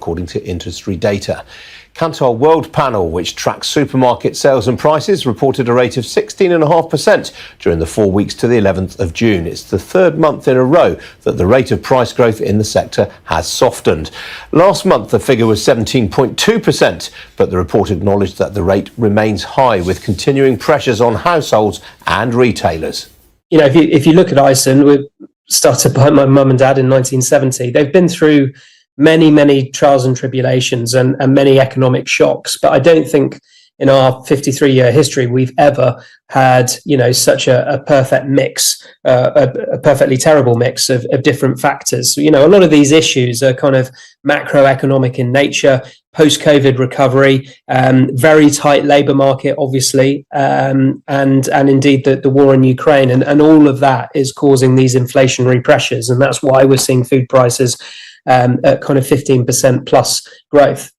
according to industry data. Kantar World Panel, which tracks supermarket sales and prices, reported a rate of 16.5% during the 4 weeks to the 11th of June. It's the third month in a row that the rate of price growth in the sector has softened. Last month, the figure was 17.2%, but the report acknowledged that the rate remains high, with continuing pressures on households and retailers. You know, if you look at Iceland, we started by my mum and dad in 1970. They've been through many trials and tribulations and many economic shocks, but I don't think in our 53-year history we've ever had, you know, such a perfect mix, a perfectly terrible mix of different factors. So, you know, a lot of these issues are kind of macroeconomic in nature, post-COVID recovery, very tight labour market, obviously, and indeed the war in Ukraine, and all of that is causing these inflationary pressures, and that's why we're seeing food prices at kind of 15% plus growth.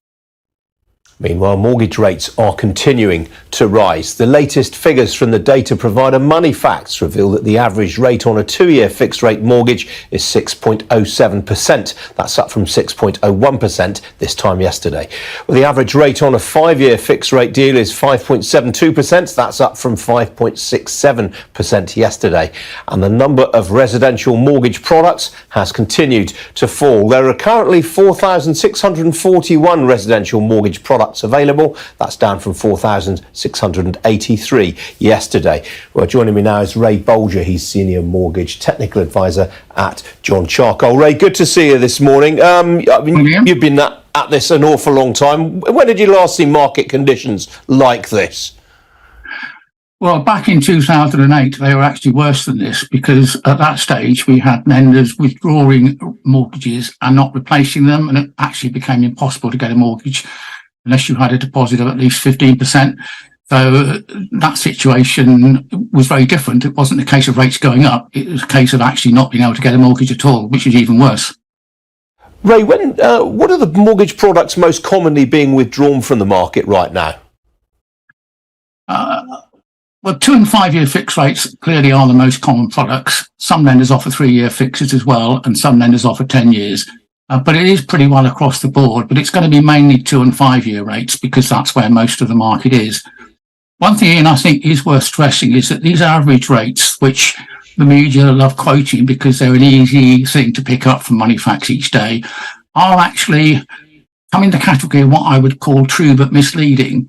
Meanwhile, mortgage rates are continuing to rise. The latest figures from the data provider Moneyfacts reveal that the average rate on a 2-year fixed-rate mortgage is 6.07%. That's up from 6.01% this time yesterday. Well, the average rate on a 5-year fixed-rate deal is 5.72%. That's up from 5.67% yesterday. And the number of residential mortgage products has continued to fall. There are currently 4,641 residential mortgage products available. That's down from 4,683 yesterday. Well, joining me now is Ray Bolger. He's Senior Mortgage Technical Advisor at John Charcoal. Ray, good to see you this morning. You've been at this an awful long time. When did you last see market conditions like this? Well, back in 2008, they were actually worse than this, because at that stage we had lenders withdrawing mortgages and not replacing them, and it actually became impossible to get a mortgage unless you had a deposit of at least 15%. So that situation was very different. It wasn't a case of rates going up. It was a case of actually not being able to get a mortgage at all, which is even worse. Ray, what are the mortgage products most commonly being withdrawn from the market right now? Well, 2 and 5 year fixed rates clearly are the most common products. Some lenders offer 3-year fixes as well, and some lenders offer 10 years. But it is pretty well across the board, but it's going to be mainly 2 and 5 year rates, because that's where most of the market is. One thing, Ian, I think is worth stressing is that these average rates, which the media love quoting because they're an easy thing to pick up from Moneyfacts each day, are actually come in the category of what I would call true but misleading.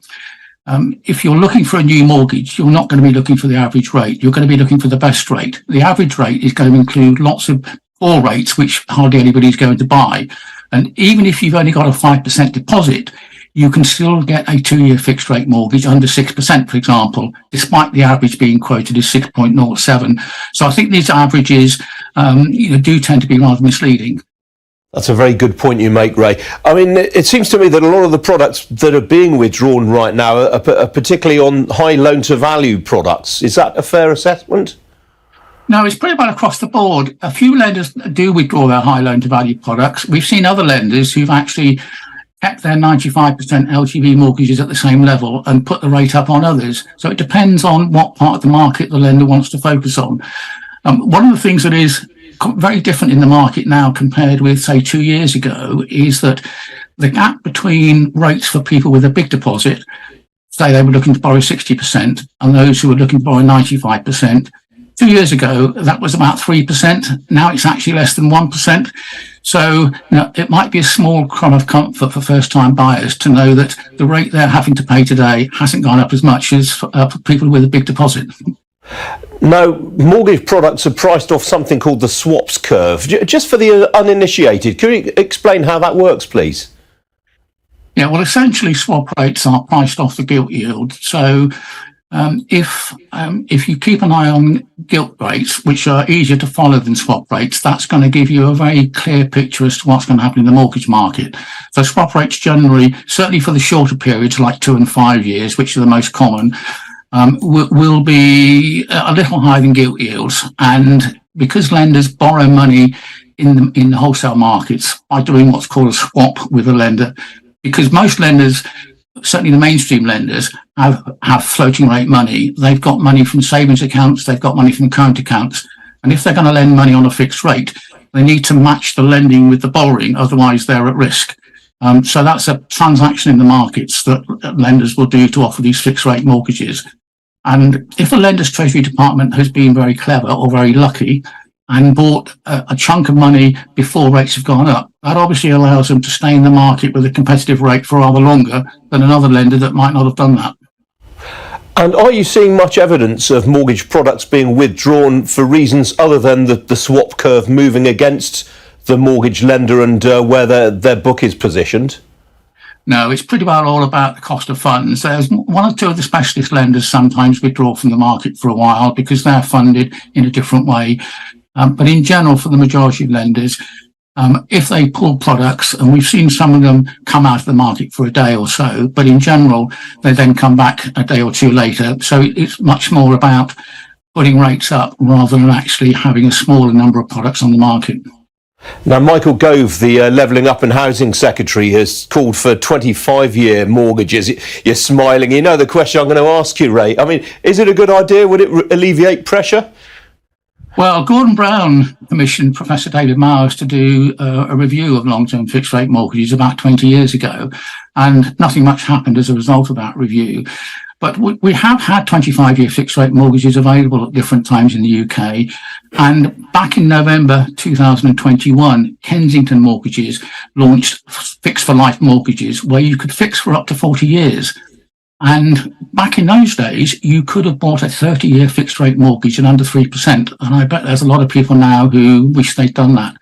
If you're looking for a new mortgage, you're not going to be looking for the average rate. You're going to be looking for the best rate. The average rate is going to include lots of poor rates, which hardly anybody's going to buy. And even if you've only got a 5% deposit, you can still get a 2-year fixed rate mortgage under 6%, for example, despite the average being quoted as 6.07. So I think these averages, do tend to be rather misleading. That's a very good point you make, Ray. I mean, it seems to me that a lot of the products that are being withdrawn right now are particularly on high loan-to-value products. Is that a fair assessment? No, it's pretty well across the board. A few lenders do withdraw their high loan-to-value products. We've seen other lenders who've actually kept their 95% LTV mortgages at the same level and put the rate up on others. So it depends on what part of the market the lender wants to focus on. One of the things that is very different in the market now compared with, say, 2 years ago, is that the gap between rates for people with a big deposit, say they were looking to borrow 60%, and those who were looking to borrow 95%, 2 years ago, that was about 3%. Now it's actually less than 1%. So it might be a small crumb of comfort for first-time buyers to know that the rate they're having to pay today hasn't gone up as much as for people with a big deposit. Now, mortgage products are priced off something called the swaps curve. Just for the uninitiated, can you explain how that works, please? Yeah, well, essentially, swap rates are priced off the gilt yield. So if you keep an eye on gilt rates, which are easier to follow than swap rates, that's going to give you a very clear picture as to what's going to happen in the mortgage market. So swap rates generally, certainly for the shorter periods like 2 and 5 years, which are the most common, will be a little higher than gilt yields. And because lenders borrow money in the wholesale markets by doing what's called a swap with a lender, because most lenders, certainly the mainstream lenders, have floating rate money. They've got money from savings accounts, they've got money from current accounts. And if they're going to lend money on a fixed rate, they need to match the lending with the borrowing, otherwise they're at risk. So that's a transaction in the markets that lenders will do to offer these fixed rate mortgages. And if a lender's treasury department has been very clever or very lucky and bought a chunk of money before rates have gone up, that obviously allows them to stay in the market with a competitive rate for rather longer than another lender that might not have done that. And are you seeing much evidence of mortgage products being withdrawn for reasons other than the swap curve moving against the mortgage lender and where their book is positioned? No, it's pretty well all about the cost of funds. There's one or two of the specialist lenders sometimes withdraw from the market for a while because they're funded in a different way. But in general, for the majority of lenders, if they pull products, and we've seen some of them come out of the market for a day or so, but in general, they then come back a day or two later. So it's much more about putting rates up rather than actually having a smaller number of products on the market. Now, Michael Gove, the Levelling Up and Housing Secretary, has called for 25-year mortgages. You're smiling. You know the question I'm going to ask you, Ray. I mean, is it a good idea? Would it alleviate pressure? Well, Gordon Brown commissioned Professor David Mowers to do a review of long-term fixed rate mortgages about 20 years ago, and nothing much happened as a result of that review. But we have had 25-year fixed rate mortgages available at different times in the UK. And back in November 2021, Kensington Mortgages launched fixed for life mortgages where you could fix for up to 40 years. And back in those days, you could have bought a 30-year fixed rate mortgage at under 3%. And I bet there's a lot of people now who wish they'd done that.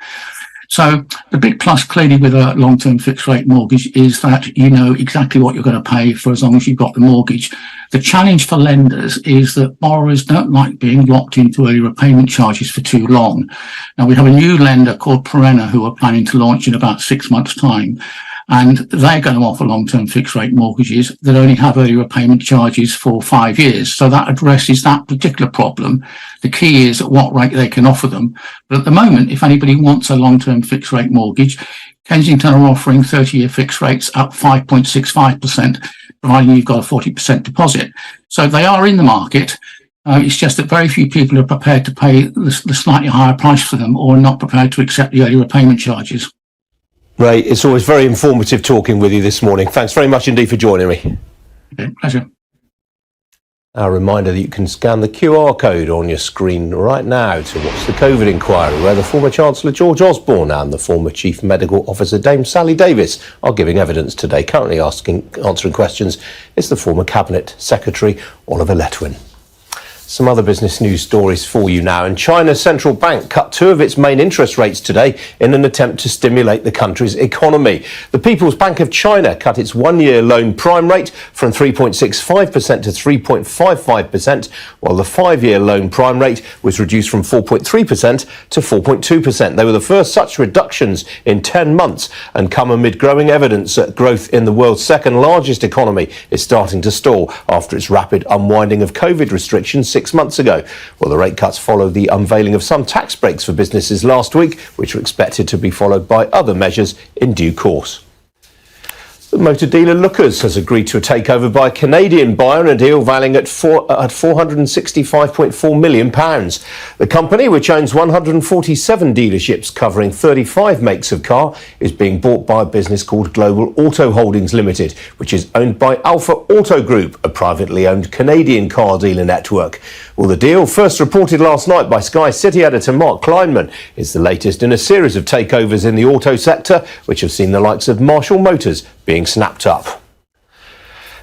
So the big plus clearly with a long-term fixed rate mortgage is that you know exactly what you're going to pay for as long as you've got the mortgage. The challenge for lenders is that borrowers don't like being locked into early repayment charges for too long. Now, we have a new lender called Perenna who are planning to launch in about 6 months' time. And they're going to offer long-term fixed rate mortgages that only have early repayment charges for 5 years. So that addresses that particular problem. The key is at what rate they can offer them. But at the moment, if anybody wants a long-term fixed rate mortgage, Kensington are offering 30-year fixed rates at 5.65%, providing you've got a 40% deposit. So they are in the market. It's just that very few people are prepared to pay the slightly higher price for them or are not prepared to accept the early repayment charges. Ray, it's always very informative talking with you this morning. Thanks very much indeed for joining me. Okay, pleasure. A reminder that you can scan the QR code on your screen right now to watch the COVID inquiry where the former Chancellor George Osborne and the former Chief Medical Officer Dame Sally Davis are giving evidence today. Currently answering questions is the former Cabinet Secretary Oliver Letwin. Some other business news stories for you now. And China's central bank cut 2 of its main interest rates today in an attempt to stimulate the country's economy. The People's Bank of China cut its 1-year loan prime rate from 3.65% to 3.55%, while the 5-year loan prime rate was reduced from 4.3% to 4.2%. They were the first such reductions in 10 months and come amid growing evidence that growth in the world's second largest economy is starting to stall after its rapid unwinding of COVID restrictions 6 months ago. Well, the rate cuts follow the unveiling of some tax breaks for businesses last week, which are expected to be followed by other measures in due course. The motor dealer Lookers has agreed to a takeover by a Canadian buyer in a deal valuing at £465.4 million. The company, which owns 147 dealerships covering 35 makes of car, is being bought by a business called Global Auto Holdings Limited, which is owned by Alpha Auto Group, a privately owned Canadian car dealer network. Well, the deal, first reported last night by Sky City editor Mark Kleinman, is the latest in a series of takeovers in the auto sector, which have seen the likes of Marshall Motors being snapped up.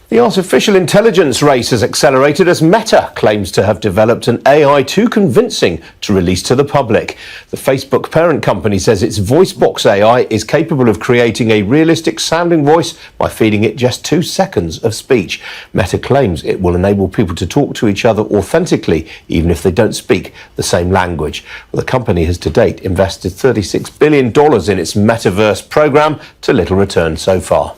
The artificial intelligence race has accelerated as Meta claims to have developed an AI too convincing to release to the public. The Facebook parent company says its VoiceBox AI is capable of creating a realistic sounding voice by feeding it just 2 seconds of speech. Meta claims it will enable people to talk to each other authentically, even if they don't speak the same language. Well, the company has to date invested $36 billion in its metaverse program to little return so far.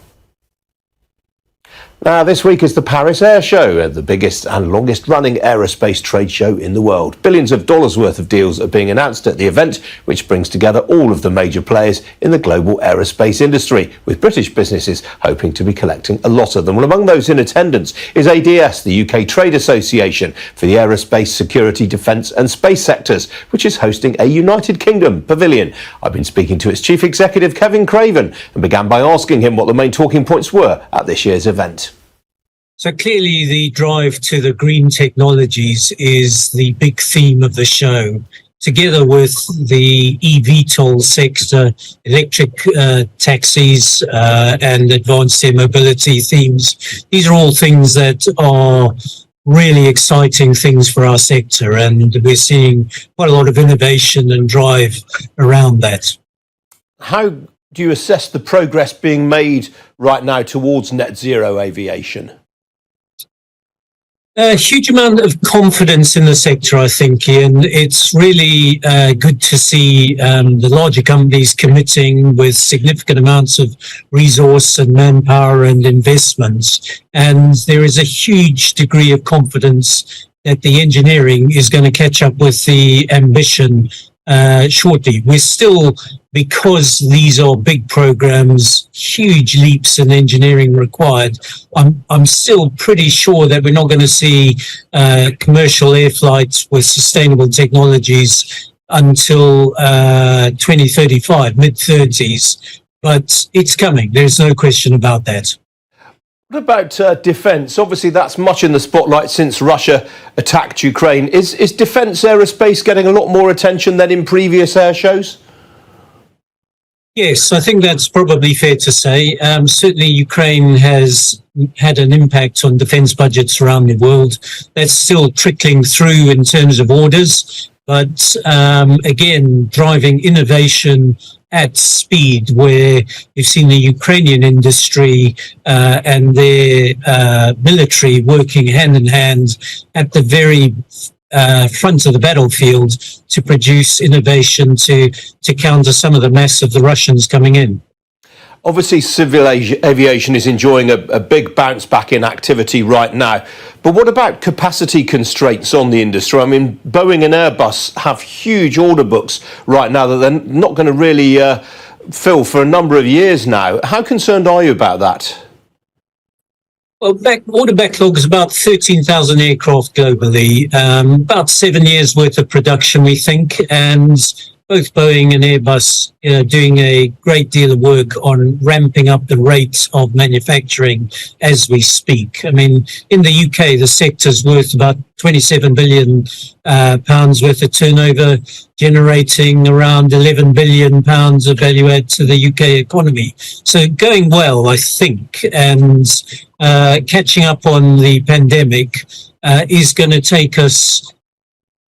Now, this week is the Paris Air Show, the biggest and longest running aerospace trade show in the world. Billions of dollars worth of deals are being announced at the event, which brings together all of the major players in the global aerospace industry, with British businesses hoping to be collecting a lot of them. Well, among those in attendance is ADS, the UK Trade Association for the Aerospace, Security, Defence and Space sectors, which is hosting a United Kingdom pavilion. I've been speaking to its chief executive, Kevin Craven, and began by asking him what the main talking points were at this year's event. So clearly the drive to the green technologies is the big theme of the show, together with the eVTOL sector, electric taxis and advanced air mobility themes. These are all things that are really exciting things for our sector, and we're seeing quite a lot of innovation and drive around that. How do you assess the progress being made right now towards net zero aviation? A huge amount of confidence in the sector, I think, Ian. It's really good to see the larger companies committing with significant amounts of resource and manpower and investments. And there is a huge degree of confidence that the engineering is going to catch up with the ambition shortly. We're still, because these are big programs, huge leaps in engineering required. I'm still pretty sure that we're not going to see commercial air flights with sustainable technologies until 2035, mid-30s. But it's coming. There's no question about that. What about defence? Obviously, that's much in the spotlight since Russia attacked Ukraine. Is defence aerospace getting a lot more attention than in previous air shows? Yes, I think that's probably fair to say. Certainly, Ukraine has had an impact on defence budgets around the world. That's still trickling through in terms of orders. But again, driving innovation at speed, where you've seen the Ukrainian industry and their military working hand in hand at the very front of the battlefield to produce innovation to counter some of the mass of the Russians coming in. Obviously, civil aviation is enjoying a big bounce back in activity right now. But what about capacity constraints on the industry? I mean, Boeing and Airbus have huge order books right now that they're not going to really fill for a number of years now. How concerned are you about that? Well, order backlog is about 13,000 aircraft globally, about 7 years worth of production, we think, and both Boeing and Airbus are doing a great deal of work on ramping up the rate of manufacturing as we speak. I mean, in the UK, the sector's worth about 27 billion pounds worth of turnover, generating around 11 billion pounds of value add to the UK economy. So going well, I think, and catching up on the pandemic is going to take us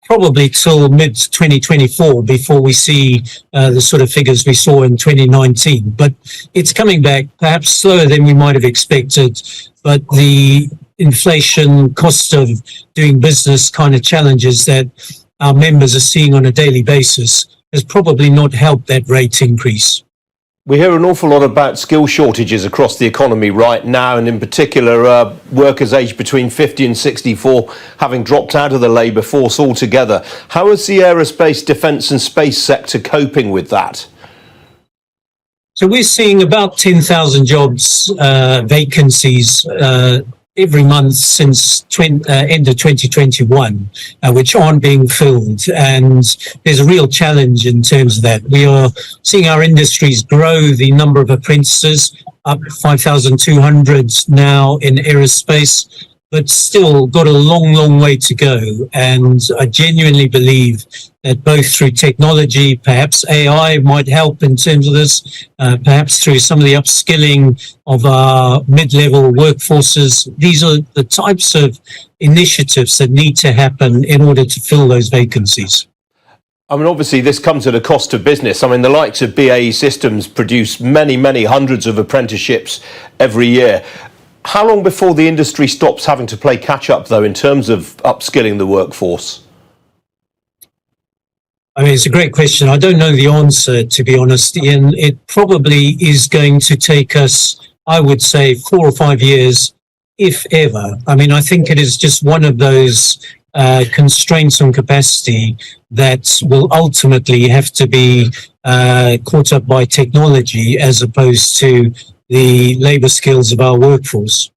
probably till mid-2024 before we see the sort of figures we saw in 2019. But it's coming back, perhaps slower than we might have expected, but the inflation, cost of doing business kind of challenges that our members are seeing on a daily basis has probably not helped that rate increase. We hear an awful lot about skill shortages across the economy right now, and in particular workers aged between 50 and 64 having dropped out of the labour force altogether. How is the aerospace, defence and space sector coping with that? So we're seeing about 10,000 jobs, vacancies every month since end of 2021, which aren't being filled. And there's a real challenge in terms of that. We are seeing our industries grow the number of apprentices, up 5,200 now in aerospace, but still got a long, long way to go. And I genuinely believe that both through technology, perhaps AI might help in terms of this, perhaps through some of the upskilling of our mid-level workforces. These are the types of initiatives that need to happen in order to fill those vacancies. I mean, obviously, this comes at a cost to business. I mean, the likes of BAE Systems produce many, many hundreds of apprenticeships every year. How long before the industry stops having to play catch-up, though, in terms of upskilling the workforce? I mean, it's a great question. I don't know the answer, to be honest, Ian. It probably is going to take us, I would say, 4 or 5 years if ever. I mean, I think it is just one of those constraints on capacity that will ultimately have to be caught up by technology as opposed to the labour skills of our workforce.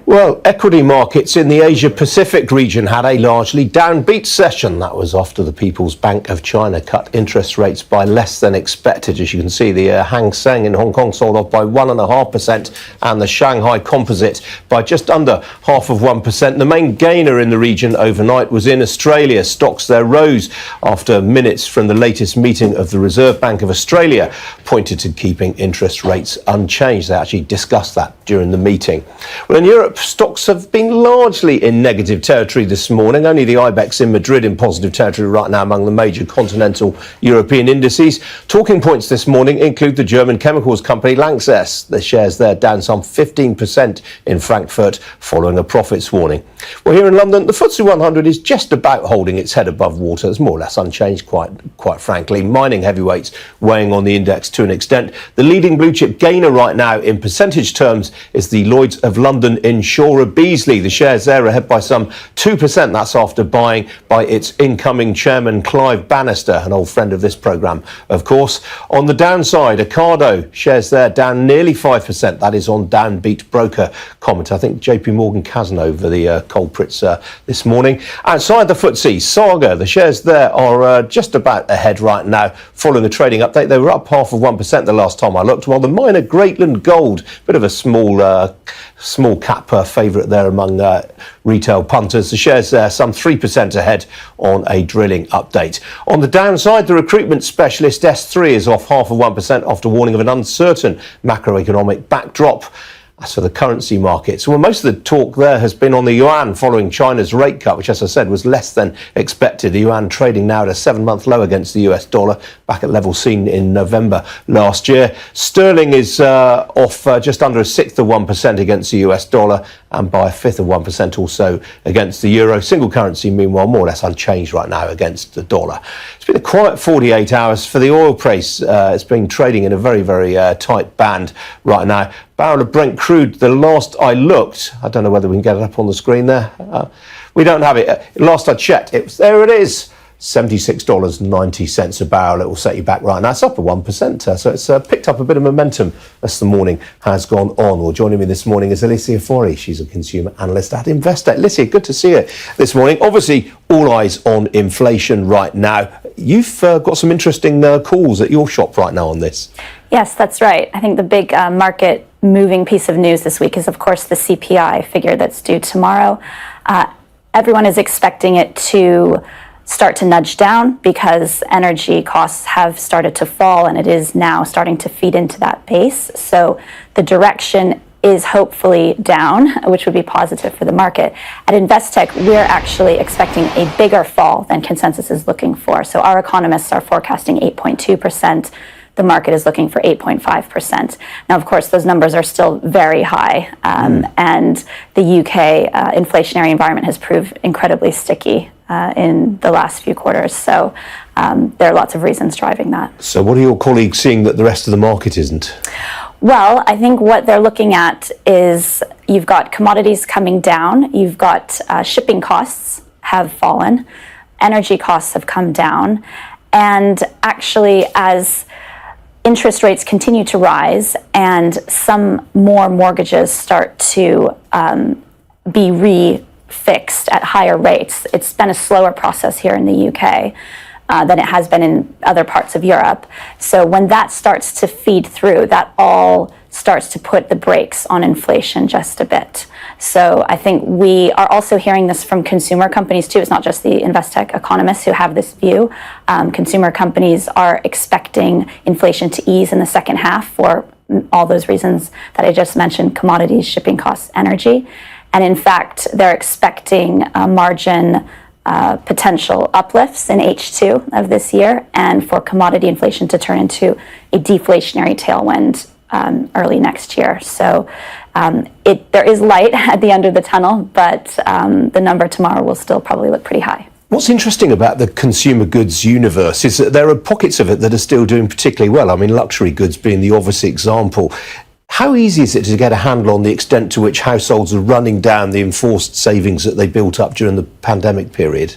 Well, equity markets in the Asia-Pacific region had a largely downbeat session. That was after the People's Bank of China cut interest rates by less than expected. As you can see, the Hang Seng in Hong Kong sold off by 1.5% and the Shanghai Composite by just under 0.5%. The main gainer in the region overnight was in Australia. Stocks there rose after minutes from the latest meeting of the Reserve Bank of Australia pointed to keeping interest rates unchanged. They actually discussed that during the meeting. Well, in Europe, stocks have been largely in negative territory this morning. Only the IBEX in Madrid in positive territory right now among the major continental European indices. Talking points this morning include the German chemicals company Lanxess. The shares there down some 15% in Frankfurt following a profits warning. Well, here in London, the FTSE 100 is just about holding its head above water. It's more or less unchanged, quite frankly. Mining heavyweights weighing on the index to an extent. The leading blue chip gainer right now in percentage terms is the Lloyds of London insurer Beazley. The shares there are ahead by some 2%. That's after buying by its incoming chairman Clive Bannister, an old friend of this programme, of course. On the downside, Ocado shares there down nearly 5%. That is on downbeat broker comment. I think JP Morgan Cazenove, the culprits this morning. Outside the FTSE, Saga, the shares there are just about ahead right now following a trading update. They were up 0.5% the last time I looked, while the miner Greatland Gold, bit of a small cap favourite there among retail punters. The shares there some 3% ahead on a drilling update. On the downside, the recruitment specialist S3 is off 0.5% after warning of an uncertain macroeconomic backdrop. As for the currency markets, well, most of the talk there has been on the yuan following China's rate cut, which, as I said, was less than expected. The yuan trading now at a 7-month low against the US dollar, back at levels seen in November last year. Sterling is off just under 1/6 against the US dollar and by 1/5 also against the euro. Single currency, meanwhile, more or less unchanged right now against the dollar. It's been a quiet 48 hours for the oil price. It's been trading in a very, very tight band right now. Barrel of Brent crude, the last I looked, I don't know whether we can get it up on the screen there. We don't have it. Last I checked, there it is. $76.90 a barrel. It will set you back right now. It's up at 1%. So it's picked up a bit of momentum as the morning has gone on. Well, joining me this morning is Alicia Forey. She's a consumer analyst at Investec. Alicia, good to see you this morning. Obviously, all eyes on inflation right now. You've got some interesting calls at your shop right now on this. Yes, that's right. I think the big market moving piece of news this week is, of course, the CPI figure that's due tomorrow. Everyone is expecting it to start to nudge down because energy costs have started to fall and it is now starting to feed into that base. So the direction is hopefully down, which would be positive for the market. At Investec, we're actually expecting a bigger fall than consensus is looking for. So our economists are forecasting 8.2%. The market is looking for 8.5%. Now, of course, those numbers are still very high, and the UK inflationary environment has proved incredibly sticky in the last few quarters. So there are lots of reasons driving that. So what are your colleagues seeing that the rest of the market isn't? Well, I think what they're looking at is you've got commodities coming down, you've got shipping costs have fallen, energy costs have come down, and actually as interest rates continue to rise and some more mortgages start to be refixed at higher rates. It's been a slower process here in the UK than it has been in other parts of Europe. So when that starts to feed through, that all starts to put the brakes on inflation just a bit. So I think we are also hearing this from consumer companies too. It's not just the Investec economists who have this view. Consumer companies are expecting inflation to ease in the second half for all those reasons that I just mentioned: commodities, shipping costs, energy. And in fact, they're expecting margin potential uplifts in H2 of this year, and for commodity inflation to turn into a deflationary tailwind early next year. So there is light at the end of the tunnel, but the number tomorrow will still probably look pretty high. What's interesting about the consumer goods universe is that there are pockets of it that are still doing particularly well. I mean, luxury goods being the obvious example. How easy is it to get a handle on the extent to which households are running down the enforced savings that they built up during the pandemic period?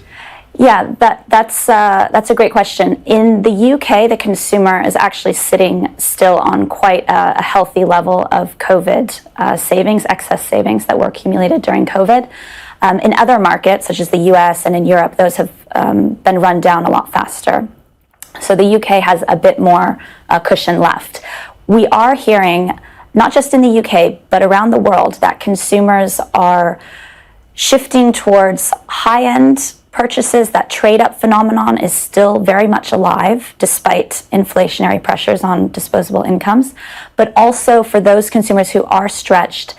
Yeah, that's a great question. In the UK, the consumer is actually sitting still on quite a healthy level of COVID savings, excess savings that were accumulated during COVID. In other markets, such as the US and in Europe, those have been run down a lot faster. So the UK has a bit more cushion left. We are hearing, not just in the UK, but around the world, that consumers are shifting towards high-end purchases. That trade-up phenomenon is still very much alive, despite inflationary pressures on disposable incomes. But also for those consumers who are stretched,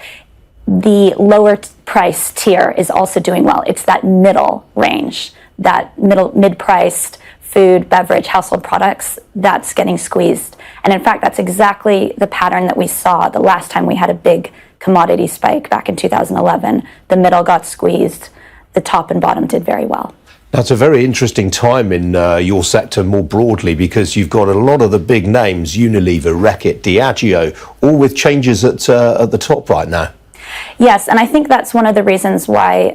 the lower price tier is also doing well. It's that middle range, that mid-priced food, beverage, household products, that's getting squeezed. And in fact, that's exactly the pattern that we saw the last time we had a big commodity spike back in 2011. The middle got squeezed, the top and bottom did very well. That's a very interesting time in your sector more broadly, because you've got a lot of the big names, Unilever, Reckitt, Diageo, all with changes at the top right now. Yes, and I think that's one of the reasons why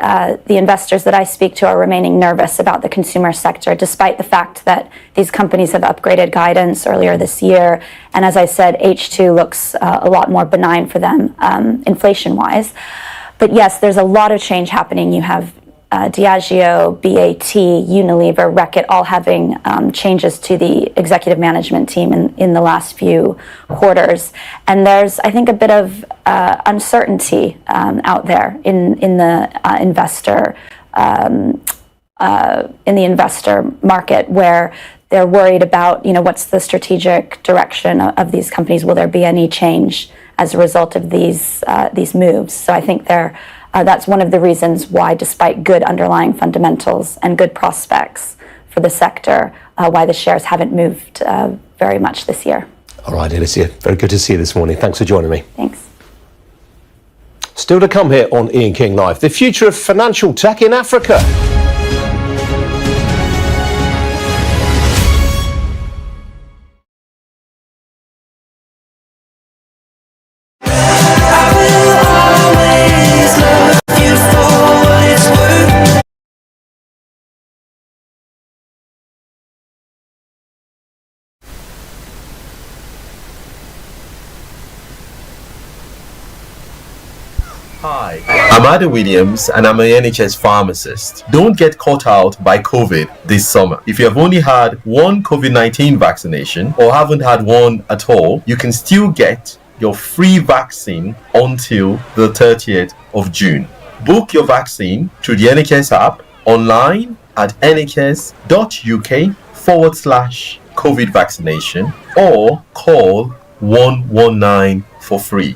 the investors that I speak to are remaining nervous about the consumer sector, despite the fact that these companies have upgraded guidance earlier this year. And as I said, H2 looks a lot more benign for them, inflation-wise. But yes, there's a lot of change happening. You have Diageo, BAT, Unilever, Reckitt, all having changes to the executive management team in the last few quarters. And there's, I think, a bit of uncertainty out there in the investor market, where they're worried about, what's the strategic direction of these companies? Will there be any change as a result of these moves? So I think that's one of the reasons why, despite good underlying fundamentals and good prospects for the sector, why the shares haven't moved very much this year. All right, Alicia, very good to see you this morning. Thanks for joining me. Thanks. Still to come here on Ian King Live, the future of financial tech in Africa. Hi, I'm Ada Williams and I'm an NHS pharmacist. Don't get caught out by COVID this summer. If you have only had one COVID-19 vaccination or haven't had one at all, you can still get your free vaccine until the 30th of June. Book your vaccine through the NHS app, online at nhs.uk/COVID vaccination, or call 119 for free.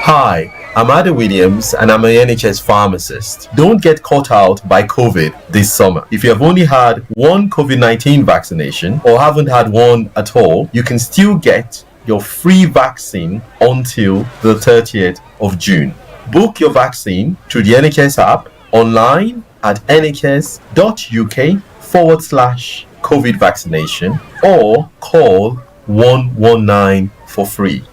Hi, I'm Ada Williams and I'm an NHS pharmacist. Don't get caught out by COVID this summer. If you have only had one COVID-19 vaccination or haven't had one at all, you can still get your free vaccine until the 30th of June. Book your vaccine through the NHS app, online at nhs.uk/COVID vaccination, or call 119 for free.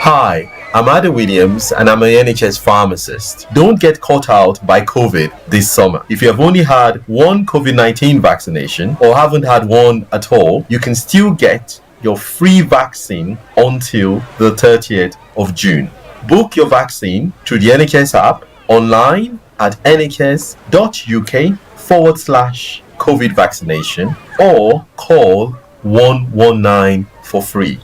Hi, I'm Ada Williams and I'm an NHS pharmacist. Don't get caught out by COVID this summer. If you have only had one COVID-19 vaccination or haven't had one at all, you can still get your free vaccine until the 30th of June. Book your vaccine through the NHS app, online at nhs.uk/COVID vaccination, or call 119 for free.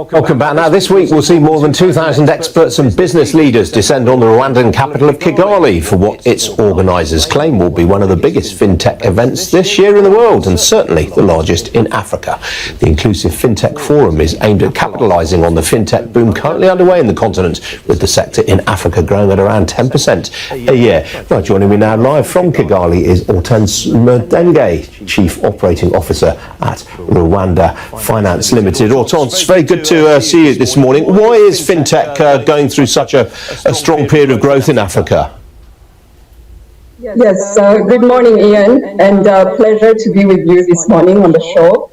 Welcome back. Now, this week we'll see more than 2,000 experts and business leaders descend on the Rwandan capital of Kigali for what its organisers claim will be one of the biggest fintech events this year in the world, and certainly the largest in Africa. The Inclusive Fintech Forum is aimed at capitalising on the fintech boom currently underway in the continent, with the sector in Africa growing at around 10% a year. Well, joining me now live from Kigali is Hortense Mudenge, Chief Operating Officer at Rwanda Finance Limited. Hortense, very good to see you this morning. Why is fintech going through such a strong period of growth in Africa? Yes, good morning, Ian, and pleasure to be with you this morning on the show.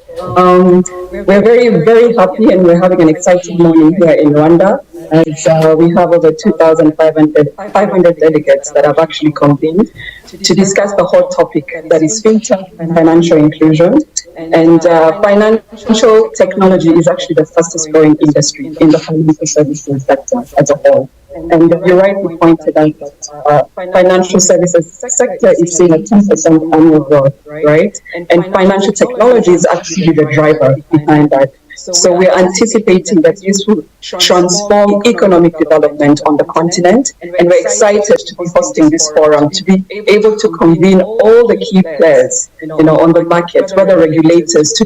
We're very, very happy, and we're having an exciting morning here in Rwanda, as we have over 2,500 delegates that have actually convened to discuss the hot topic that is fintech and financial inclusion. And financial technology is actually the fastest growing industry in the financial services sector as a whole. And you rightly pointed out that financial services sector is seeing a 10% annual growth, right? And financial technology is actually the driver behind that. So we are anticipating that this will transform economic development on the continent, and we're excited to be hosting this forum to be able to convene all the key players, on the market, whether regulators, to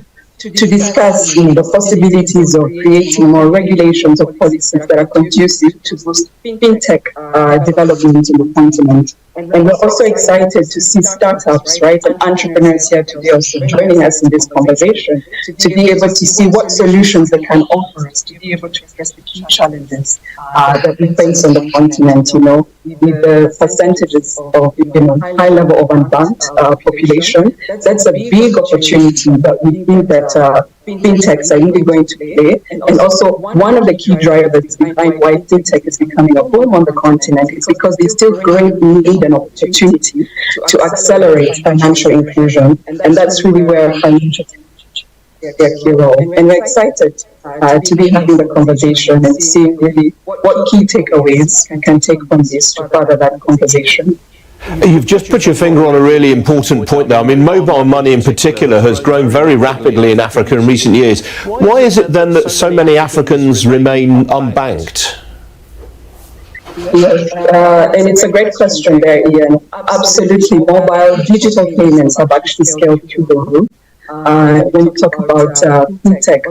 discuss the possibilities of creating more regulations or policies that are conducive to boost fintech development in the continent. And we're also excited to see startups, right, and entrepreneurs here today also joining us in this conversation to be able to see what solutions they can offer us to be able to address the key challenges that we face on the continent, with the percentages of, high level of unbanked population. That's a big opportunity that we think that fintechs are really going to play. And also, one of the key drivers behind why fintech is becoming a boom on the continent is because there's still great need and opportunity to accelerate financial inclusion. And that's really where financial technology plays a key role. And we're excited to be having the conversation and seeing really what key takeaways can take from this to further that conversation. You've just put your finger on a really important point there. I mean, mobile money in particular has grown very rapidly in Africa in recent years. Why is it then that so many Africans remain unbanked? Yes, and it's a great question there, Ian. Absolutely, mobile digital payments have actually scaled through the roof. When you talk about fintech,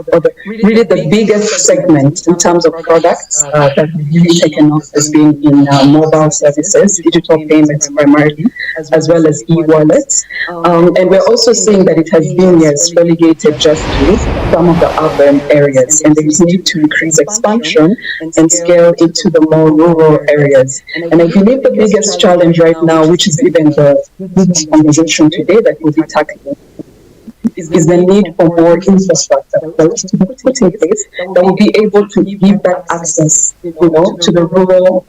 really the biggest segment in terms of products that have really taken off has been in mobile services, digital payments primarily, as well as e-wallets. And we're also seeing that it has been, relegated just to some of the urban areas, and there is need to increase expansion and scale into the more rural areas. And I believe the biggest challenge right now, which is even the biggest conversation today that we'll be tackling, is the need for more infrastructure that is to be put in place that will be able to give that access, to the rural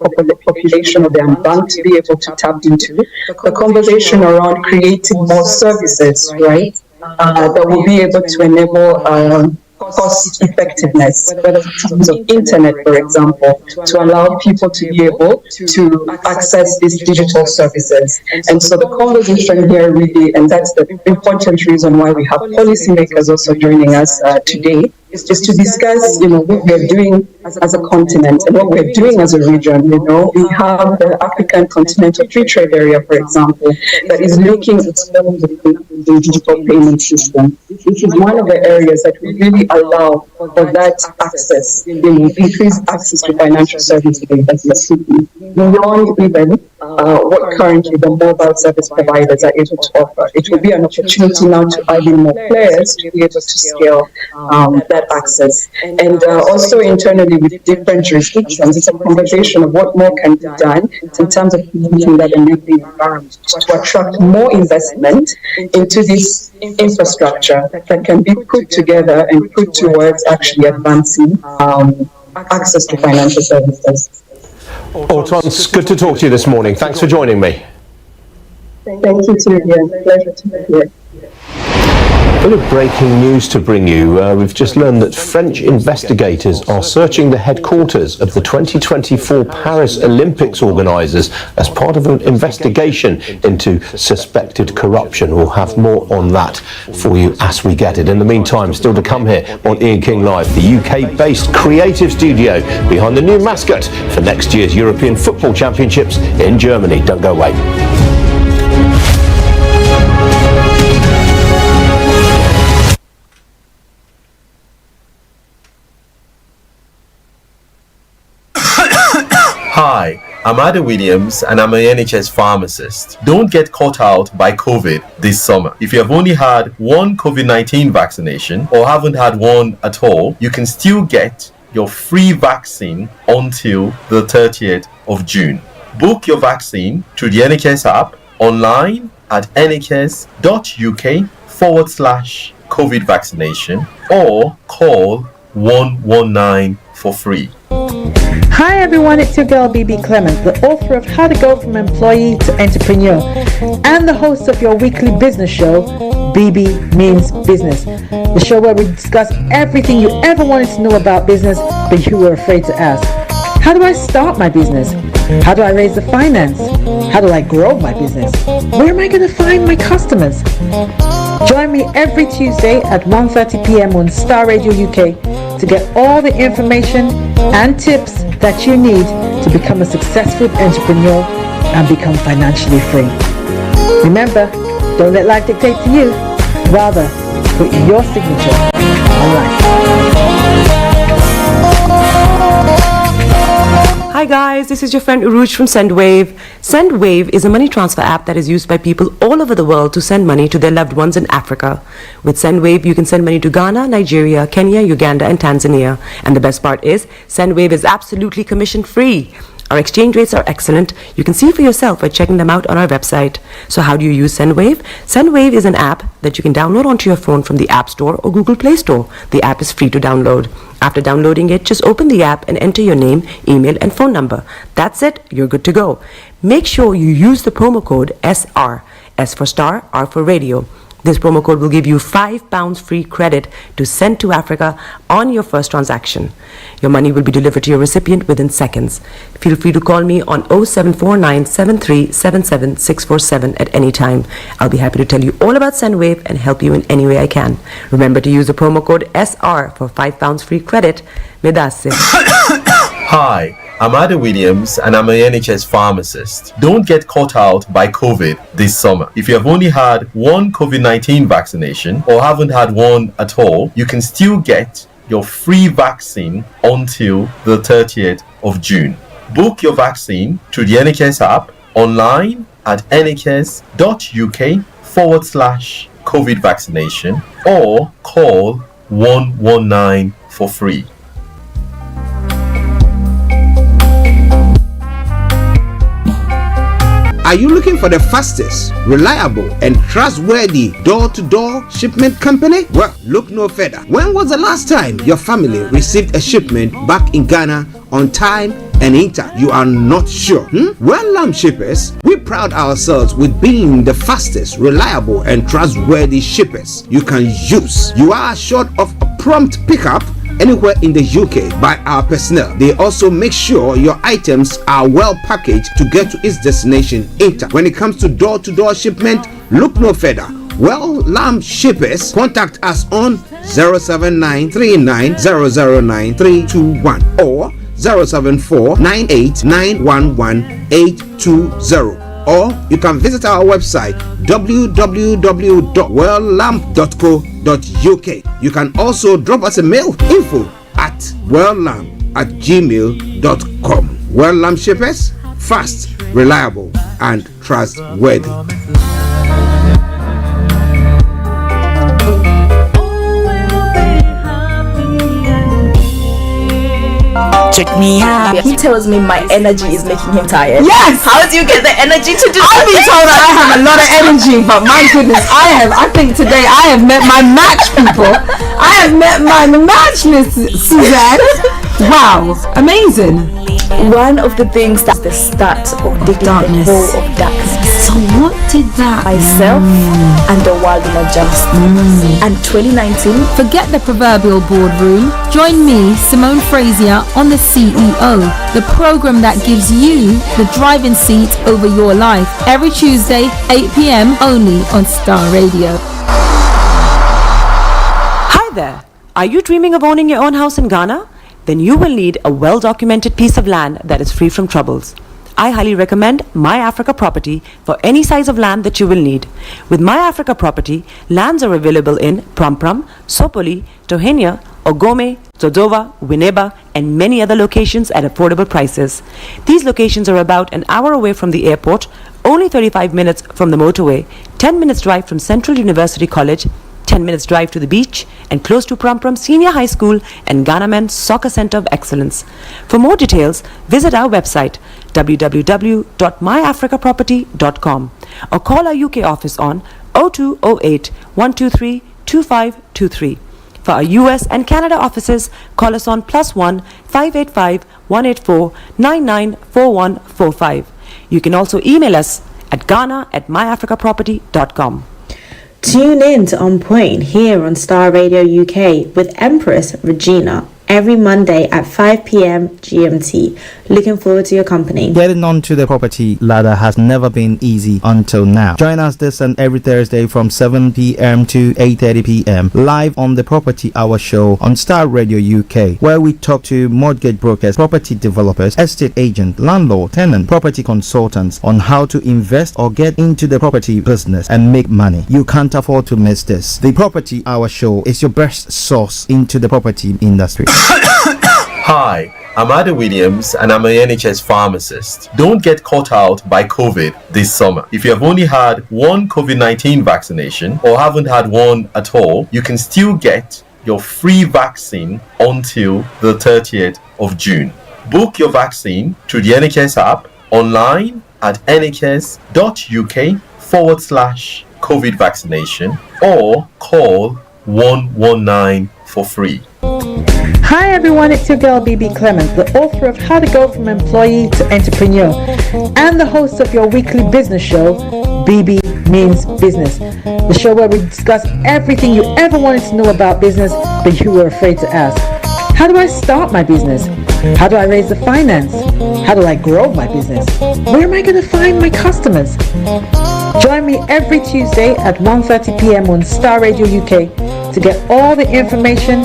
population of the unbanked to be able to tap into. The conversation around creating more services, right, that will be able to enable cost effectiveness, whether in terms of internet, for example, to allow people to be able to access these digital services. And so the conversation here really, and that's the important reason why we have policymakers also joining us today, is just to discuss, what we're doing as a continent and what we're doing as a region. We have the African Continental Free Trade Area, for example, that is looking at the digital payment system. This is one of the areas that will really allow for that access, increased access to financial services that we're seeking, beyond even what currently the mobile service providers are able to offer. It will be an opportunity now to add in more players to be able to scale that access. And also internally with different jurisdictions, it's a conversation of what more can be done in terms of creating that enabling environment to attract more investment into this infrastructure that can be put together and put towards actually advancing access to financial services. Hortense, good to talk to you this morning. Thanks for joining me. Thank you too, Ian. Pleasure to be here. A bit of breaking news to bring you. We've just learned that French investigators are searching the headquarters of the 2024 Paris Olympics organisers as part of an investigation into suspected corruption. We'll have more on that for you as we get it. In the meantime, still to come here on Ian King Live, the UK-based creative studio behind the new mascot for next year's European Football Championships in Germany. Don't go away. Hi, I'm Ada Williams and I'm an NHS pharmacist. Don't get caught out by COVID this summer. If you have only had one COVID-19 vaccination or haven't had one at all, you can still get your free vaccine until the 30th of June. Book your vaccine through the NHS app online at nhs.uk/COVID vaccination or call 119 for free. Hi everyone, it's your girl BB Clement, the author of How to Go From Employee to Entrepreneur and the host of your weekly business show, BB Means Business, the show where we discuss everything you ever wanted to know about business but you were afraid to ask. How do I start my business? How do I raise the finance? How do I grow my business? Where am I going to find my customers? Join me every Tuesday at 1:30 p.m. on Starr Radio UK to get all the information and tips that you need to become a successful entrepreneur and become financially free. Remember, don't let life dictate to you. Rather, put your signature on life. Hi guys, this is your friend Uruj from SendWave. SendWave is a money transfer app that is used by people all over the world to send money to their loved ones in Africa. With SendWave, you can send money to Ghana, Nigeria, Kenya, Uganda, and Tanzania. And the best part is, SendWave is absolutely commission-free. Our exchange rates are excellent. You can see for yourself by checking them out on our website. So how do you use SendWave? SendWave is an app that you can download onto your phone from the App Store or Google Play Store. The app is free to download. After downloading it, just open the app and enter your name, email, and phone number. That's it. You're good to go. Make sure you use the promo code SR. S for Star, R for Radio. This promo code will give you £5 free credit to send to Africa on your first transaction. Your money will be delivered to your recipient within seconds. Feel free to call me on 0749 7377 647 at any time. I'll be happy to tell you all about SendWave and help you in any way I can. Remember to use the promo code SR for £5 free credit. Medasse. Hi, I'm Ada Williams and I'm an NHS pharmacist. Don't get caught out by COVID this summer. If you have only had one COVID-19 vaccination or haven't had one at all, you can still get your free vaccine until the 30th of June. Book your vaccine through the NHS app online at nhs.uk/COVID vaccination or call 119 for free. Are you looking for the fastest, reliable, and trustworthy door-to-door shipment company? Well, look no further. When was the last time your family received a shipment back in Ghana on time and in time? You are not sure? Well, Lamb Shippers, we pride ourselves with being the fastest, reliable, and trustworthy shippers you can use. You are assured of a prompt pickup anywhere in the UK by our personnel. They also make sure your items are well packaged to get to its destination in time. When it comes to door-to-door shipment, look no further. Well, Lamb Shippers, contact us on 07939009321 or 07498911820. Or you can visit our website www.welllamp.co.uk. You can also drop us a mail, info@welllamp@gmail.com. Well Lamp Shippers, fast, reliable, and trustworthy. Check me out. He tells me my energy is making him tired. Yes! How do you get the energy to do I've been told that I have a lot of energy, but my goodness, I think today I have met my match, people. I have met my match, Miss Suzanne. Wow, amazing. One of the things that's the start of the darkness. Of darkness. So What did that? Myself and the world in a just. And 2019? Forget the proverbial boardroom. Join me, Simone Frazier, on The CEO, the program that gives you the driving seat over your life. Every Tuesday, 8 p.m. only on Starr Radio. Hi there. Are you dreaming of owning your own house in Ghana? Then you will need a well-documented piece of land that is free from troubles. I highly recommend My Africa Property for any size of land that you will need. With My Africa Property, lands are available in Pram, Sopoli, Tohenia, Ogome, Dodova, Winneba, and many other locations at affordable prices. These locations are about an hour away from the airport, only 35 minutes from the motorway, 10 minutes drive from Central University College, 10 minutes drive to the beach, and close to Pram Senior High School and Ghana Men's Soccer Center of Excellence. For more details, visit our website www.myafricaproperty.com or call our UK office on 0208 123 2523. For our US and Canada offices, call us on +1 585 184 994145. You can also email us at ghana@myafricaproperty.com. Tune in to On Point here on Starr Radio UK with Empress Regina every Monday at 5 p.m. GMT. Looking forward to your company. Getting onto the property ladder has never been easy until now. Join us this and every Thursday from 7 p.m. to 8:30 p.m. live on the Property Hour show on Starr Radio UK, where we talk to mortgage brokers, property developers, estate agents, landlord, tenant, property consultants on how to invest or get into the property business and make money. You can't afford to miss this. The Property Hour show is your best source into the property industry. Hi, I'm Ada Williams and I'm an NHS pharmacist. Don't get caught out by COVID this summer. If you have only had one COVID-19 vaccination or haven't had one at all, you can still get your free vaccine until the 30th of June. Book your vaccine through the NHS app, online at nhs.uk/COVID vaccination or call 119 for free. Hi everyone, it's your girl BB Clement, the author of How to Go From Employee to Entrepreneur and the host of your weekly business show, BB Means Business, the show where we discuss everything you ever wanted to know about business but you were afraid to ask. How do I start my business? How do I raise the finance? How do I grow my business? Where am I going to find my customers? Join me every Tuesday at 1:30 p.m. on Starr Radio UK to get all the information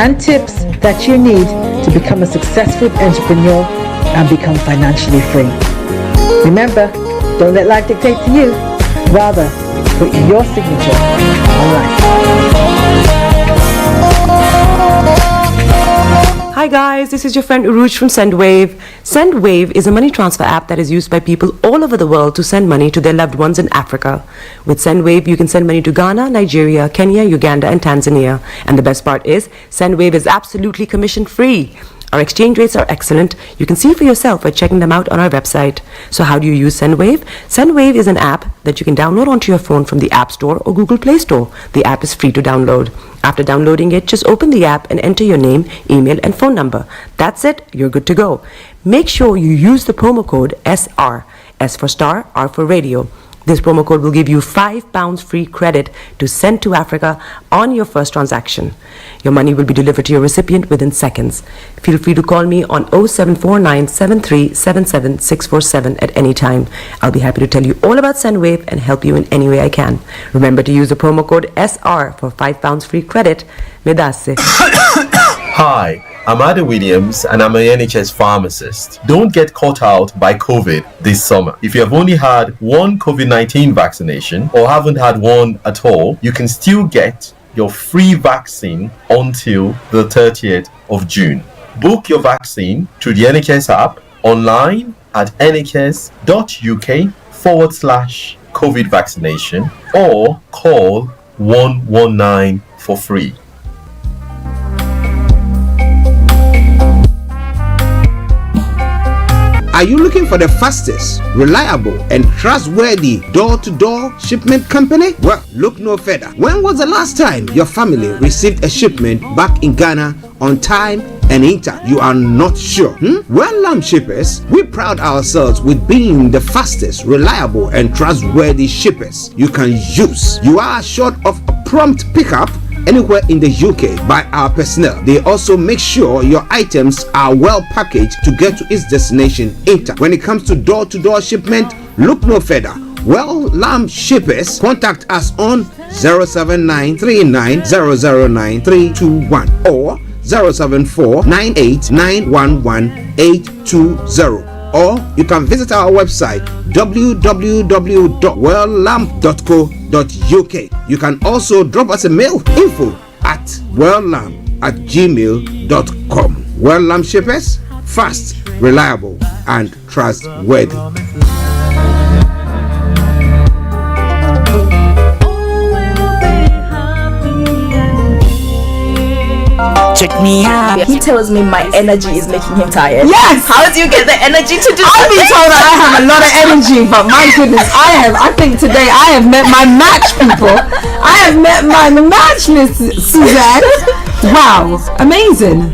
and tips that you need to become a successful entrepreneur and become financially free. Remember, don't let life dictate to you. Rather, put your signature on life. Hi guys, this is your friend Uruj from SendWave. SendWave is a money transfer app that is used by people all over the world to send money to their loved ones in Africa. With SendWave, you can send money to Ghana, Nigeria, Kenya, Uganda, and Tanzania. And the best part is, SendWave is absolutely commission free. Our exchange rates are excellent. You can see for yourself by checking them out on our website. So how do you use SendWave? SendWave is an app that you can download onto your phone from the App Store or Google Play Store. The app is free to download. After downloading it, just open the app and enter your name, email, and phone number. That's it. You're good to go. Make sure you use the promo code SR. S for Star, R for Radio. This promo code will give you £5 free credit to send to Africa on your first transaction. Your money will be delivered to your recipient within seconds. Feel free to call me on 0749 7377 647 at any time. I'll be happy to tell you all about SendWave and help you in any way I can. Remember to use the promo code SR for £5 free credit. Medasse. Hi, I'm Ada Williams and I'm an NHS pharmacist. Don't get caught out by COVID this summer. If you have only had one COVID-19 vaccination or haven't had one at all, you can still get your free vaccine until the 30th of June. Book your vaccine through the NHS app, online at nhs.uk/COVID vaccination or call 119 for free. Are you looking for the fastest, reliable, and trustworthy door-to-door shipment company? Well, look no further. When was the last time your family received a shipment back in Ghana on time and in time? You are not sure? Well, Lamb Shippers, we pride ourselves with being the fastest, reliable, and trustworthy shippers you can use. You are assured of a prompt pickup anywhere in the UK by our personnel. They also make sure your items are well packaged to get to its destination in time. When it comes to door-to-door shipment, look no further. Well, Lamb Shippers, contact us on 07939009321 or 07498911820, or you can visit our website www.welllamp.co.uk. You can also drop us a mail, info@welllamp@gmail.com. Well Lamb Shippers, fast, reliable, and trustworthy. Check me out. He tells me my energy is making him tired. Yes! How do you get the energy to do I've been told that I have a lot of energy, but my goodness, I think today I have met my match, people. I have met my match, Miss Suzanne. Wow, amazing.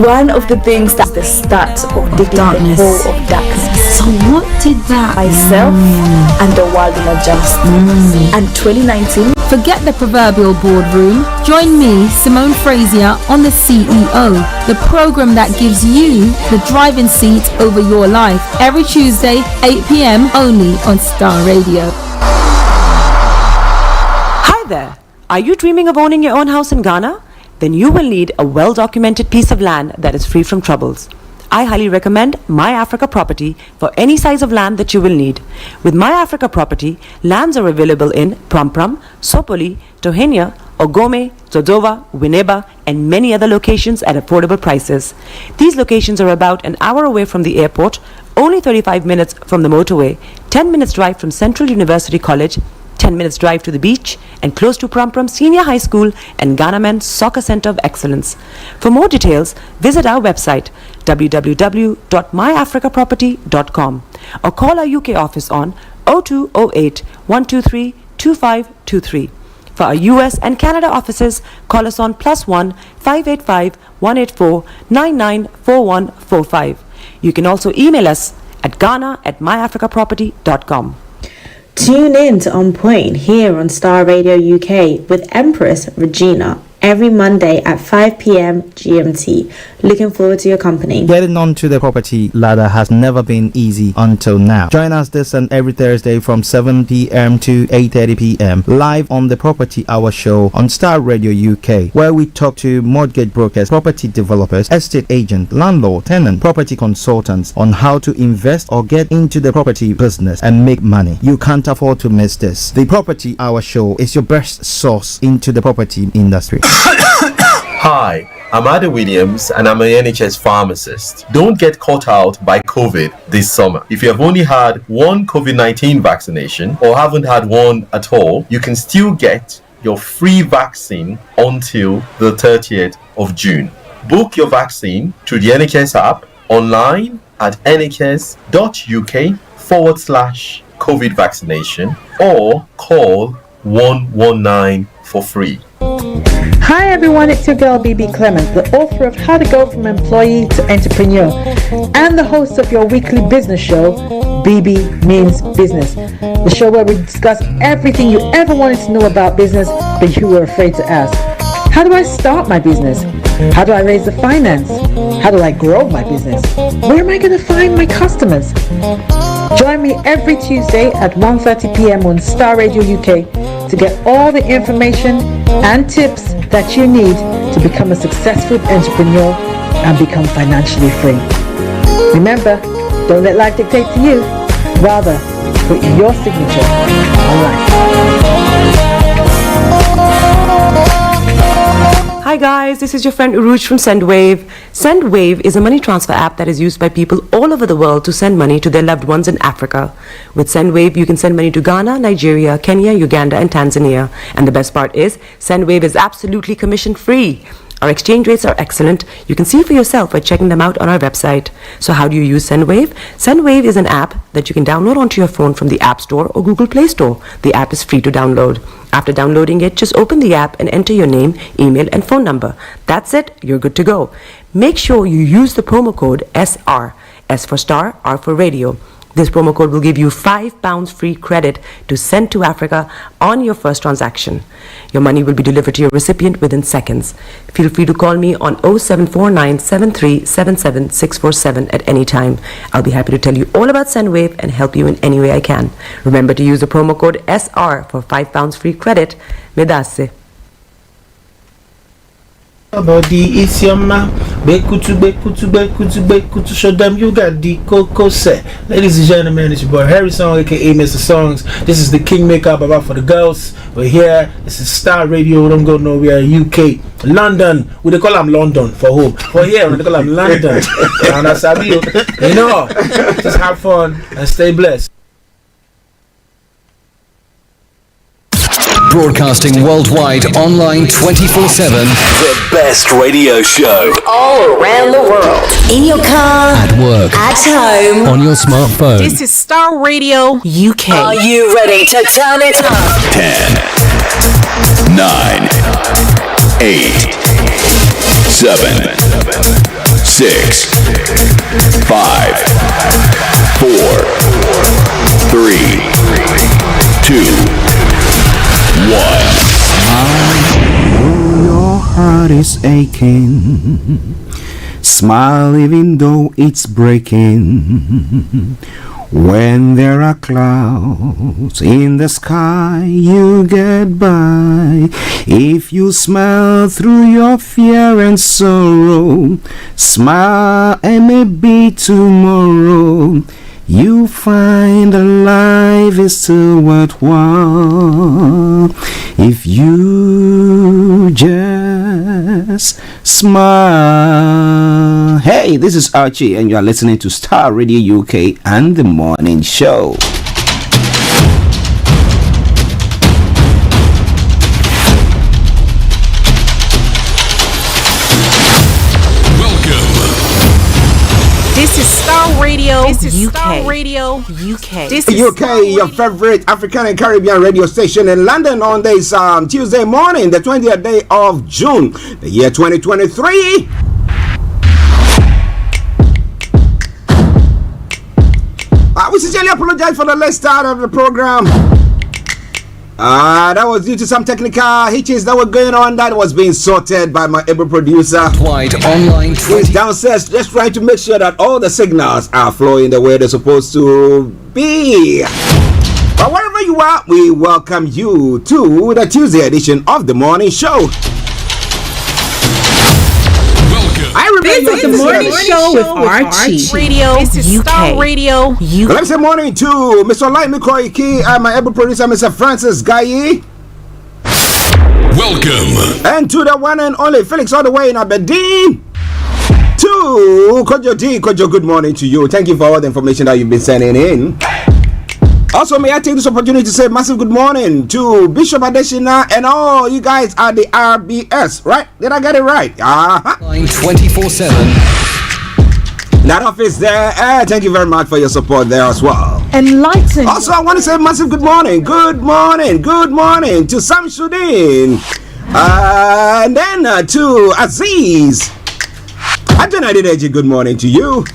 One of the things that's the start of the darkness. Of darkness. So what did that? Myself and the world in a just. And 2019. Forget the proverbial boardroom. Join me, Simone Frazier, on the CEO, the program that gives you the driving seat over your life. Every Tuesday, 8 p.m. only on Starr Radio. Hi there. Are you dreaming of owning your own house in Ghana? Then you will need a well-documented piece of land that is free from troubles. I highly recommend My Africa Property for any size of land that you will need. With My Africa Property, lands are available in Pram, Sopoli, Tohenia, Ogome, Dodova, Winneba, and many other locations at affordable prices. These locations are about an hour away from the airport, only 35 minutes from the motorway, 10 minutes drive from Central University College, 10 minutes drive to the beach, and close to Pram Senior High School and Ghana Men's Soccer Center of Excellence. For more details, visit our website www.myafricaproperty.com or call our UK office on 0208 123 2523. For our US and Canada offices, call us on +1 585 184 994145. You can also email us at ghana@myafricaproperty.com. Tune in to On Point here on Starr Radio UK with Empress Regina every Monday at 5 p.m. GMT. Looking forward to your company. Getting onto the property ladder has never been easy until now. Join us this and every Thursday from 7 p.m. to 8:30 p.m. live on the Property Hour Show on Starr Radio UK, where we talk to mortgage brokers, property developers, estate agents, landlord, tenant, property consultants on how to invest or get into the property business and make money. You can't afford to miss this. The Property Hour Show is your best source into the property industry. Hi, I'm Ada Williams and I'm an NHS pharmacist. Don't get caught out by COVID this summer. If you have only had one COVID-19 vaccination or haven't had one at all, you can still get your free vaccine until the 30th of June. Book your vaccine through the NHS app, online at nhs.uk/COVID vaccination, or call 119 for free. Hi everyone, it's your girl BB Clement, the author of How to Go from Employee to Entrepreneur and the host of your weekly business show, BB Means Business, the show where we discuss everything you ever wanted to know about business but you were afraid to ask. How do I start my business? How do I raise the finance? How do I grow my business? Where am I going to find my customers? Join me every Tuesday at 1:30 p.m. on Starr Radio UK to get all the information and tips that you need to become a successful entrepreneur and become financially free. Remember, don't let life dictate to you. Rather, put your signature on life. Hi guys, this is your friend Uruj from SendWave. SendWave is a money transfer app that is used by people all over the world to send money to their loved ones in Africa. With SendWave, you can send money to Ghana, Nigeria, Kenya, Uganda, and Tanzania. And the best part is, SendWave is absolutely commission free. Our exchange rates are excellent. You can see for yourself by checking them out on our website. So how do you use SendWave? SendWave is an app that you can download onto your phone from the App Store or Google Play Store. The app is free to download. After downloading it, just open the app and enter your name, email, and phone number. That's it. You're good to go. Make sure you use the promo code SR. S for Star, R for Radio. This promo code will give you £5 free credit to send to Africa on your first transaction. Your money will be delivered to your recipient within seconds. Feel free to call me on 0749 7377 647 at any time. I'll be happy to tell you all about SendWave and help you in any way I can. Remember to use the promo code SR for £5 free credit. Medasse. Body is your ma. Bekutu, show them you got the cocoa set. Ladies and gentlemen, it's your boy Harry Song, aka Mr. Songs. This is the Kingmaker Baba for the girls. We're here. This is Star Radio. Don't go nowhere. UK, London. We they call them London for home. For here, we they call them London. And that's how you know. Just have fun and stay blessed. Broadcasting worldwide, online 24/7. The best radio show all around the world. In your car, At work, at home, on your smartphone. This is Starr Radio UK. Are you ready to turn it up? 10, 9, 8, 7, 6, 5, 4, 3, 2, 1. Your heart is aching. Smile even though it's breaking. When there are clouds in the sky, you get by. If you smile through your fear and sorrow, smile and maybe tomorrow you find that life is still worthwhile if you just smile. Hey, this is Archie and you are listening to Star Radio UK and The Morning Show. This is Starr Radio UK. This is UK, your favorite African and Caribbean radio station in London on this Tuesday morning, the 20th day of June, the year 2023. We sincerely apologize for the late start of the program. That was due to some technical hitches that were going on. That was being sorted by my able producer. Wide online. He's downstairs just trying to make sure that all the signals are flowing the way they're supposed to be. But wherever you are, we welcome you to the Tuesday edition of The Morning Show. I remember the morning show with Archie. This is Starr Radio UK. Let me say morning to Mr. Olayomi Koiki and my able producer, Mr. Francis Gaye. Welcome. And to the one and only Felix all the way in Aberdeen. To Kojo D. Kojo, good morning to you. Thank you for all the information that you've been sending in. Also, may I take this opportunity to say massive good morning to Bishop Adeshina and all you guys at the RBS, right? Did I get it right? 24/7. That office there, thank you very much for your support there as well. Enlighten. Also, I want to say massive good morning to Sam Shudin. And then to Aziz. Adeji, good morning to you.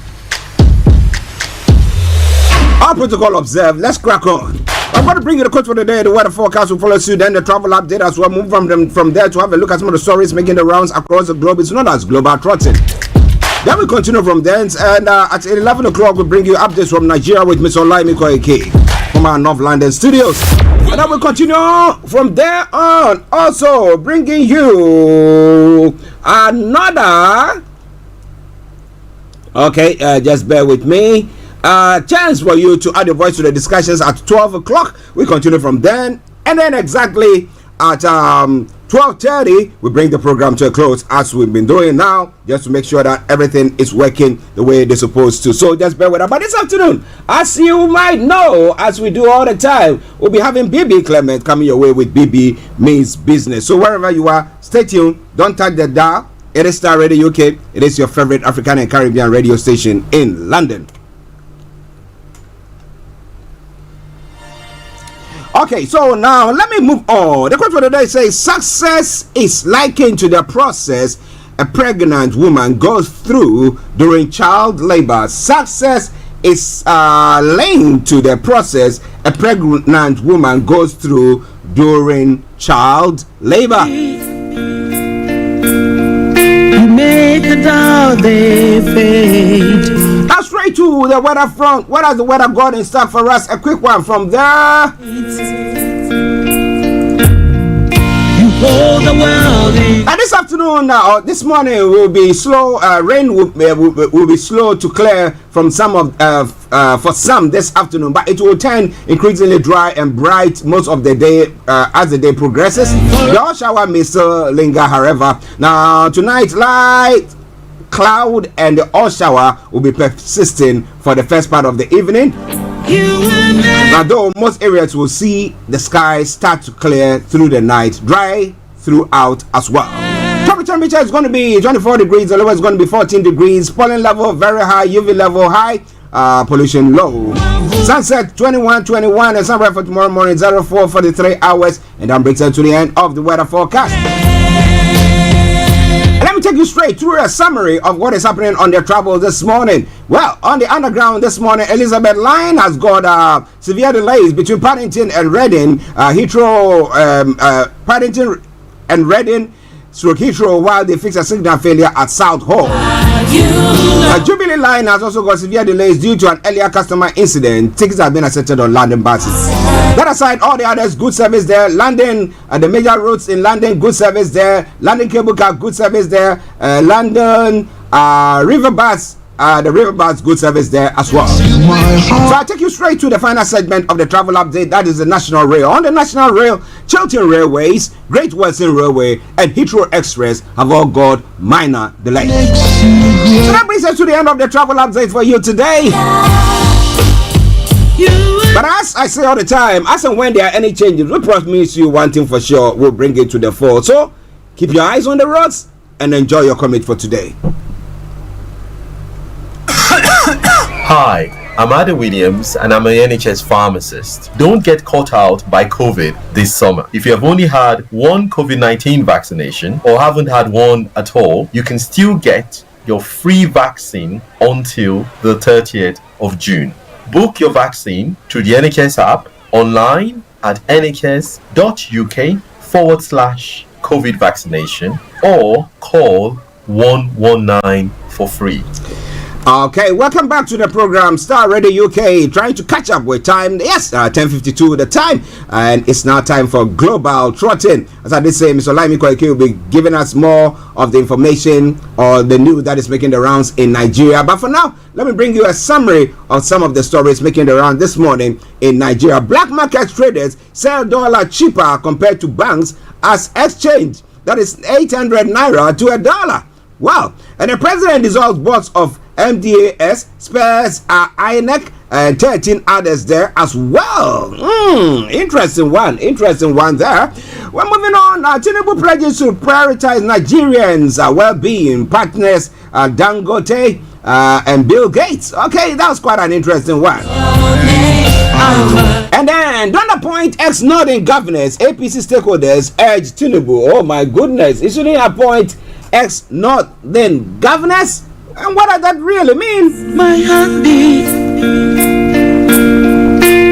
All protocol observed. Let's crack on. I'm going to bring you the quote for the day. The weather forecast will follow suit. Then the travel update as well. Move from there to have a look at some of the stories making the rounds across the globe. It's known as Global Trotting. Then we continue from there. And at 11 o'clock, we'll bring you updates from Nigeria with Ms. Olayomi Koiki from our North London studios. And then we'll continue from there on. Also bringing you another. Okay, just bear with me. Chance for you to add your voice to the discussions at 12 o'clock. We continue from then. And then exactly at 12:30, we bring the program to a close as we've been doing now, just to make sure that everything is working the way they're supposed to. So just bear with us. But this afternoon, as you might know, as we do all the time, we'll be having BB Clement coming your way with BB Means Business. So wherever you are, stay tuned. Don't touch the dial. It is Star Radio UK. It is your favorite African and Caribbean radio station in London. Okay, so now let me move on. The quote for today says, success is likened to the process a pregnant woman goes through during child labor. Success is linked to the process a pregnant woman goes through during child labor. You make a doubt they fade. Now straight to the weather front. What has the weather got in stock for us? A quick one from there. The world and this afternoon or this morning will be slow. Rain will be slow to clear from some of for some this afternoon, but it will turn increasingly dry and bright most of the day as the day progresses. The all shower may still linger, however. Now tonight, light cloud and the all shower will be persisting for the first part of the evening. Now, though most areas will see the sky start to clear through the night, dry throughout as well. Top temperature is going to be 24 degrees, the lowest is going to be 14 degrees, pollen level very high, UV level high, pollution low. Sunset 21, and sunrise for tomorrow morning 04 for the 3 hours, and that brings us to the end of the weather forecast. Let me take you straight through a summary of what is happening on the travel this morning. Well, on the underground this morning, Elizabeth Line has got severe delays between Paddington and Reading. Paddington and Reading stroke Heathrow while they fix a signal failure at South Hall. Jubilee Line has also got severe delays due to an earlier customer incident. Tickets have been accepted on London buses. That aside, all the others, good service there. London, the major roads in London, good service there. London Cable Car, good service there. London River Bus, the River Bus, good service there as well. So I take you straight to the final segment of the travel update. That is the National Rail. On the National Rail, Chiltern Railways, Great Western Railway, and Heathrow Express have all got minor delays. So that brings us to the end of the travel update for you today. But as I say all the time, as and when there are any changes, we promise you one thing for sure, we'll bring it to the fore. So keep your eyes on the roads and enjoy your commute for today. Hi, I'm Adam Williams and I'm an NHS pharmacist. Don't get caught out by COVID this summer. If you have only had one COVID-19 vaccination or haven't had one at all, you can still get your free vaccine until the 30th of June. Book your vaccine through the NHS app, online at nhs.uk/COVID vaccination or call 119 for free. Okay, welcome back to the program Star Radio UK, trying to catch up with time. Yes, 10:52 the time, and it's now time for Global Trotting. As I did say, Mr. Olayomi Koiki will be giving us more of the information or the news that is making the rounds in Nigeria. But for now, let me bring you a summary of some of the stories making the round this morning in Nigeria. Black market traders sell dollar cheaper compared to banks as exchange. That is 800 naira to a dollar. Wow. And the president dissolves boards of MDAS, spares INEC, and 13 others there as well. Interesting one there. We're moving on. Tinubu pledges to prioritize Nigerians' well-being. Partners Dangote and Bill Gates. Okay, that was quite an interesting one. And then, don't appoint ex-Northern governors. APC stakeholders urge Tinubu. Oh my goodness, he shouldn't appoint ex-Northern governors. And what does that really mean? My heartbeat,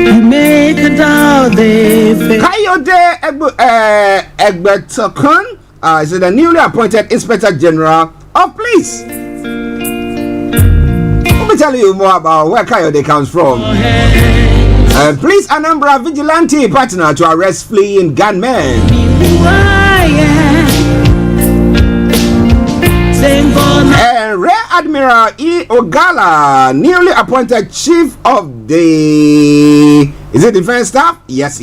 you make a doubt they fade. Kayode Egbetokun is the newly appointed Inspector General of Police. Let me tell you more about where Kayode comes from. Police Anambra vigilante partner to arrest fleeing gunmen. And Rear Admiral E. Ogala, newly appointed Chief of the Defense Staff? Yes.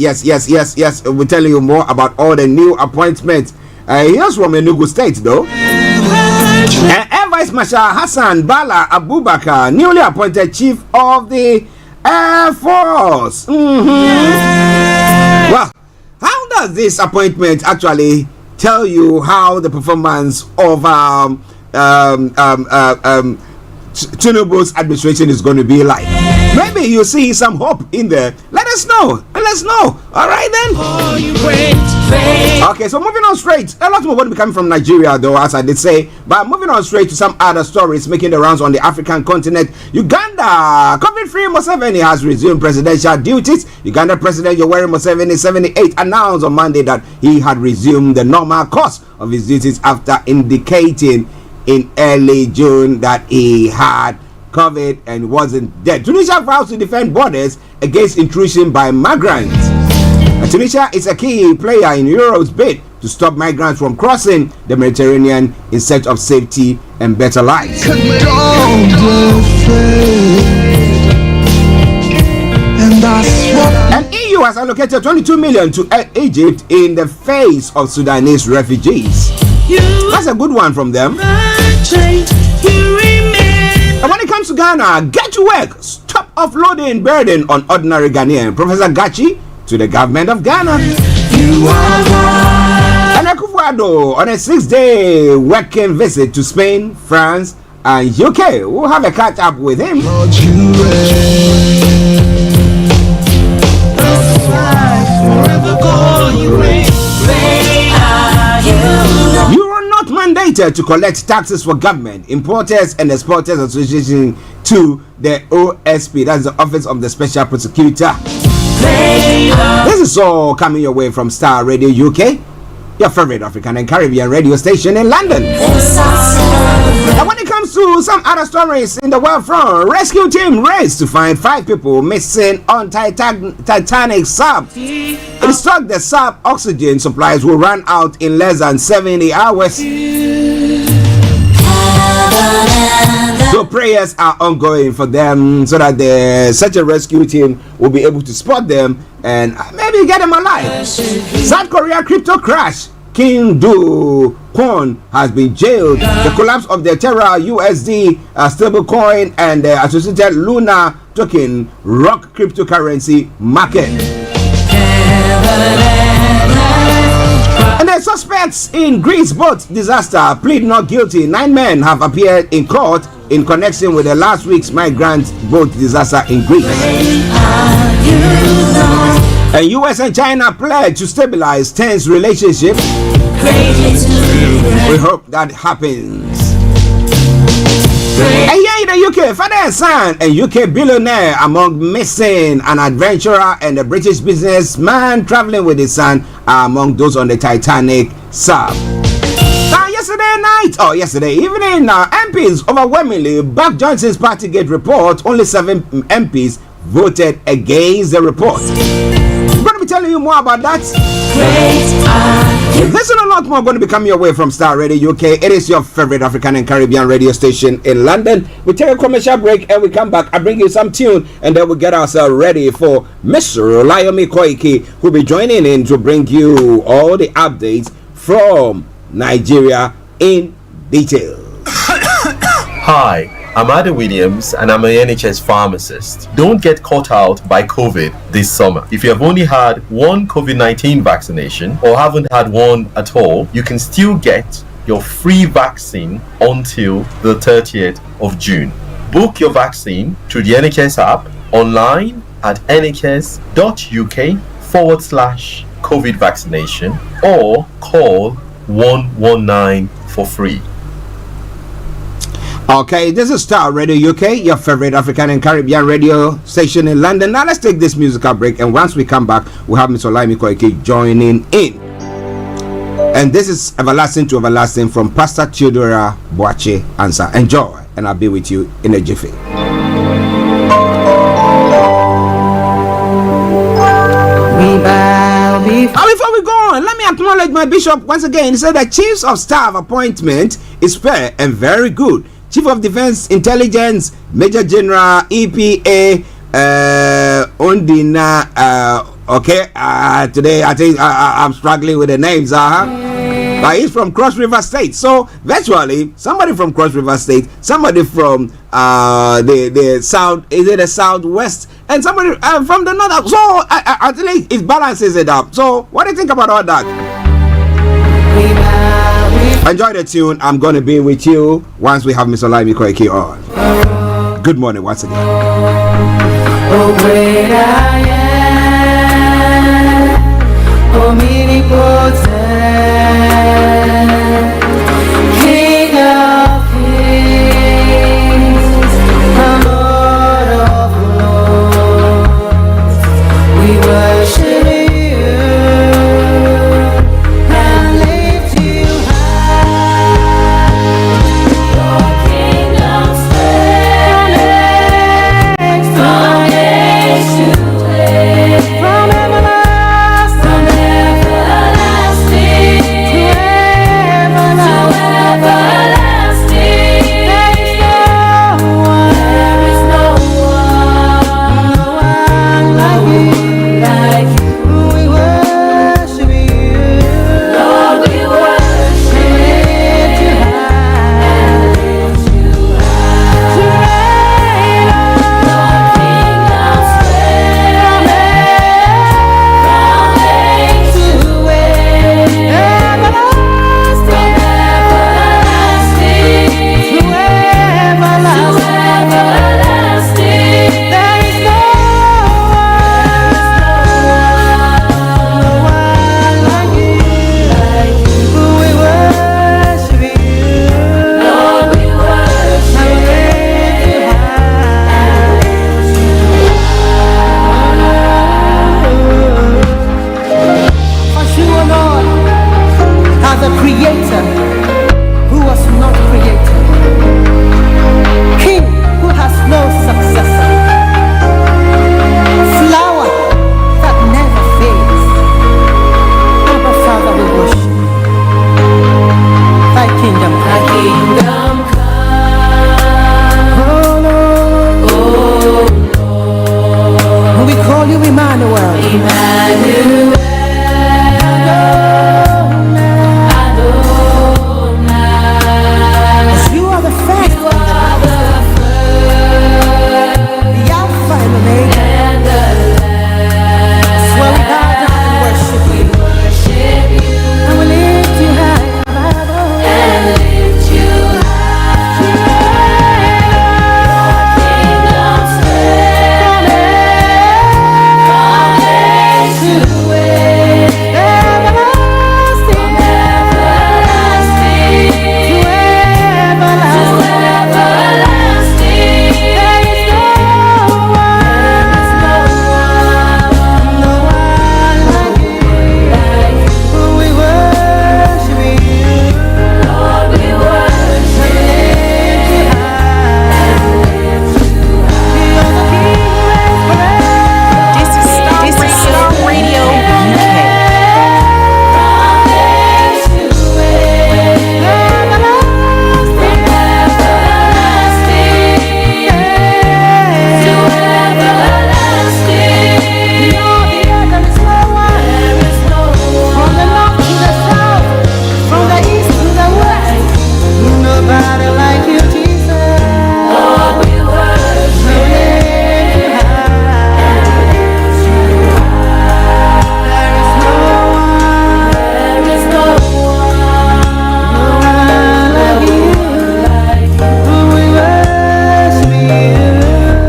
We'll tell you more about all the new appointments. He's from Enugu State, though. And Air Vice Marshal Hassan Bala Abubakar, newly appointed Chief of the Air Force. Well, how does this appointment actually tell you how the performance of Tinubu's administration is going to be like. Maybe you see some hope in there. Let us know. All right then. Okay, so moving on straight. A lot more going to be coming from Nigeria, though, as I did say. But moving on straight to some other stories making the rounds on the African continent. Uganda, COVID-free Museveni has resumed presidential duties. Uganda President Yoweri Museveni, 78, announced on Monday that he had resumed the normal course of his duties after indicating in early June that he had COVID and wasn't dead. Tunisia vows to defend borders against intrusion by migrants. Tunisia is a key player in Europe's bid to stop migrants from crossing the Mediterranean in search of safety and better lives. And EU has allocated 22 million to Egypt in the face of Sudanese refugees. That's a good one from them. And when it comes to Ghana, get to work. Stop offloading burden on ordinary Ghanaian. Professor Gachi to the government of Ghana. And Akufo-Addo on a 6-day working visit to Spain, France, and UK. We'll have a catch up with him. You are not mandated to collect taxes for government, importers and exporters association to the OSP, that's the Office of the Special Prosecutor. This is all coming your way from Starr Radio UK, your favorite African and Caribbean radio station in London. And when it comes to some other stories in the world front, rescue team raced to find 5 people missing on Titanic sub. It's thought the sub oxygen supplies will run out in less than 70 hours. So prayers are ongoing for them so that the search and rescue team will be able to spot them and maybe get them alive. South Korea crypto crash. King Do Kwon has been jailed. The collapse of the Terra USD stablecoin and the associated Luna token rock cryptocurrency market. And the suspects in Greece boat disaster plead not guilty. 9 men have appeared in court in connection with the last week's migrant boat disaster in Greece. And US and China pledge to stabilize tense relationship. We hope that happens. And here in the UK, father and son and UK billionaire among missing. An adventurer and a British businessman traveling with his son are among those on the Titanic sub. Now, yesterday evening, MPs overwhelmingly backed Johnson's Partygate report. Only 7 MPs voted against the report. I'm going to be telling you more about that. This and a lot more going to be coming your way from Starr Radio UK. It is your favorite African and Caribbean radio station in London. We take a commercial break and we come back. I bring you some tune and then we get ourselves ready for Mr. Olayomi Koiki, who'll be joining in to bring you all the updates from Nigeria in detail. Hi, I'm Ada Williams and I'm an NHS pharmacist. Don't get caught out by COVID this summer. If you have only had one COVID-19 vaccination or haven't had one at all, you can still get your free vaccine until the 30th of June. Book your vaccine through the NHS app, online at nhs.uk/COVID vaccination or call 119 for free. Okay, this is Starr Radio UK, your favorite African and Caribbean radio station in London. Now let's take this musical break, and once we come back, we'll have Mr. Olayomi Koiki joining in. And this is Everlasting to Everlasting from Pastor Theodora Boache Answer. Enjoy, and I'll be with you in a jiffy. Before we go on, let me acknowledge my bishop once again. He said that Chiefs of Staff appointment is fair and very good. Chief of Defense Intelligence, Major General EPA Ondina. Today I think I'm struggling with the names. But he's from Cross River State. So virtually somebody from Cross River State, somebody from the south, is it the southwest, and somebody from the north. So I think it balances it up. So what do you think about all that? Enjoy the tune. I'm going to be with you once we have Mr. Olayomi Koiki on. Good morning once again. Oh, great I am, omnipotent, King of kings, the Lord of lords. We worship you and lift you high. Your kingdom stands from age to age, from everlasting to everlasting. There is no one like you. We worship you, Lord. We worship you high. To reign, Lord, King of strength, from age to age, everlasting to everlasting. There is no one like you. We worship you, Lord. We worship you high. For you, O Lord, are the creator who was not created, King who has no successor, flower that never fades. Abba, Father, we worship you. Thy kingdom come. Oh Lord, we call you Emmanuel. You are the first and the last, the Alpha and Omega. That's why we bow down and worship you. And we lift you high. Kingdom stand from age to age, everlasting to everlasting. There is no one like you. We worship you, Lord. We worship you high. You're the King reigns forever. This is Starr Radio UK. Nobody like you, Jesus. Lord, we worship you high. There is no one like you. We worship you,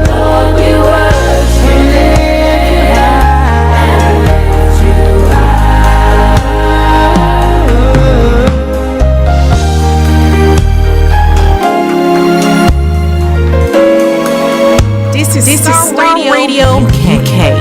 Lord. We worship you This is Starr Radio UK.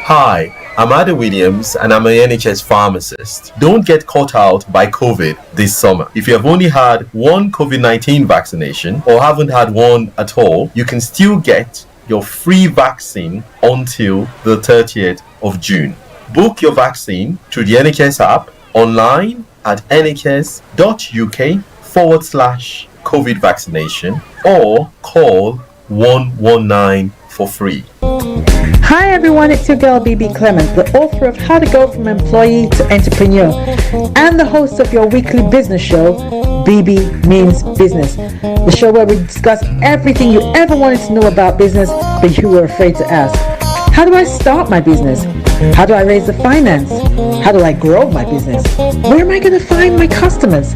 Hi, I'm Adam Williams and I'm an NHS pharmacist. Don't get caught out by COVID this summer. If you have only had one COVID-19 vaccination or haven't had one at all, you can still get your free vaccine until the 30th of June. Book your vaccine through the NHS app, online at nhs.uk/COVID vaccination or call 119 for free. Hi everyone, it's your girl BB Clement, the author of How to Go from Employee to Entrepreneur and the host of your weekly business show, BB Means Business, the show where we discuss everything you ever wanted to know about business, but you were afraid to ask. How do I start my business? How do I raise the finance? How do I grow my business? Where am I going to find my customers?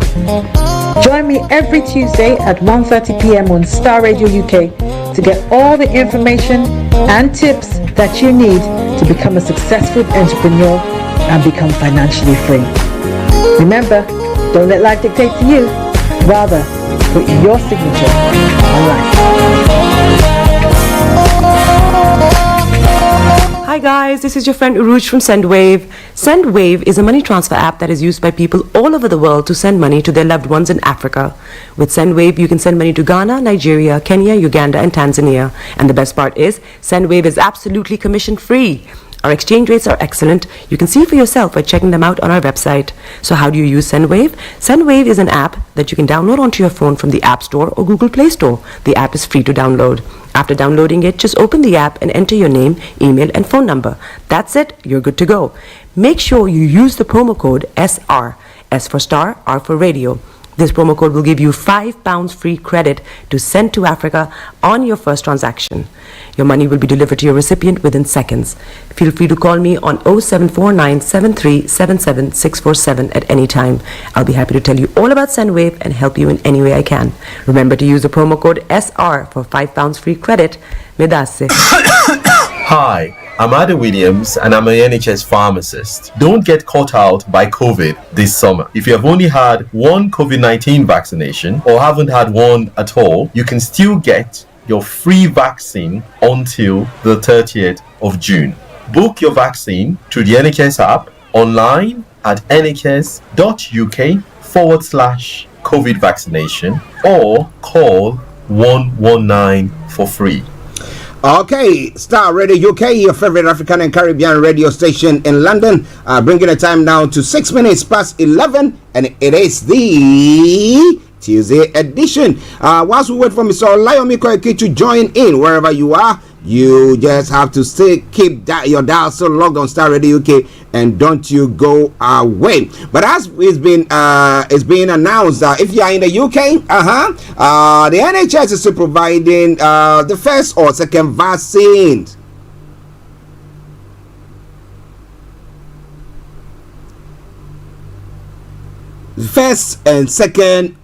Join me every Tuesday at 1:30 p.m. on Starr Radio UK to get all the information and tips that you need to become a successful entrepreneur and become financially free. Remember, don't let life dictate to you. Rather, put your signature on life. Hi guys, this is your friend Uruj from SendWave. SendWave is a money transfer app that is used by people all over the world to send money to their loved ones in Africa. With SendWave, you can send money to Ghana, Nigeria, Kenya, Uganda, and Tanzania. And the best part is, SendWave is absolutely commission-free. Our exchange rates are excellent. You can see for yourself by checking them out on our website. So how do you use SendWave? SendWave is an app that you can download onto your phone from the App Store or Google Play Store. The app is free to download. After downloading it, just open the app and enter your name, email, and phone number. That's it. You're good to go. Make sure you use the promo code SR. S for Star, R for Radio. This promo code will give you £5 free credit to send to Africa on your first transaction. Your money will be delivered to your recipient within seconds. Feel free to call me on 0749 7377 647 at any time. I'll be happy to tell you all about SendWave and help you in any way I can. Remember to use the promo code SR for £5 free credit. Medasse. Hi, I'm Ada Williams and I'm an NHS pharmacist. Don't get caught out by COVID this summer. If you have only had one COVID-19 vaccination or haven't had one at all, you can still get your free vaccine until the 30th of June. Book your vaccine through the NHS app online at nhs.uk/COVID vaccination or call 119 for free. Okay, Starr Radio UK, your favorite African and Caribbean radio station in London, bringing the time down to 6 minutes past 11, and it is the Tuesday edition. Whilst we wait for Mr. Olayomi Koiki to join in wherever you are, you just have to keep your dial so logged on Starr Radio UK, and don't you go away. But as it's been announced, if you are in the UK, the NHS is providing the first or second vaccines. First and second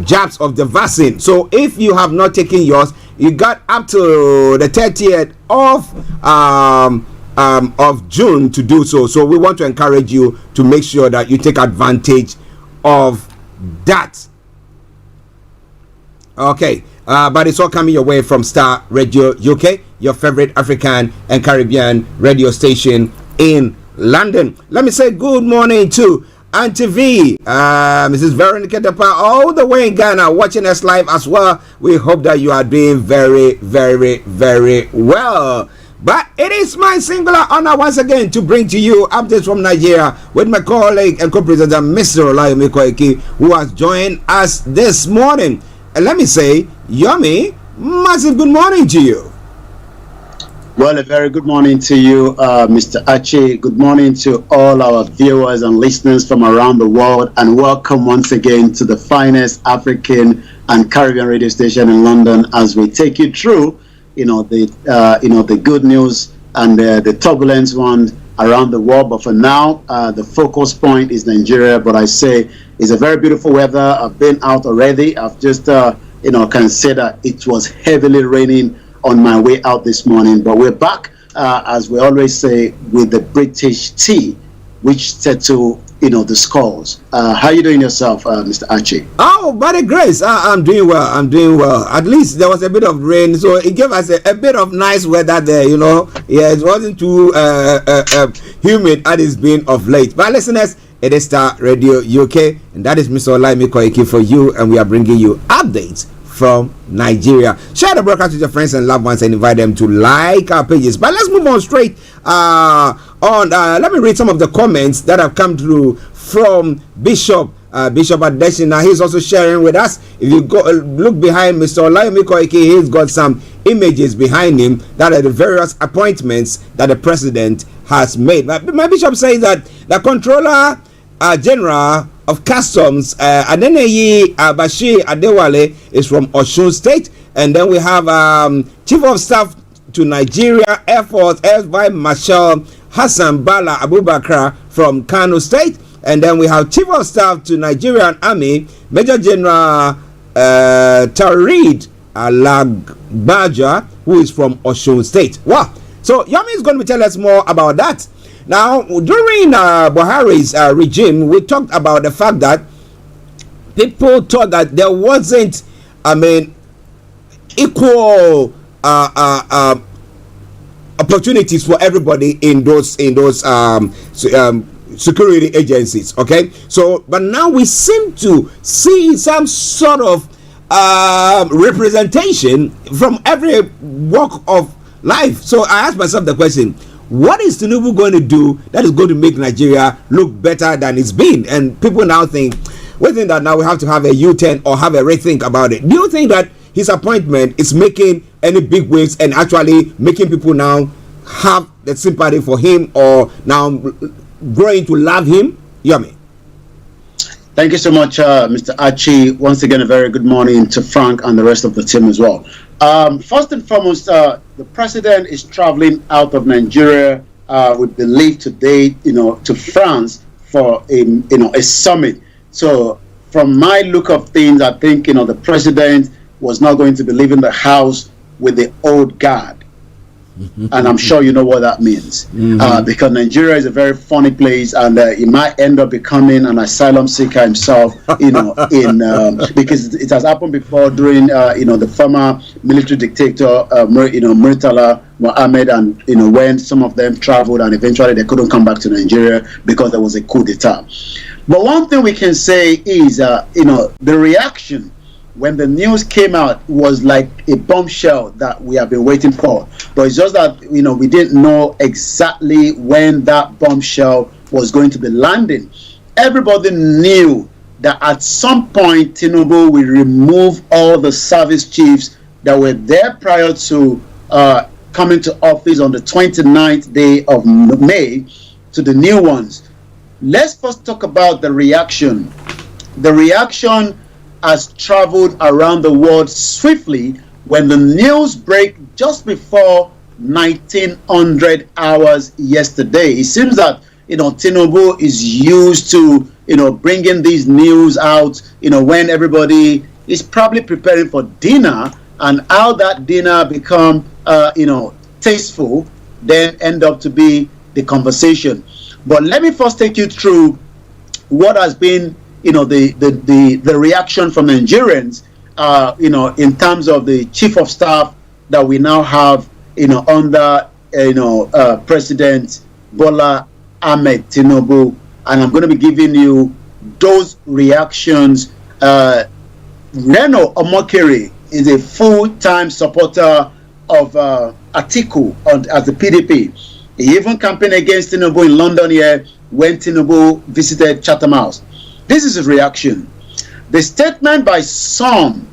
jabs of the vaccine. So if you have not taken yours, you got up to the 30th of June to do so. So we want to encourage you to make sure that you take advantage of that. Okay, but it's all coming your way from Starr Radio UK, your favorite African and Caribbean radio station in London. Let me say good morning to Auntie V, Mrs. Veronica Dapa, all the way in Ghana, watching us live as well. We hope that you are doing very, very, very well. But it is my singular honor once again to bring to you updates from Nigeria with my colleague and co-presenter, Mr. Olayomi Koiki, who has joined us this morning. And let me say, Yomi, massive good morning to you. Well, a very good morning to you, Mr. Archie. Good morning to all our viewers and listeners from around the world, and welcome once again to the finest African and Caribbean radio station in London as we take you through, the good news and the turbulence one around the world. But for now, the focus point is Nigeria. But I say it's a very beautiful weather. I've been out already. I've just, can say that it was heavily raining on my way out this morning, but we're back, as we always say, with the British tea, which settle, the scores. How are you doing yourself, Mr. Archie? Oh, by the grace, I'm doing well. At least there was a bit of rain, so it gave us a bit of nice weather there, Yeah, it wasn't too humid as it's been of late. But listeners, it is Starr Radio UK, and that is Mr. Olayomi Koiki for you, and we are bringing you updates from Nigeria. Share the broadcast with your friends and loved ones and invite them to like our pages. But let's move on straight let me read some of the comments that have come through from Bishop Adesina. He's also sharing with us. If you go look behind Mr. Olayomi Koiki, he's got some images behind him that are the various appointments that the president has made. My bishop says that the Controller General of Customs, Adeneyi Bashir Adewale is from Osun State. And then we have Chief of Staff to Nigeria Air Force Air Vice Marshal Hassan Bala Abubakar from Kano State. And then we have Chief of Staff to Nigerian Army Major General Tarid Alagbaja, who is from Osun State. Wow. So Yomi is going to tell us more about that. Now, during Buhari's regime, we talked about the fact that people thought that there wasn't, equal opportunities for everybody in those security agencies. Okay, so but now we seem to see some sort of representation from every walk of life. So I asked myself the question, what is Tinubu going to do that is going to make Nigeria look better than it's been? And people now think that now we have to have a U-turn or have a rethink about it. Do you think that his appointment is making any big waves and actually making people now have the sympathy for him or now growing to love him? Yomi. Thank you so much, Mr. Archie. Once again, a very good morning to Frank and the rest of the team as well. First and foremost, the president is traveling out of Nigeria, we believe today, to France for a summit. So from my look of things, I think, the president was not going to be leaving the house with the old guard. And I'm sure you know what that means. Because Nigeria is a very funny place, and he might end up becoming an asylum seeker himself, because it has happened before during, the former military dictator, Murtala Mohammed, and, when some of them traveled and eventually they couldn't come back to Nigeria because there was a coup d'etat. But one thing we can say is, the reaction when the news came out was like a bombshell that we have been waiting for. But it's just that, we didn't know exactly when that bombshell was going to be landing. Everybody knew that at some point, Tinubu will remove all the service chiefs that were there prior to coming to office on the 29th day of May to the new ones. Let's first talk about the reaction. The reaction has traveled around the world swiftly when the news break just before 1900 hours yesterday. It seems that Tinubu is used to bringing these news out when everybody is probably preparing for dinner, and how that dinner become tasteful then end up to be the conversation. But let me first take you through what has been the reaction from Nigerians, in terms of the chief of staff that we now have, under, President Bola Ahmed Tinubu. And I'm going to be giving you those reactions. Reno Omokere is a full-time supporter of Atiku as the PDP. He even campaigned against Tinubu in London here when Tinubu visited Chatham House. This is his reaction. The statement by some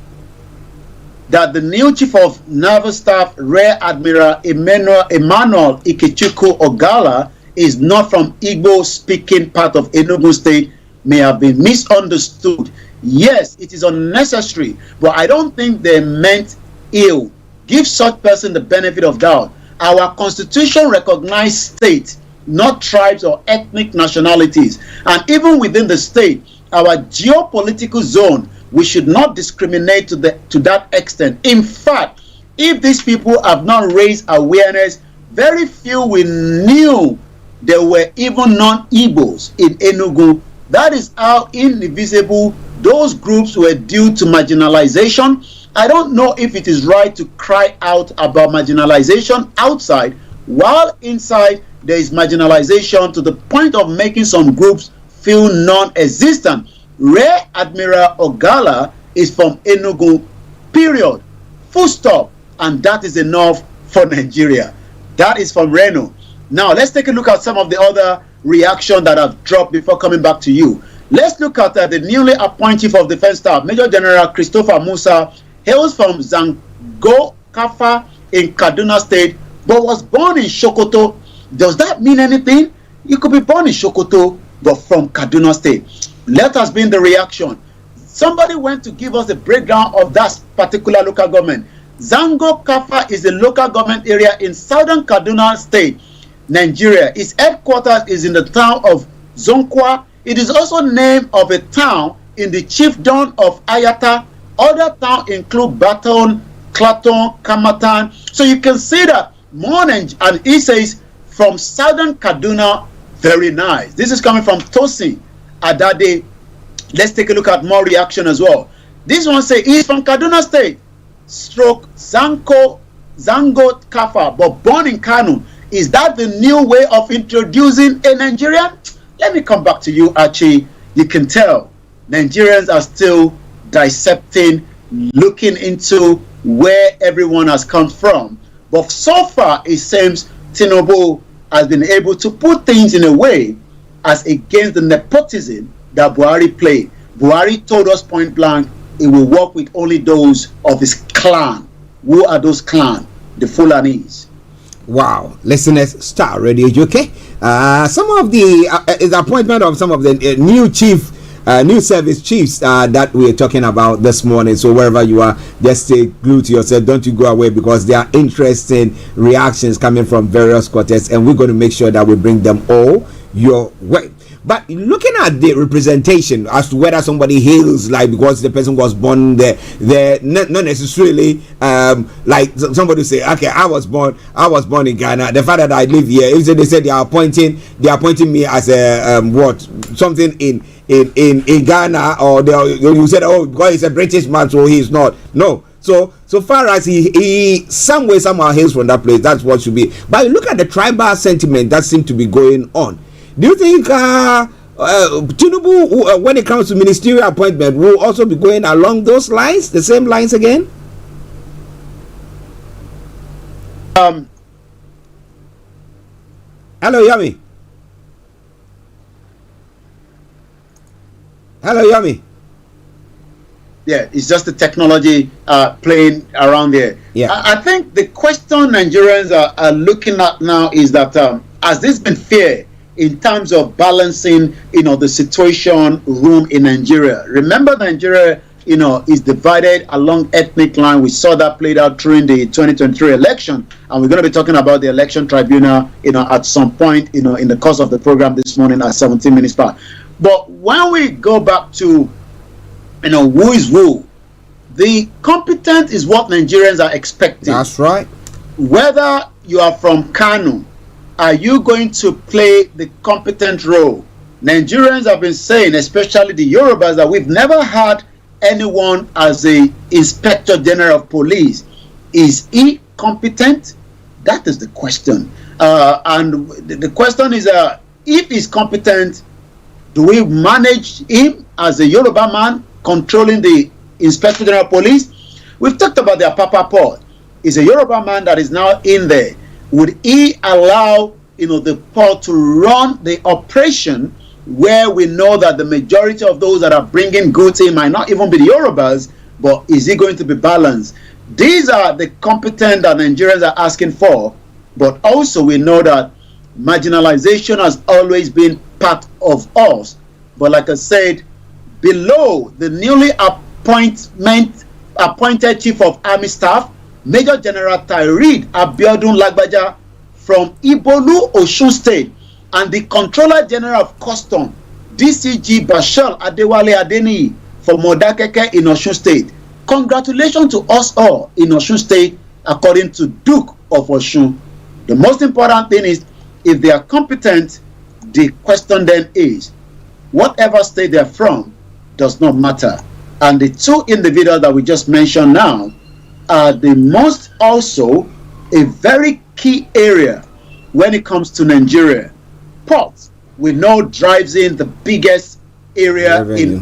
that the new chief of naval staff, Rear Admiral Emmanuel Ikechukwu Ogala, is not from Igbo-speaking part of Enugu State may have been misunderstood. Yes, it is unnecessary, but I don't think they meant ill. Give such person the benefit of doubt. Our constitution recognizes states, not tribes or ethnic nationalities. And even within the state, our geopolitical zone, we should not discriminate to that extent. In fact, if these people have not raised awareness, very few we knew there were even non-Igbos in Enugu. That is how indivisible those groups were due to marginalization. I don't know if it is right to cry out about marginalization outside, while inside there is marginalization to the point of making some groups feel non-existent. Rear Admiral Ogala is from Enugu, period. Full stop. And that is enough for Nigeria. That is from Reno. Now, let's take a look at some of the other reactions that have dropped before coming back to you. Let's look at the newly appointed Chief of Defense Staff, Major General Christopher Musa, hails from Zango Kafa in Kaduna State, but was born in Sokoto. Does that mean anything? You could be born in Sokoto, but from Kaduna State. Let us be in the reaction. Somebody went to give us a breakdown of that particular local government. Zango Kafa is a local government area in southern Kaduna State, Nigeria. Its headquarters is in the town of Zonkwa. It is also named of a town in the chiefdom of Ayata. Other towns include Baton, Claton, Kamatan. So you can see that and he says from southern Kaduna, very nice. This is coming from Tosin Adade. Let's take a look at more reaction as well. This one says he's from Kaduna State, stroke Zango Kafa, but born in Kano. Is that the new way of introducing a Nigerian? Let me come back to you, Archie. You can tell Nigerians are still dissecting, looking into where everyone has come from. But so far, it seems Tinubu has been able to put things in a way as against the nepotism that Buhari played. Buhari told us point blank, he will work with only those of his clan. Who are those clan? The Fulanis. Wow, listeners, Starr Radio UK. Some of the appointment of some of the new service chiefs that we're talking about this morning. So wherever you are, just stay glued to yourself. Don't you go away, because there are interesting reactions coming from various quarters, and we're going to make sure that we bring them all your way. But looking at the representation as to whether somebody hails like because the person was born there, not necessarily like somebody say, okay, I was born in Ghana. The fact that I live here, if they say they are appointing me as a something in Ghana, or you said, oh, because he's a British man, so he's not. No. So far as he somehow hails from that place, that's what should be. But look at the tribal sentiment that seems to be going on. Do you think Tinubu, when it comes to ministerial appointment, will also be going along those lines, the same lines again? Hello, Yami. Hello, Yami. Yeah, it's just the technology playing around there. Yeah. I think the question Nigerians are looking at now is that has this been fair in terms of balancing, the situation room in Nigeria? Remember, Nigeria, is divided along ethnic line. We saw that played out during the 2023 election, and we're going to be talking about the election tribunal, at some point, in the course of the program this morning at 17 minutes past. But when we go back to, who is who, the competent is what Nigerians are expecting. That's right. Whether you are from Kano, are you going to play the competent role? Nigerians have been saying, especially the Yorubas, that we've never had anyone as a inspector general of police. Is he competent? That is the question. And the question is, if he's competent, do we manage him as a Yoruba man controlling the inspector general of police? We've talked about the Apapa port. Is a Yoruba man that is now in there. Would he allow, the port to run the operation where we know that the majority of those that are bringing goods in might not even be the Yorubas, but is he going to be balanced? These are the competent that Nigerians are asking for, but also we know that marginalization has always been part of us. But like I said, below the newly appointed Chief of Army Staff, Major General Tyree Abiodun Lagbaja from Ibolu, Osun State, and the Controller General of Custom, DCG Bashal Adewale Adeniyi from Modakeke in Osun State. Congratulations to us all in Osun State, according to Duke of Osun. The most important thing is, if they are competent, the question then is, whatever state they're from does not matter. And the two individuals that we just mentioned now are the most also a very key area when it comes to Nigeria. Ports, we know, drives in the biggest area in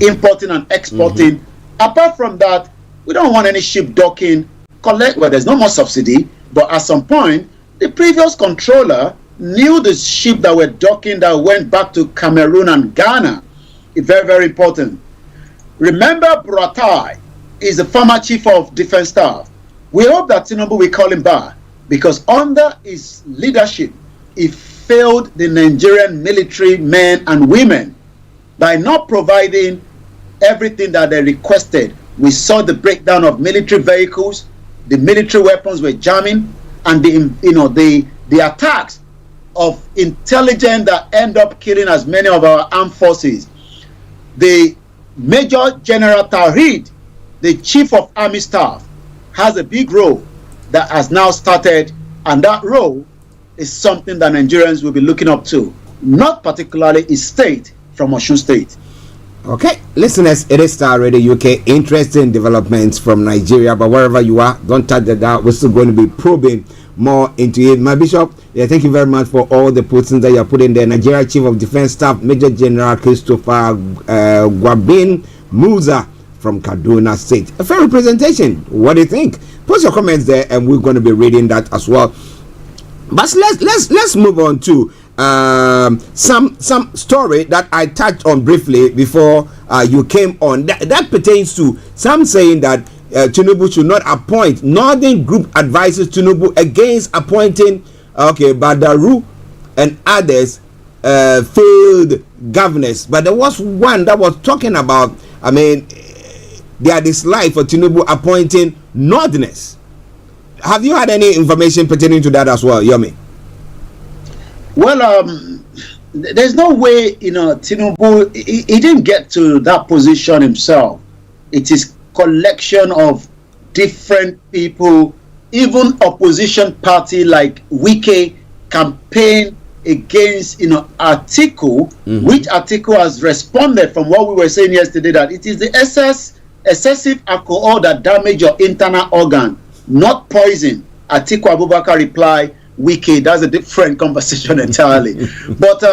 importing and exporting. Apart from that, we don't want any ship docking. There's no more subsidy, but at some point, the previous controller knew the ship that were docking that went back to Cameroon and Ghana. It's very, very important. Remember, Buratai is the former Chief of Defense Staff. We hope that Tinubu will call him back, because under his leadership, he failed the Nigerian military men and women. by not providing everything that they requested. We saw the breakdown of military vehicles, the military weapons were jamming, and the attacks of intelligence that end up killing as many of our armed forces. The Major General Tawhid, the Chief of Army Staff, has a big role that has now started, and that role is something that Nigerians will be looking up to, not particularly his state from Osun State. Okay, listeners, it is Starr Radio UK. Interesting developments from Nigeria, but wherever you are, don't touch that down. We're still going to be probing more into it. My Bishop, thank you very much for all the postings that you're putting there. Nigeria Chief of Defense Staff, Major General Christopher Gwabin Musa from Kaduna State. A fair representation. What do you think? Post your comments there, and we're going to be reading that as well. But let's move on to some story that I touched on briefly before you came on. That pertains to some saying that Tinubu should not appoint. Northern Group advises Tinubu against appointing Badaru and others failed governors. But there was one that was talking about, their dislike for Tinubu appointing Northerners. Have you had any information pertaining to that as well, Yomi? Well, there's no way, Tinubu, he didn't get to that position himself. It is collection of different people, even opposition party like Wike campaign against, Atiku, which Atiku has responded from what we were saying yesterday, that it is the excessive alcohol that damage your internal organ, not poison. Atiku Abubakar reply, Wike, that's a different conversation entirely. But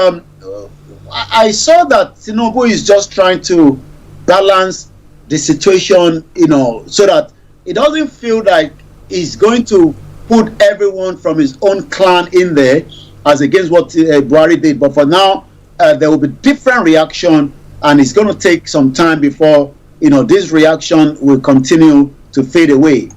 I saw that Tinubu is just trying to balance the situation, so that it doesn't feel like he's going to put everyone from his own clan in there as against what Buhari did. But for now, there will be different reaction, and it's going to take some time before this reaction will continue to fade away.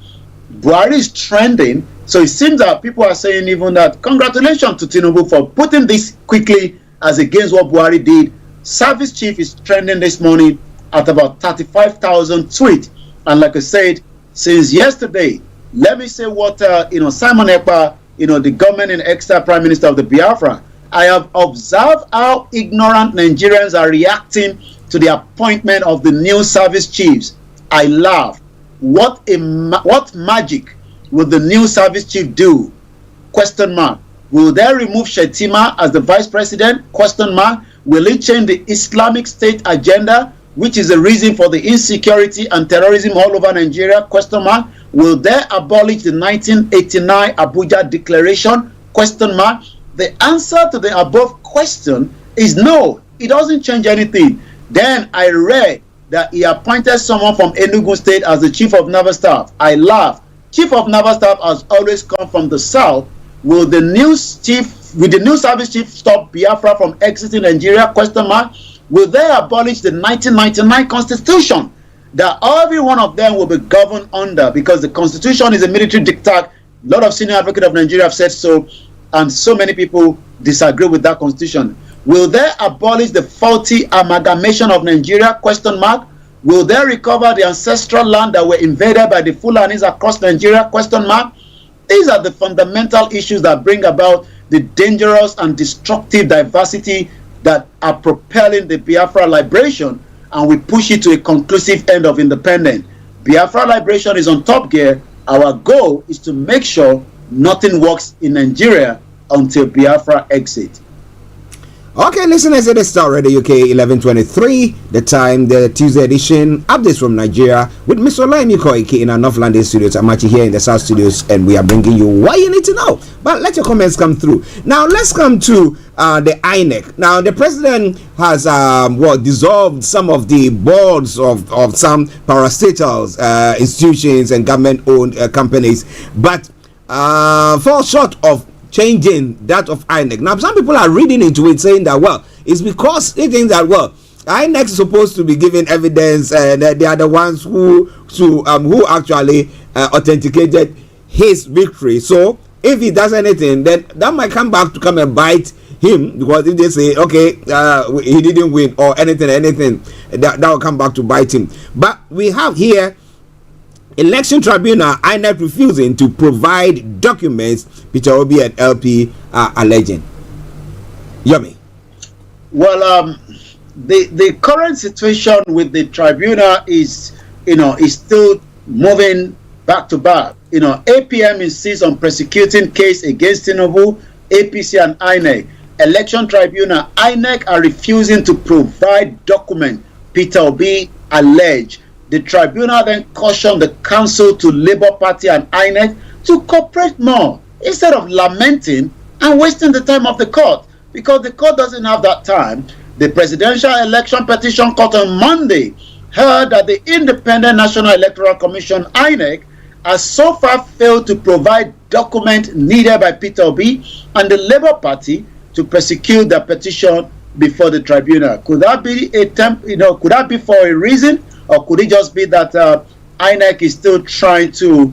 Buhari is trending, so it seems that people are saying even that congratulations to Tinubu for putting this quickly as against what Buhari did. Service chief is trending this morning at about 35,000 tweets, and like I said, since yesterday, let me say what Simon Ekpa, the government and extra prime minister of the Biafra, I have observed how ignorant Nigerians are reacting to the appointment of the new service chiefs. I laugh. What magic will the new service chief do? Question mark. Will they remove Shetima as the vice president? Question mark. Will it change the Islamic State agenda, which is the reason for the insecurity and terrorism all over Nigeria? Question mark. Will they abolish the 1989 Abuja Declaration? Question mark. The answer to the above question is no. It doesn't change anything. Then I read that he appointed someone from Enugu State as the chief of naval staff. I laugh. Chief of naval staff has always come from the south. Will the new service chief stop Biafra from exiting Nigeria? Question mark. Will they abolish the 1999 constitution that every one of them will be governed under, because the constitution is a military diktat? A lot of senior advocates of Nigeria have said so, and so many people disagree with that constitution. Will they abolish the faulty amalgamation of Nigeria? Question mark. Will they recover the ancestral land that were invaded by the Fulanis across Nigeria? Question mark. These are the fundamental issues that bring about the dangerous and destructive diversity that are propelling the Biafra liberation, and we push it to a conclusive end of independence. Biafra liberation is on top gear. Our goal is to make sure nothing works in Nigeria until Biafra exits. Okay, listeners, it is Starr Radio UK 11:23. The time, the Tuesday edition, updates from Nigeria with Mr. Olayomi Koiki in our North London studios. I'm actually here in the South studios, and we are bringing you what you need to know. But let your comments come through. Now, let's come to the INEC. Now, the president has dissolved some of the boards of some parastatals institutions and government-owned companies, but fall short of changing that of INEC. Now, some people are reading into it saying that, well, it's because they think that, well, INEC is supposed to be giving evidence, and they are the ones who actually authenticated his victory. So, if he does anything, then that might come back to come and bite him, because if they say, okay, he didn't win or anything, that will come back to bite him. But we have here Election Tribunal, INEC refusing to provide documents Peter Obi and LP are alleging. Yomi. Well, the current situation with the tribunal is still moving back to back. APM insists on prosecuting case against Tinubu, APC and INEC. Election Tribunal, INEC are refusing to provide document Peter Obi alleged. The tribunal then cautioned the council to Labour Party and INEC to cooperate more instead of lamenting and wasting the time of the court, because the court doesn't have that time. The Presidential Election Petition Court on Monday heard that the Independent National Electoral Commission, INEC, has so far failed to provide document needed by Peter Obi and the Labour Party to prosecute the petition before the tribunal. Could that be could that be for a reason, or could it just be that INEC is still trying to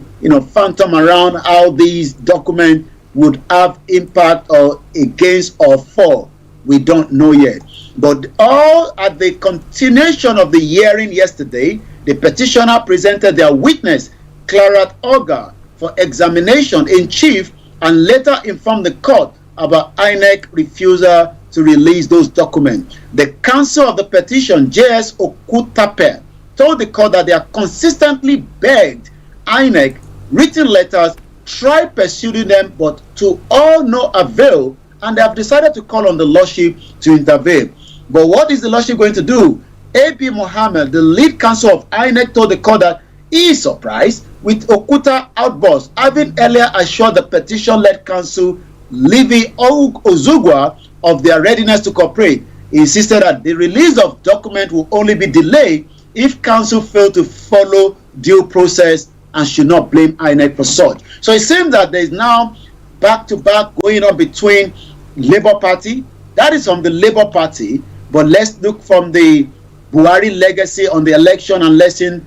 phantom around how these documents would have impact or against or for? We don't know yet. But all at the continuation of the hearing yesterday, the petitioner presented their witness, Clarat Oga, for examination in chief, and later informed the court about INEC refusal to release those documents. The counsel of the petition, J.S. Okutape, told the court that they have consistently begged INEC written letters, tried pursuing them, but to all no avail, and they have decided to call on the Lordship to intervene. But what is the Lordship going to do? A.P. Mohammed, the lead counsel of INEC, told the court that he is surprised with Okuta outburst, having earlier assured the petition-led counsel Livy Ozugwa of their readiness to cooperate. He insisted that the release of document will only be delayed if counsel fail to follow due process and should not blame INEC for such. So it seems that there is now back-to-back going on between Labour Party, that is from the Labour Party, but let's look from the Buhari legacy on the election and lesson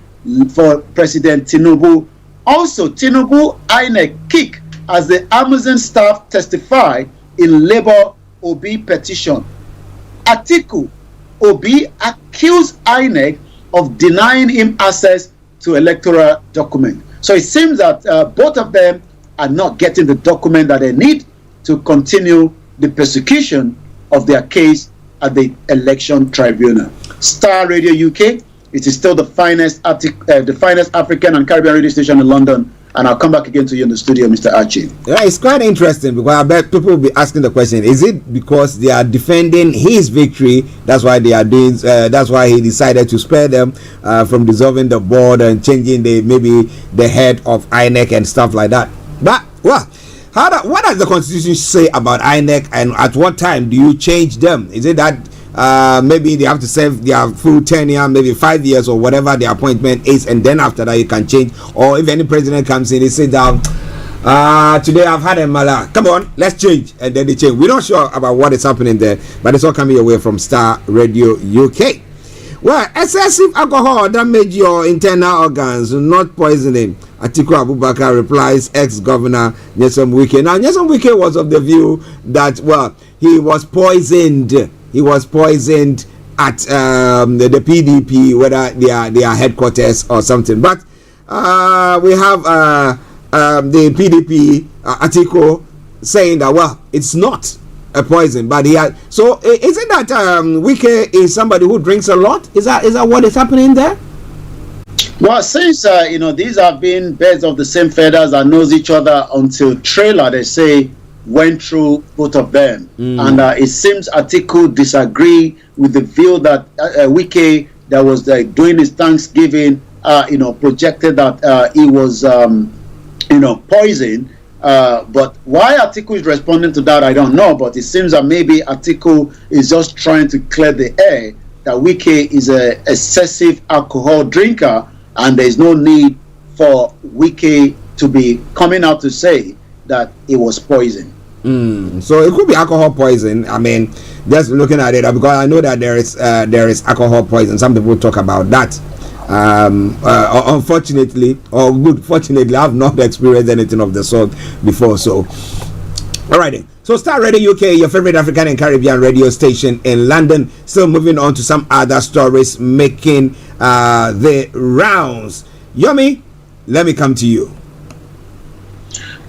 for President Tinubu. Also, Tinubu, INEC kick as the Amazon staff testify in Labour Obi petition. Atiku Obi accused INEC of denying him access to electoral document. So it seems that both of them are not getting the document that they need to continue the persecution of their case at the election tribunal. Starr Radio UK, it is still the finest African and Caribbean radio station in London. And I'll come back again to you in the studio, Mr. Archie. Yeah, it's quite interesting, because I bet people will be asking the question: is it because they are defending his victory? That's why they are doing. That's why he decided to spare them from dissolving the board and changing maybe the head of INEC and stuff like that. But what does the Constitution say about INEC, and at what time do you change them? Is it that maybe they have to serve their full tenure, maybe 5 years or whatever the appointment is, and then after that you can change? Or if any president comes in, they sit down, today I've had a mala, come on, let's change, and then they change. We're not sure about what is happening there, but it's all coming away from Starr Radio UK. Well, excessive alcohol damage your internal organs, not poisoning. Atiku Abubakar replies ex-governor Nyesom Wike. Now, Nyesom Wike was of the view that, well, he was poisoned. He was poisoned at the PDP, whether they are headquarters or something. But we have the PDP Atiku saying that, well, it's not a poison, but he had. So isn't that Wike is somebody who drinks a lot? Is that what is happening there? Well, since these have been birds of the same feathers that knows each other until trailer, they say, went through both of them, and it seems Atiku disagree with the view that Wike, that was doing his Thanksgiving, projected that he was poisoned. But why Atiku is responding to that, I don't know. But it seems that maybe Atiku is just trying to clear the air that Wike is an excessive alcohol drinker, and there is no need for Wike to be coming out to say that it was poison. So it could be alcohol poison. I mean, just looking at it, because I know that there is alcohol poison. Some people talk about that. Unfortunately, or good fortunately, I've not experienced anything of the sort before. So All right then. So Star Radio UK, your favorite African and Caribbean radio station in London. Still moving on to some other stories making the rounds. Yomi, let me come to you.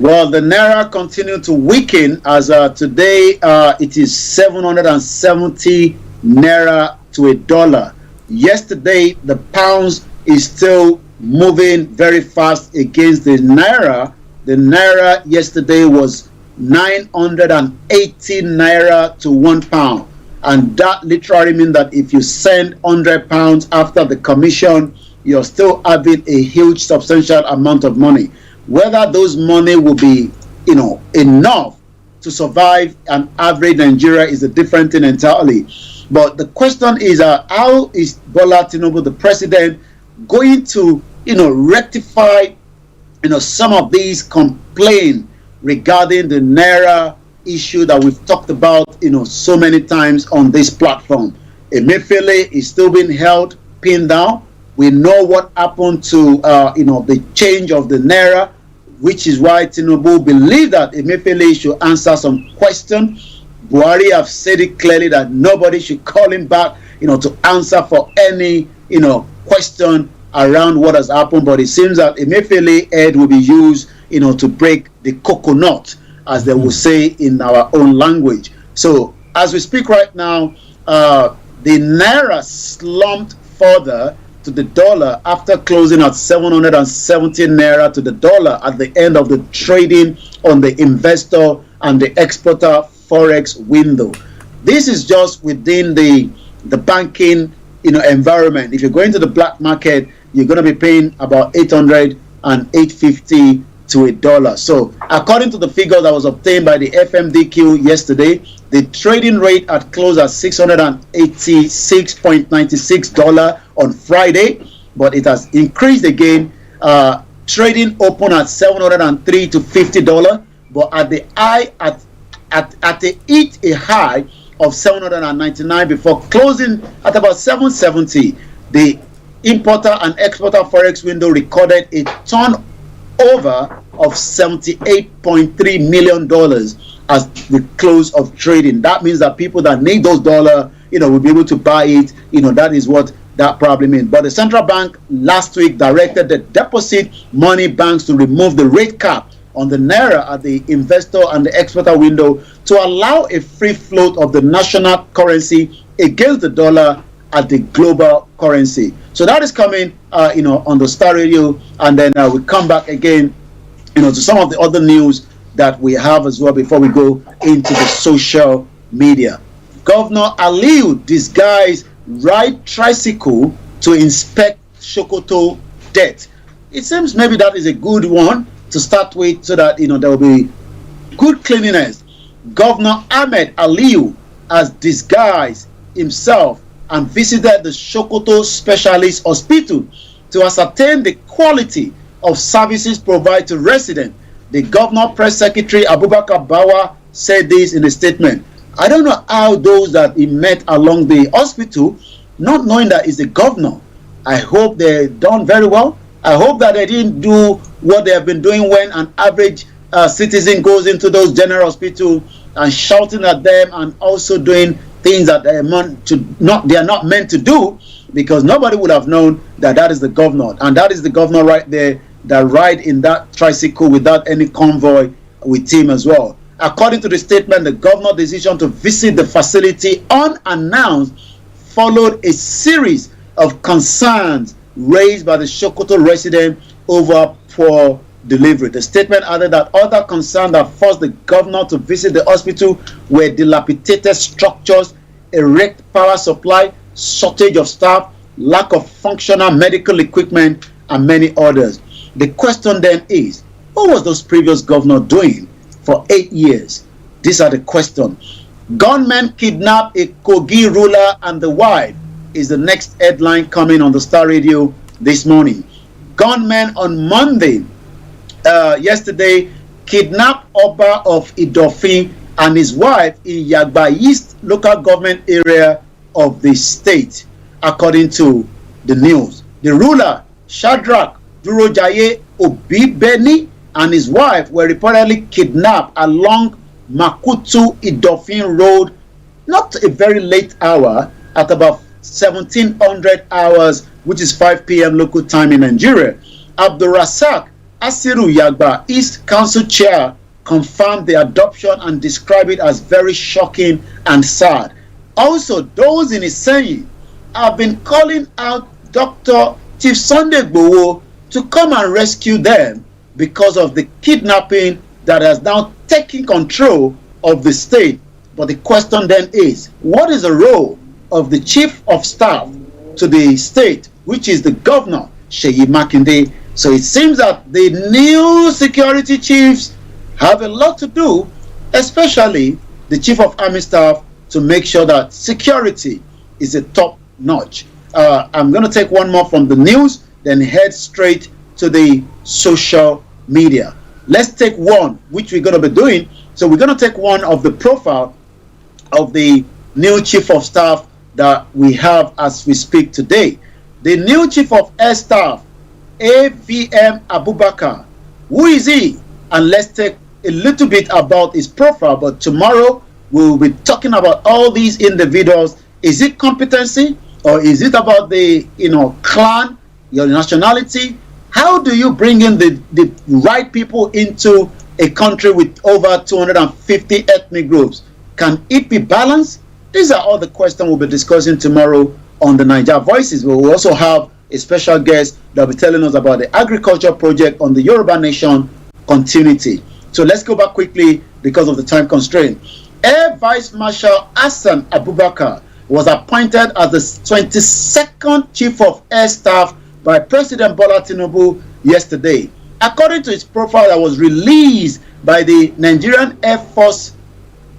Well, the Naira continued to weaken as today it is 770 Naira to a dollar. Yesterday, the pounds is still moving very fast against the Naira. The Naira yesterday was 980 Naira to £1. And that literally means that if you send £100 after the commission, you're still having a huge, substantial amount of money. Whether those money will be, enough to survive an average Nigeria is a different thing entirely. But the question is, how is Bola Tinubu, the president, going to, rectify, some of these complaints regarding the Naira issue that we've talked about, so many times on this platform? Emefiele is still being held pinned down. We know what happened to, the change of the Naira, which is why Tinubu believed that Emefiele should answer some questions. Buhari have said it clearly that nobody should call him back, to answer for any, question around what has happened. But it seems that Emefiele head will be used, to break the coconut, as they will say in our own language. So as we speak right now, the Naira slumped further to the dollar after closing at 770 Naira to the dollar at the end of the trading on the investor and the exporter forex window. This is just within the banking environment. If you're going to the black market, you're going to be paying about 800 and 850 to a dollar. So according to the figure that was obtained by the FMDQ yesterday, the trading rate had closed at $686.96 on Friday, but it has increased again. Trading open at $703 to $50, but at the high at a high of 799 before closing at about 770. The importer and exporter forex window recorded a turnover of $78.3 million as the close of trading. That means that people that need those dollars, will be able to buy it. That is what that probably means. But the central bank last week directed the deposit money banks to remove the rate cap on the Naira at the investor and the exporter window to allow a free float of the national currency against the dollar at the global currency. So that is coming, on the Star Radio, and then we come back again, to some of the other news that we have as well before we go into the social media. Governor Aliyu disguised ride tricycle to inspect Sokoto debt. It seems maybe that is a good one to start with, so that there will be good cleanliness. Governor Ahmed Aliyu has disguised himself and visited the Sokoto Specialist Hospital to ascertain the quality of services provided to residents. The governor press secretary Abubakar Bawa said this in a statement. I don't know how those that he met along the hospital, not knowing that he's the governor, I hope they're done very well. I hope that they didn't do what they have been doing when an average citizen goes into those general hospitals and shouting at them and also doing things that they are not meant to do, because nobody would have known that that is the governor. And that is the governor right there that ride in that tricycle without any convoy with him as well. According to the statement, the governor's decision to visit the facility unannounced followed a series of concerns raised by the Sokoto resident over poor delivery. The statement added that other concerns that forced the governor to visit the hospital were dilapidated structures, erect power supply, shortage of staff, lack of functional medical equipment, and many others. The question then is, what was those previous governors doing for 8 years? These are the questions. Gunmen kidnap a Kogi ruler and the wife is the next headline coming on the Star Radio this morning. Gunmen on Monday, yesterday, kidnapped Oba of Idofin and his wife in Yagba East local government area of the state, according to the news. The ruler, Shadrach Durojaye Obibeni, and his wife were reportedly kidnapped along Makutu Idofin Road, not a very late hour, at about 1700 hours, which is 5 p.m. local time in Nigeria. Abdurrasak Asiru Yagba, East Council Chair, confirmed the adoption and described it as very shocking and sad. Also, those in Isenyi have been calling out Dr. Chief Sunday Igboho to come and rescue them because of the kidnapping that has now taken control of the state. But the question then is, what is the role of the Chief of Staff to the state, which is the Governor, Seyi Makinde? So it seems that the new security chiefs have a lot to do, especially the Chief of Army Staff, to make sure that security is a top notch. I'm going to take one more from the news, then head straight to the social media. Let's take one, which we're going to be doing. So we're going to take one of the profile of the new Chief of Staff that we have as we speak today. The new Chief of Air Staff, AVM Abubakar. Who is he? And let's take a little bit about his profile, but tomorrow we will be talking about all these individuals. Is it competency, or is it about the clan, your nationality? How do you bring in the right people into a country with over 250 ethnic groups? Can it be balanced? These are all the questions we'll be discussing tomorrow on the Niger Voices. We will also have a special guest that will be telling us about the agriculture project on the Yoruba Nation continuity. So let's go back quickly because of the time constraint. Air Vice Marshal Hassan Abubakar was appointed as the 22nd Chief of Air Staff by President Bola Tinubu yesterday. According to his profile that was released by the Nigerian Air Force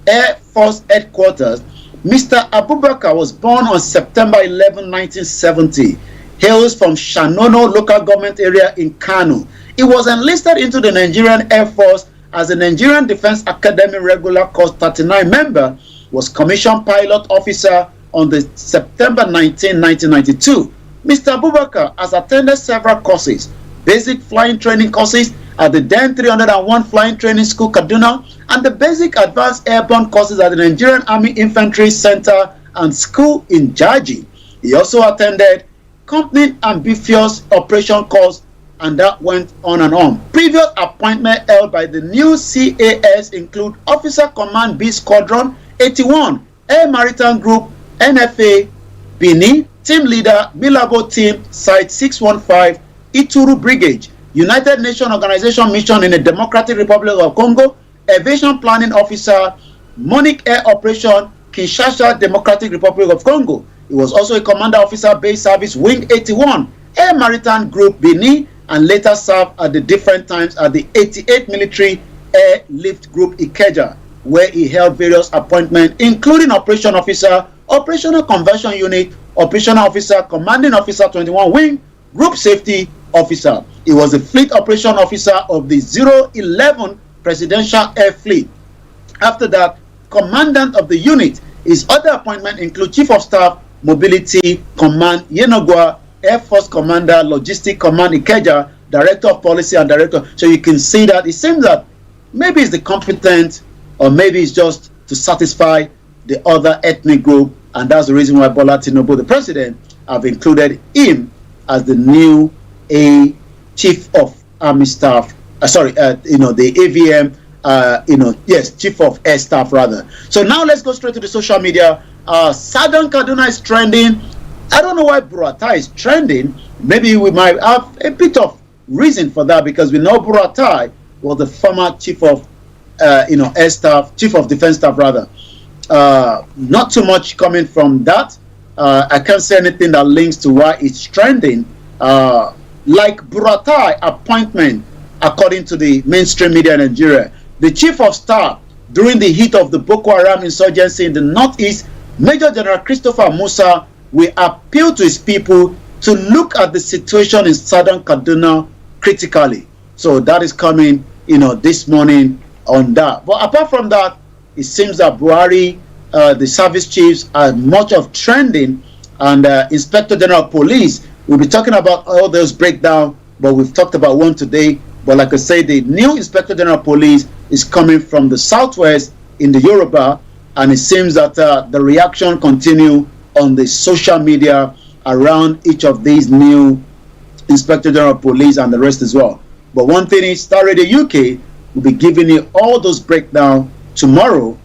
headquarters, Mr. Abubakar was born on September 11, 1970. Hails from Shanono local government area in Kano. He was enlisted into the Nigerian Air Force as a Nigerian Defense Academy Regular Course 39 member, was commissioned pilot officer on the September 19, 1992. Mr. Abubakar has attended several courses, basic flying training courses at the Den 301 Flying Training School, Kaduna, and the basic advanced airborne courses at the Nigerian Army Infantry Center and School in Jaji. He also attended Company Amphibious Operation course, and that went on and on. Previous appointment held by the new CAS include Officer Command B Squadron 81, Air Maritime Group, NFA, Bini, Team Leader, Milabo Team, Site 615, Ituru Brigade, United Nations Organization Mission in the Democratic Republic of Congo, Aviation Planning Officer, Monique Air Operation, Kinshasa, Democratic Republic of Congo. He was also a Commander Officer Base Service Wing 81, Air Maritime Group, Bini, and later served at the different times at the 88th Military Air Lift Group Ikeja, where he held various appointments, including Operation Officer, Operational Conversion Unit, Operational Officer, Commanding Officer 21 Wing, Group Safety Officer. He was the Fleet Operation Officer of the 011 Presidential Air Fleet. After that, Commandant of the unit. His other appointments include Chief of Staff, Mobility Command, Yenogwa, Air Force Commander, Logistic Command, Ikeja, Director of Policy and Director. So you can see that it seems that maybe it's the competent, or maybe it's just to satisfy the other ethnic group, and that's the reason why Bola Tinubu, the president, have included him as the new Chief of Army Staff. The AVM, Chief of Air Staff rather. So now let's go straight to the social media. Southern Kaduna is trending. I don't know why Buratai is trending. Maybe we might have a bit of reason for that, because we know Buratai was the former Chief of Air Staff, Chief of Defense Staff rather. Not too much coming from that. I can't say anything that links to why it's trending. Like Buratai appointment, according to the mainstream media in Nigeria, the Chief of Staff during the heat of the Boko Haram insurgency in the northeast, Major General Christopher Musa, will appeal to his people to look at the situation in southern Kaduna critically. So that is coming, this morning on that. But apart from that, it seems that Buhari, the service chiefs, are much of trending, and Inspector General of Police, we'll be talking about all those breakdown, but we've talked about one today. But like I say, the new Inspector General of Police is coming from the southwest, in the Yoruba, and it seems that the reaction continue on the social media around each of these new Inspector General of Police and the rest as well. But one thing is, Star Radio UK will be giving you all those breakdown tomorrow,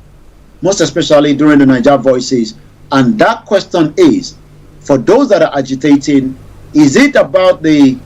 most especially during the Niger Voices. And that question is, for those that are agitating, is it about the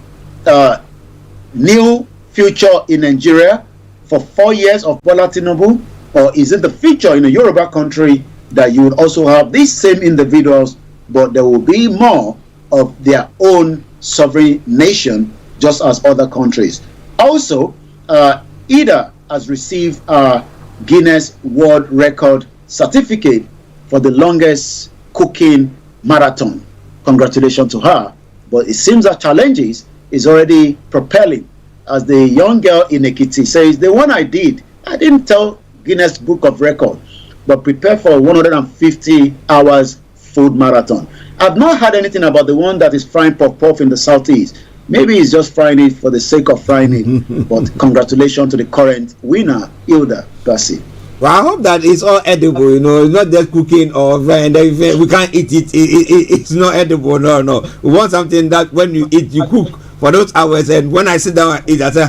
new future in Nigeria for 4 years of Bola Tinubu, or is it the future in a Yoruba country that you would also have these same individuals, but there will be more of their own sovereign nation, just as other countries? Also, Ida has received a Guinness World Record certificate for the longest cooking marathon. Congratulations to her. But it seems that challenges is already propelling. As the young girl in Ekiti says, the one I didn't tell Guinness Book of Record, but prepare for 150 hours food marathon. I've not heard anything about the one that is frying puff-puff in the southeast. Maybe he's just frying it for the sake of frying it. But congratulations to the current winner, Hilda Bassi. Well, I hope that it's all edible, it's not just cooking or and we can't eat it. It's not edible. No. We want something that when you eat, you cook for those hours, and when I sit down and eat, I say,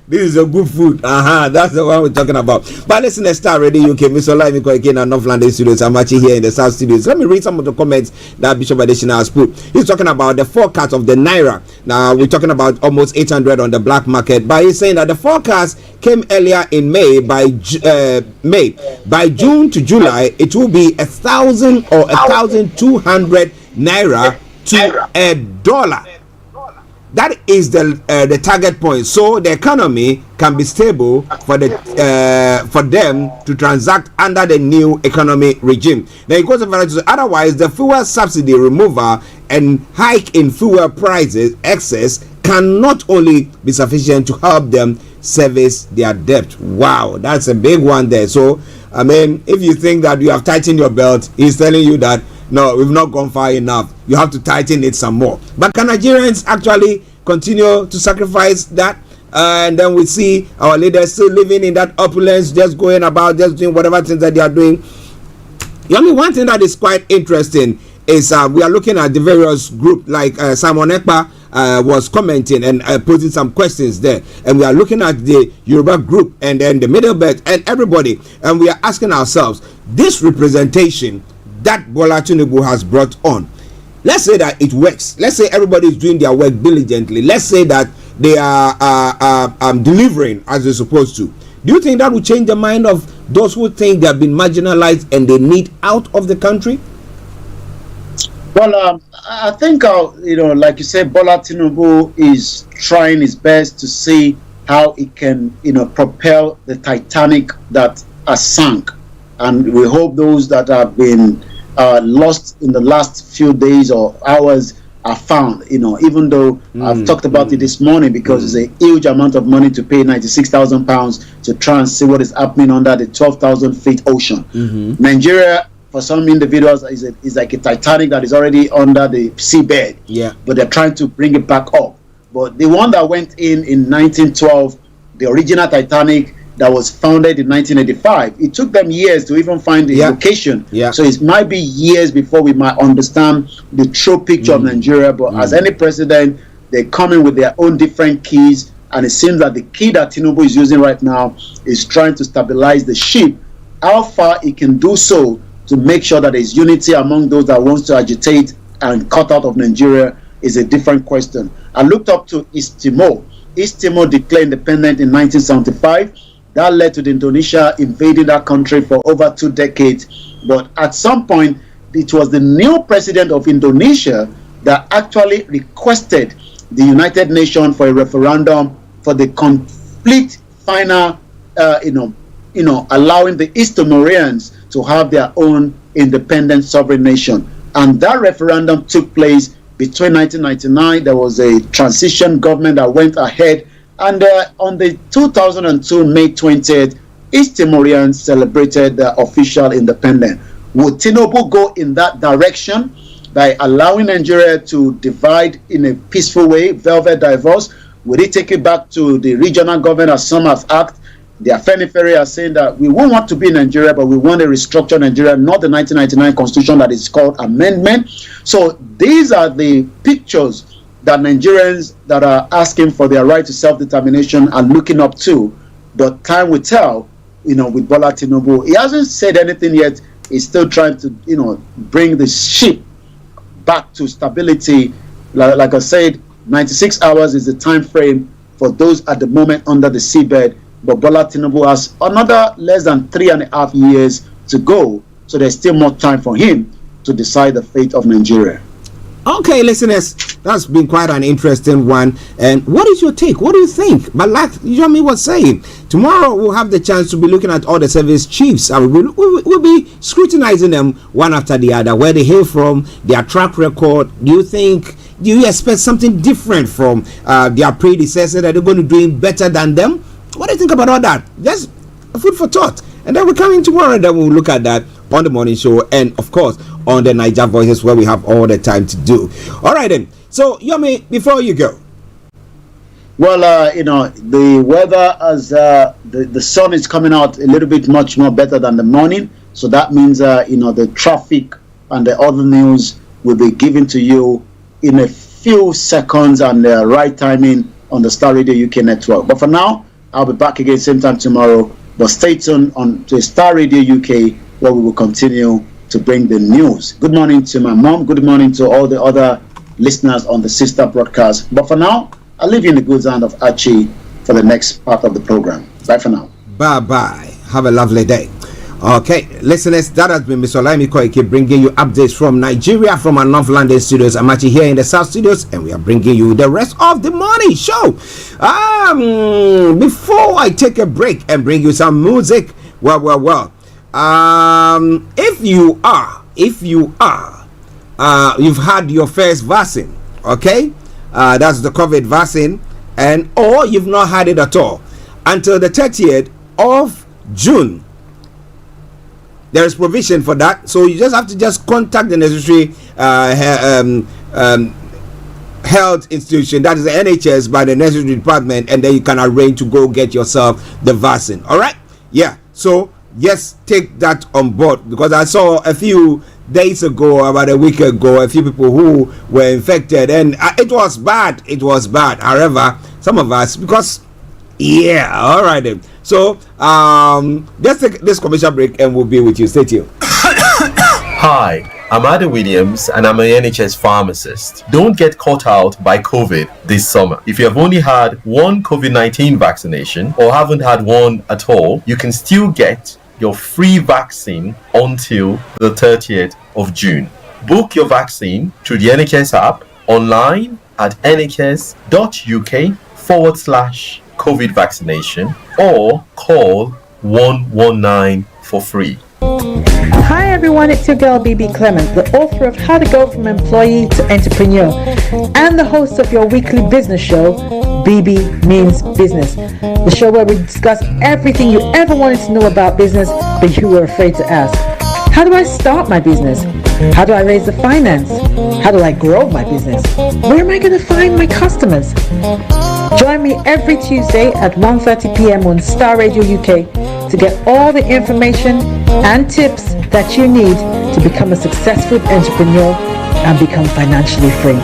this is a good food. That's the one we're talking about. But listen, to Star Radio UK, Mr. Olayomi Koiki and North London Studios. I'm actually here in the South Studios. Let me read some of the comments that Bishop Adesina has put. He's talking about the forecast of the Naira. Now, we're talking about almost 800 on the black market. But he's saying that the forecast came earlier in May. By June to July, it will be 1,000 or 1,200 Naira to a dollar. That is the target point, so the economy can be stable for them to transact under the new economy regime. Now it goes further to say, otherwise the fuel subsidy removal and hike in fuel prices excess can not only be sufficient to help them service their debt. Wow, that's a big one there. So I mean, if you think that you have tightened your belt, he's telling you that no, we've not gone far enough. You have to tighten it some more. But can Nigerians actually continue to sacrifice that? And then we see our leaders still living in that opulence, just going about, just doing whatever things that they are doing. One thing that is quite interesting is we are looking at the various groups, like Simon Ekpa was commenting and posing some questions there. And we are looking at the Yoruba group and then the Middle Belt and everybody. And we are asking ourselves, this representation that Bola Tinubu has brought on, let's say that it works. Let's say everybody is doing their work diligently. Let's say that they are delivering as they're supposed to. Do you think that will change the mind of those who think they have been marginalized and they need out of the country? Well, I think, like you said, Bola Tinubu is trying his best to see how it can, propel the Titanic that has sunk. And we hope those that have been lost in the last few days or hours are found, even though I've talked about it this morning, because it's a huge amount of money to pay £96,000 to try and see what is happening under the 12,000 feet ocean. Nigeria, for some individuals, is like a Titanic that is already under the seabed. Yeah. But they're trying to bring it back up. But the one that went in 1912, the original Titanic, that was founded in 1985. It took them years to even find the location. Yeah. So it might be years before we might understand the true picture of Nigeria. But as any president, they come in with their own different keys. And it seems that the key that Tinubu is using right now is trying to stabilize the ship. How far it can do so to make sure that there's unity among those that wants to agitate and cut out of Nigeria is a different question. I looked up to East Timor. East Timor declared independent in 1975. That led to the Indonesia invading that country for over 2 decades. But at some point, it was the new president of Indonesia that actually requested the United Nations for a referendum for the complete final, allowing the East Timorians to have their own independent sovereign nation. And that referendum took place between 1999. There was a transition government that went ahead. And on the 2002 May 20th, East Timorians celebrated their official independence. Would Tinubu go in that direction by allowing Nigeria to divide in a peaceful way, velvet divorce? Would he take it back to the regional government as some have asked? The Afenifere are saying that we won't want to be in Nigeria, but we want a restructured Nigeria, not the 1999 constitution that is called amendment. So these are the pictures that Nigerians that are asking for their right to self-determination are looking up to. But time will tell, with Bola Tinubu. He hasn't said anything yet. He's still trying to, bring the ship back to stability. Like I said, 96 hours is the time frame for those at the moment under the seabed. But Bola Tinubu has another less than 3.5 years to go. So there's still more time for him to decide the fate of Nigeria. Okay, listeners, that's been quite an interesting one. And what is your take? What do you think? But like Yomi was saying, tomorrow we'll have the chance to be looking at all the service chiefs, and we'll be scrutinizing them one after the other, where they hail from, their track record. Do you expect something different from their predecessor, that they're going to do better than them? What do you think about all that? Just food for thought. And then we're coming tomorrow, and then we'll look at that on the morning show, and of course on the Niger Voices, where we have all the time to do. All right then. So Yomi, before you go. Well, the weather, as the sun is coming out a little bit much more better than the morning, so that means the traffic and the other news will be given to you in a few seconds and the right timing on the Star Radio UK network. But for now, I'll be back again same time tomorrow. But stay tuned on to Star Radio UK, where we will continue to bring the news. Good morning to my mom. Good morning to all the other listeners on the sister broadcast. But for now, I'll leave you in the good hand of Archie for the next part of the program. Bye for now. Bye-bye. Have a lovely day. Okay, listeners, that has been Mr. Olayomi Koiki bringing you updates from Nigeria, from our North London studios. I'm actually here in the South studios, and we are bringing you the rest of the morning show. Before I take a break and bring you some music, if you are, you've had your first vaccine, okay? That's the COVID vaccine, or you've not had it at all until the 30th of June. There is provision for that, so you just have to contact the necessary health institution, that is the NHS, by the necessary department, and then you can arrange to go get yourself the vaccine. All right? Yeah. So yes, take that on board, because I saw a few days ago, about a week ago, a few people who were infected, and it was bad. It was bad. However, some of us, because all right then. So let's take this commercial break, and we'll be with you. Stay tuned. Hi, I'm Ada Williams, and I'm an NHS pharmacist. Don't get caught out by COVID this summer. If you have only had one COVID-19 vaccination or haven't had one at all, you can still get your free vaccine until the 30th of June. Book your vaccine through the NHS app, online at nhs.uk/COVID vaccination, or call 119 for free. Hi everyone, it's your girl BB Clement, the author of How to Go From Employee to Entrepreneur, and the host of your weekly business show, BB Means Business, the show where we discuss everything you ever wanted to know about business but you were afraid to ask. How do I start my business? How do I raise the finance? How do I grow my business? Where am I going to find my customers? Join me every Tuesday at 1:30 p.m. on Star Radio UK to get all the information and tips that you need to become a successful entrepreneur and become financially free.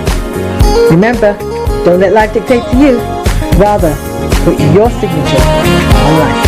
Remember, don't let life dictate to you. Rather, put your signature on life.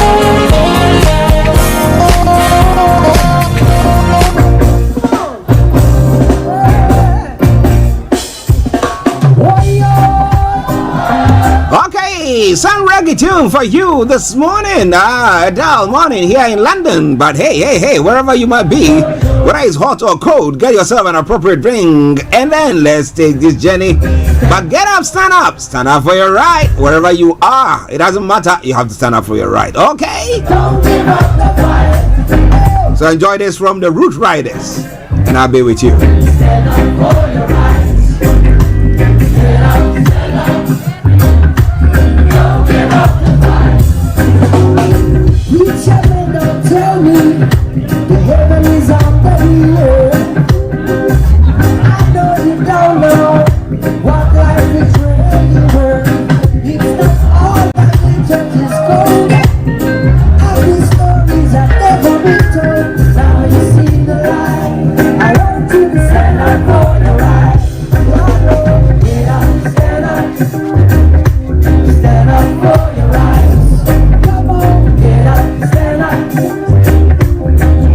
Okay, some reggae tune for you this morning. A dull morning here in London, but hey, wherever you might be, whether it's hot or cold, get yourself an appropriate drink, and then let's take this journey. But get up, stand up for your right, wherever you are. It doesn't matter, you have to stand up for your right, okay? So enjoy this from the Root Riders, and I'll be with you. Tell me the heaven is up the hill. I know you don't know what life is really worth. It's not all that glitters is gold. Now you see the light. I want you to stand up for your right. Get up, stand up. Stand up for your rights. Come on, get up, stand up.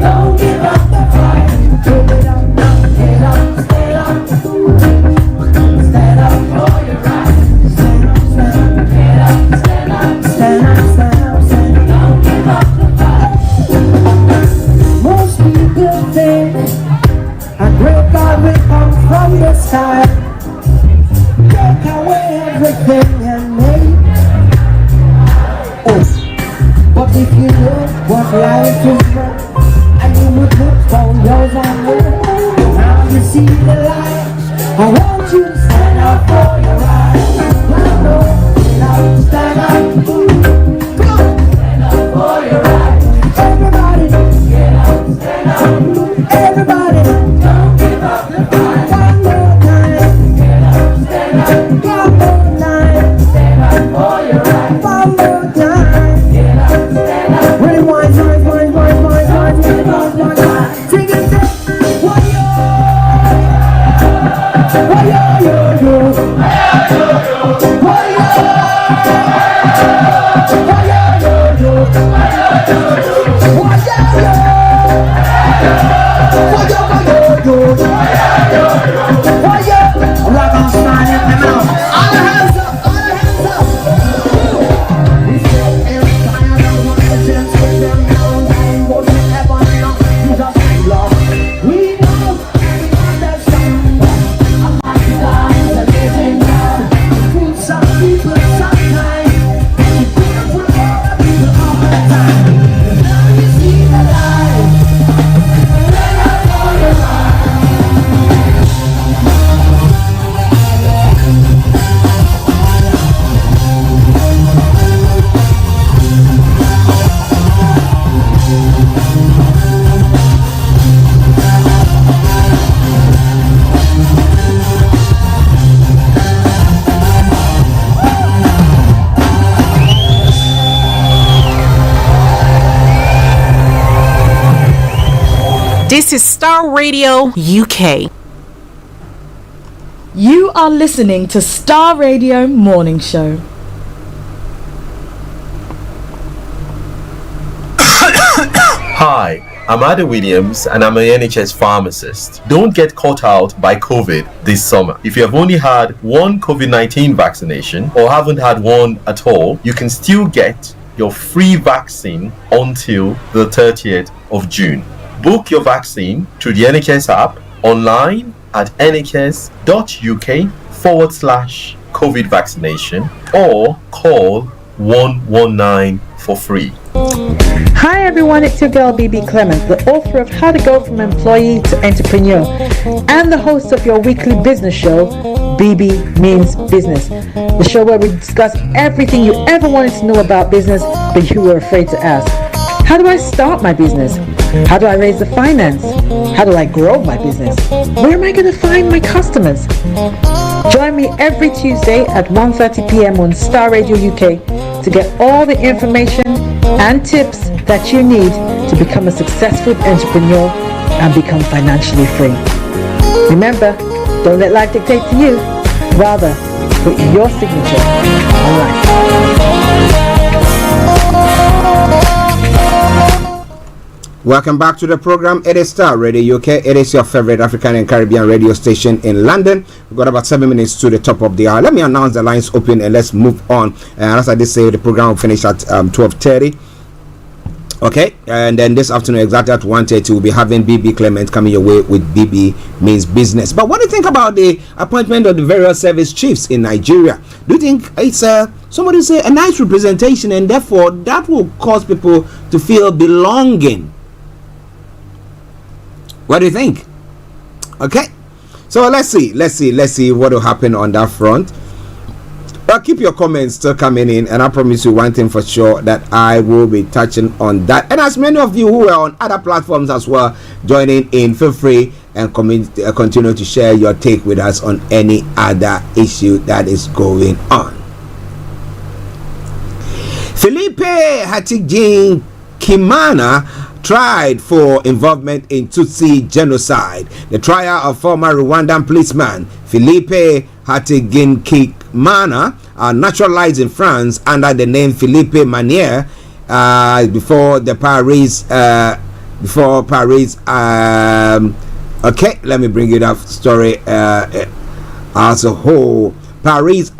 Don't give up the fight. Give it up now. Get up, stand up. Stand up for your rights. Stand up, stand up. Get up, stand up. Stand up, stand up, stand up. Don't give up the fight. Most people think a great God will come from the sky, take away everything and make. Oh, but if you know what life is worth, and you would look for yours on earth, now you see the light. I want you to stand up for your right. Now stand up. Stand up for your right. Everybody, get up, stand up. Everybody, don't give up the fight. One more time, get up, stand up. One more time, stand up for your right. One more time, get up, stand up. Ready, one, sing it, This is Starr Radio UK. You are listening to Starr Radio Morning Show. Hi, I'm Ada Williams and I'm an NHS pharmacist. Don't get caught out by COVID this summer. If you have only had one COVID-19 vaccination or haven't had one at all, you can still get your free vaccine until the 30th of June. Book your vaccine through the NHS app, online at nhs.uk/COVID vaccination, or call 119 for free. Hi everyone, it's your girl BB Clement, the author of How to Go From Employee to Entrepreneur and the host of your weekly business show, BB Means Business, the show where we discuss everything you ever wanted to know about business but you were afraid to ask. How do I start my business? How do I raise the finance? How do I grow my business? Where am I going to find my customers? Join me every Tuesday at 1:30 p.m. on Starr Radio UK to get all the information and tips that you need to become a successful entrepreneur and become financially free. Remember, don't let life dictate to you. Rather, put your signature on life. Welcome back to the program. It is Starr Radio UK. It is your favorite African and Caribbean radio station in London. We've got about 7 minutes to the top of the hour. Let me announce the lines open and let's move on. And as I did say, the program will finish at 12:30. Okay, and then this afternoon exactly at 1:30 we'll be having BB Clement coming your way with BB Means Business. But what do you think about the appointment of the various service chiefs in Nigeria? Do you think it's somebody say a nice representation and therefore that will cause people to feel belonging? What do you think? Okay, so let's see what will happen on that front. But keep your comments still coming in, and I promise you one thing for sure, that I will be touching on that. And as many of you who are on other platforms as well joining in, feel free and continue to share your take with us on any other issue that is going on. Felipe Hatijin Kimana tried for involvement in Tutsi genocide. The trial of former Rwandan policeman Philippe Hategekimana, naturalized in France under the name Philippe Manier, before Paris. Okay, let me bring it up. Story as a whole. Paris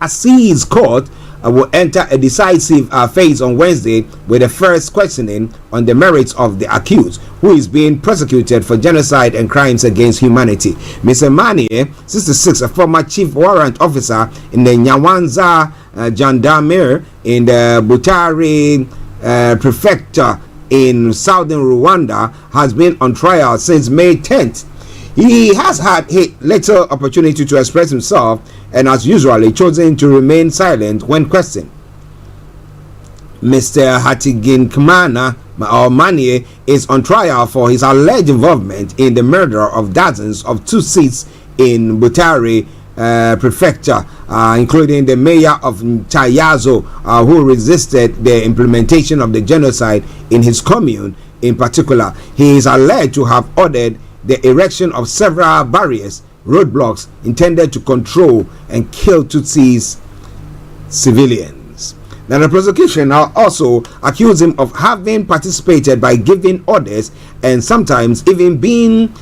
Assize Court will enter a decisive phase on Wednesday with the first questioning on the merits of the accused, who is being prosecuted for genocide and crimes against humanity. Mr. Manier, 66, a former chief warrant officer in the Nyanza Gendarmerie in the Butare prefecture in southern Rwanda, has been on trial since May 10th. He has had little opportunity to express himself and has usually chosen to remain silent when questioned. Mr. Hategekimana or Manier is on trial for his alleged involvement in the murder of dozens of Tutsis in Butare prefecture, including the mayor of Chayazo, who resisted the implementation of the genocide in his commune. In particular, he is alleged to have ordered the erection of several barriers, roadblocks intended to control and kill Tutsis civilians. Now, the prosecution also accused him of having participated by giving orders and sometimes even being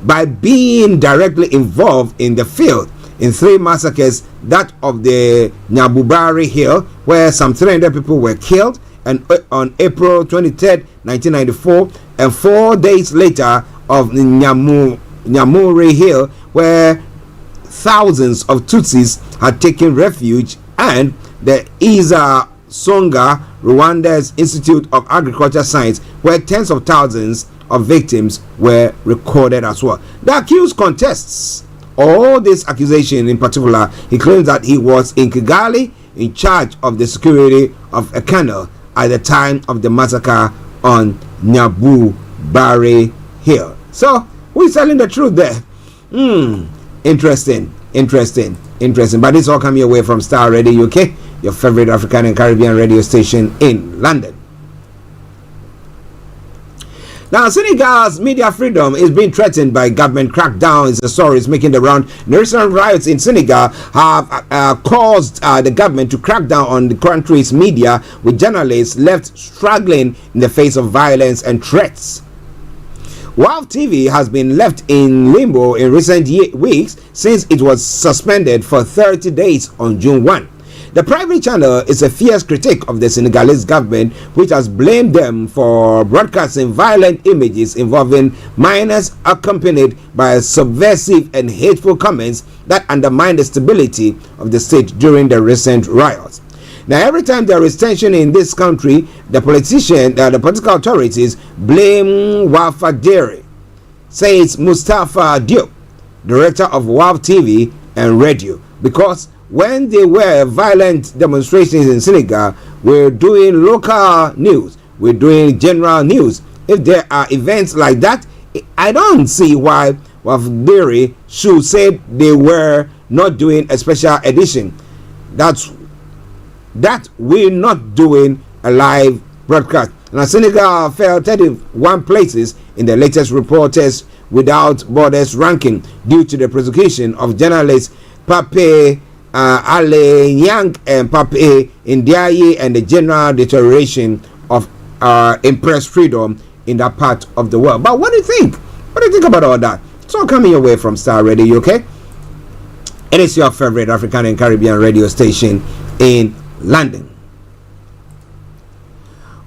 directly involved in the field in 3 massacres, that of the Nyabubari Hill, where some 300 people were killed, and on April 23rd, 1994, and 4 days later of Nyamuri Hill, where thousands of Tutsis had taken refuge, and the Iza Songa, Rwanda's Institute of Agriculture Science, where tens of thousands of victims were recorded as well. The accused contests all this accusation. In particular, he claims that he was in Kigali in charge of the security of a canal at the time of the massacre on Nyabubari Hill. So, who is telling the truth there? Interesting. But this all coming away from Starr Radio UK, your favorite African and Caribbean radio station in London. Now, Senegal's media freedom is being threatened by government crackdowns. The story is making the round. The recent riots in Senegal have caused the government to crack down on the country's media, with journalists left struggling in the face of violence and threats. WAV TV has been left in limbo in recent weeks since it was suspended for 30 days on June 1. The private channel is a fierce critic of the Senegalese government, which has blamed them for broadcasting violent images involving minors, accompanied by subversive and hateful comments that undermine the stability of the state during the recent riots. Now, every time there is tension in this country, the political authorities blame Wafadere, says Mustafa Diop, director of WAV TV and radio, because when there were violent demonstrations in Senegal, we're doing local news, we're doing general news. If there are events like that, I don't see why Wafadere should say they were not doing a special edition. That we're not doing a live broadcast. Now, Senegal fell 31 places in the latest Reporters Without Borders ranking due to the prosecution of journalists Pape Ale Yang and Pape Ndiaye and the general deterioration of press freedom in that part of the world. But what do you think? What do you think about all that? It's all coming away from Starr Radio UK. It is your favorite African and Caribbean radio station in London.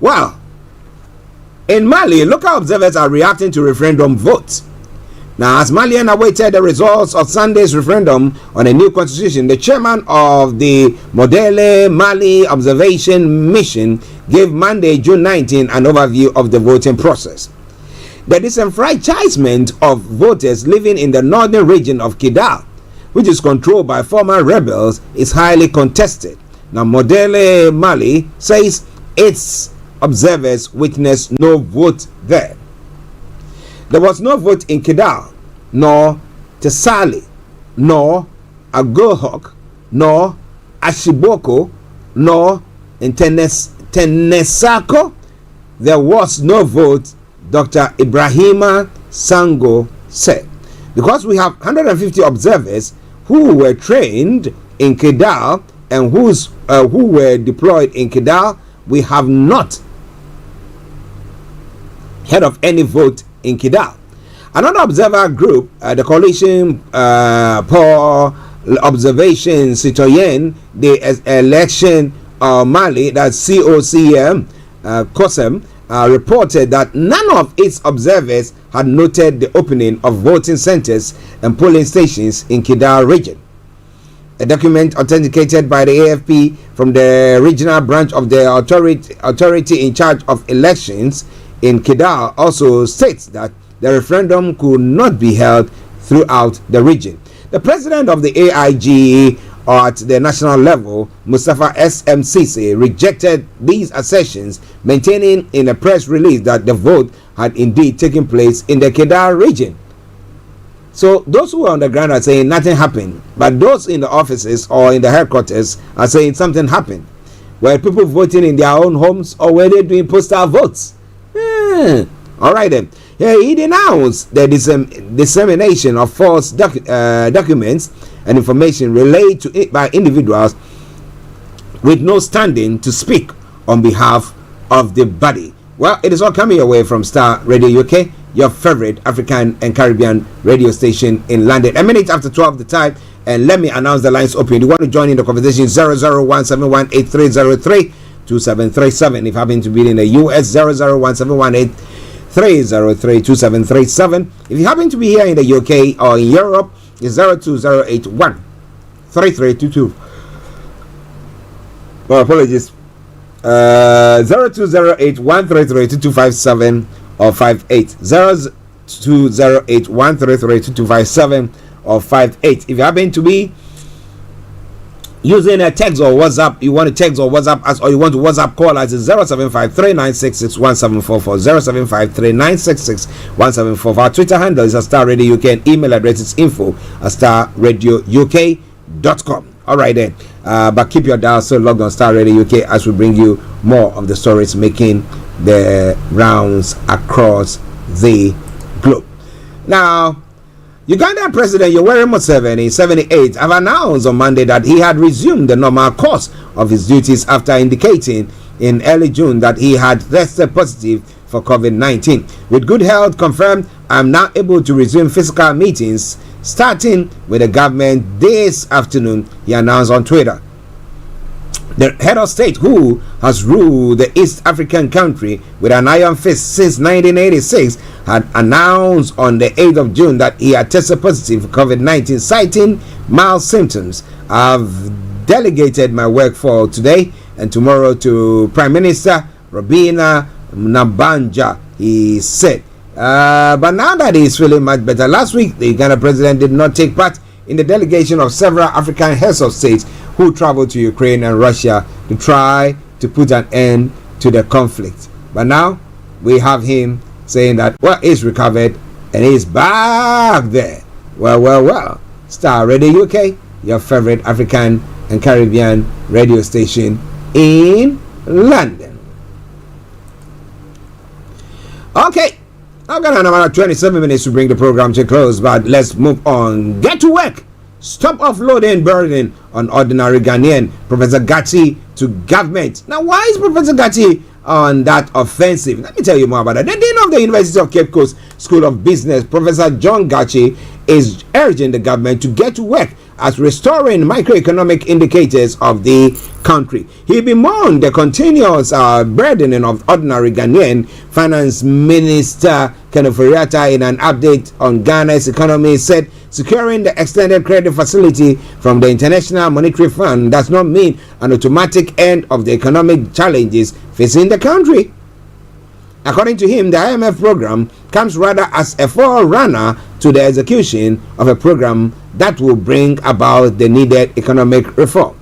Well, in Mali, local observers are reacting to referendum votes. Now, as Malians awaited the results of Sunday's referendum on a new constitution, the chairman of the Modele Mali Observation Mission gave Monday, June 19, an overview of the voting process. The disenfranchisement of voters living in the northern region of Kidal, which is controlled by former rebels, is highly contested. Now, Modele Mali says its observers witnessed no vote there. There was no vote in Kidal, nor Tesali, nor Agohok, nor Ashiboko, nor in Tenesako, there was no vote, Dr. Ibrahima Sango said. Because we have 150 observers who were trained in Kidal and who were deployed in Kidal, we have not heard of any vote in Kidal. Another observer group, the Coalition pour Observation Citoyen, the election Mali, that's COCM, COSEM, reported that none of its observers had noted the opening of voting centers and polling stations in Kidal region. A document authenticated by the AFP from the regional branch of the authority in charge of elections in Kidal also states that the referendum could not be held throughout the region. The president of the AIGE at the national level, Mustafa SMCC, rejected these assertions, maintaining in a press release that the vote had indeed taken place in the Kidal region. So those who are on the ground are saying nothing happened, but those in the offices or in the headquarters are saying something happened. Were people voting in their own homes, or were they doing postal votes? All right then. Yeah, he denounced the dissemination of false documents and information relayed to it by individuals with no standing to speak on behalf of the body. Well, it is all coming your way from Starr Radio UK, your favorite African and Caribbean radio station in London. A minute after 12 the time, and let me announce the lines open. You want to join in the conversation? 0017183032737. If you happen to be in the US, 0017183032737. If you happen to be here in the UK or in Europe, it's 020813322. Oh, apologies. 0208133257 or 58. 0208133257 or 58. If you happen to be using a text or WhatsApp, you want to text or WhatsApp us, or you want to WhatsApp call us, 0753966174, 0753966174. Our Twitter handle is Starr Radio UK, and email address is info@starradiouk.com. All right then, but keep your dial so logged on Starr Radio UK as we bring you more of the stories making the rounds across the globe. Now, Ugandan President Yoweri Museveni, 78, have announced on Monday that he had resumed the normal course of his duties after indicating in early June that he had tested positive for COVID-19. With good health confirmed, I am now able to resume physical meetings starting with the government this afternoon, he announced on Twitter. The head of state, who has ruled the East African country with an iron fist since 1986, had announced on the 8th of June that he had tested positive for COVID-19, citing mild symptoms. I've delegated my work for today and tomorrow to Prime Minister Robina Nabanja, he said. But now that he's feeling much better, last week the Uganda president did not take part in the delegation of several African heads of states who traveled to Ukraine and Russia to try to put an end to the conflict. But now we have him saying that, well, he's recovered and he's back there. Well. Starr Radio UK, your favorite African and Caribbean radio station in London. Okay, I've got another 27 minutes to bring the program to a close, but let's move on. Get to work. Stop offloading burden on ordinary Ghanaian. Professor Gatti to government. Now, why is Professor Gatti on that offensive? Let me tell you more about that. The dean of the University of Cape Coast School of Business, Professor John Gatti, is urging the government to get to work as restoring macroeconomic indicators of the country. He bemoaned the continuous burdening of ordinary Ghanaian. Finance Minister Kenneth Fariata, in an update on Ghana's economy, said securing the extended credit facility from the International Monetary Fund does not mean an automatic end of the economic challenges facing the country. According to him, the IMF program comes rather as a forerunner to the execution of a program that will bring about the needed economic reforms.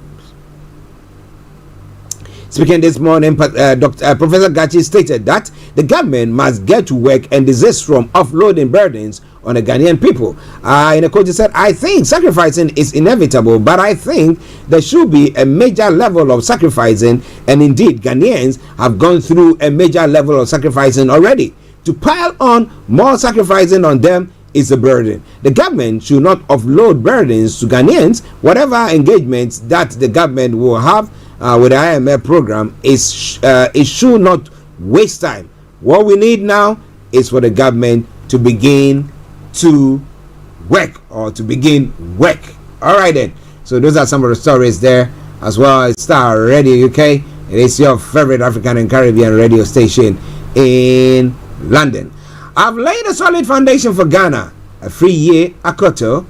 Speaking this morning, Professor Gatti stated that the government must get to work and desist from offloading burdens on the Ghanaian people. Koiki said, I think sacrificing is inevitable, but I think there should be a major level of sacrificing, and indeed Ghanaians have gone through a major level of sacrificing already. To pile on more sacrificing on them is a burden. The government should not offload burdens to Ghanaians. Whatever engagements that the government will have with the IMF program it should not waste time. What we need now is for the government to begin to work or to begin work. All right then. So those are some of the stories there, as well as Starr Radio UK. It is your favorite African and Caribbean radio station in London. I've laid a solid foundation for Ghana. A free year, Akoto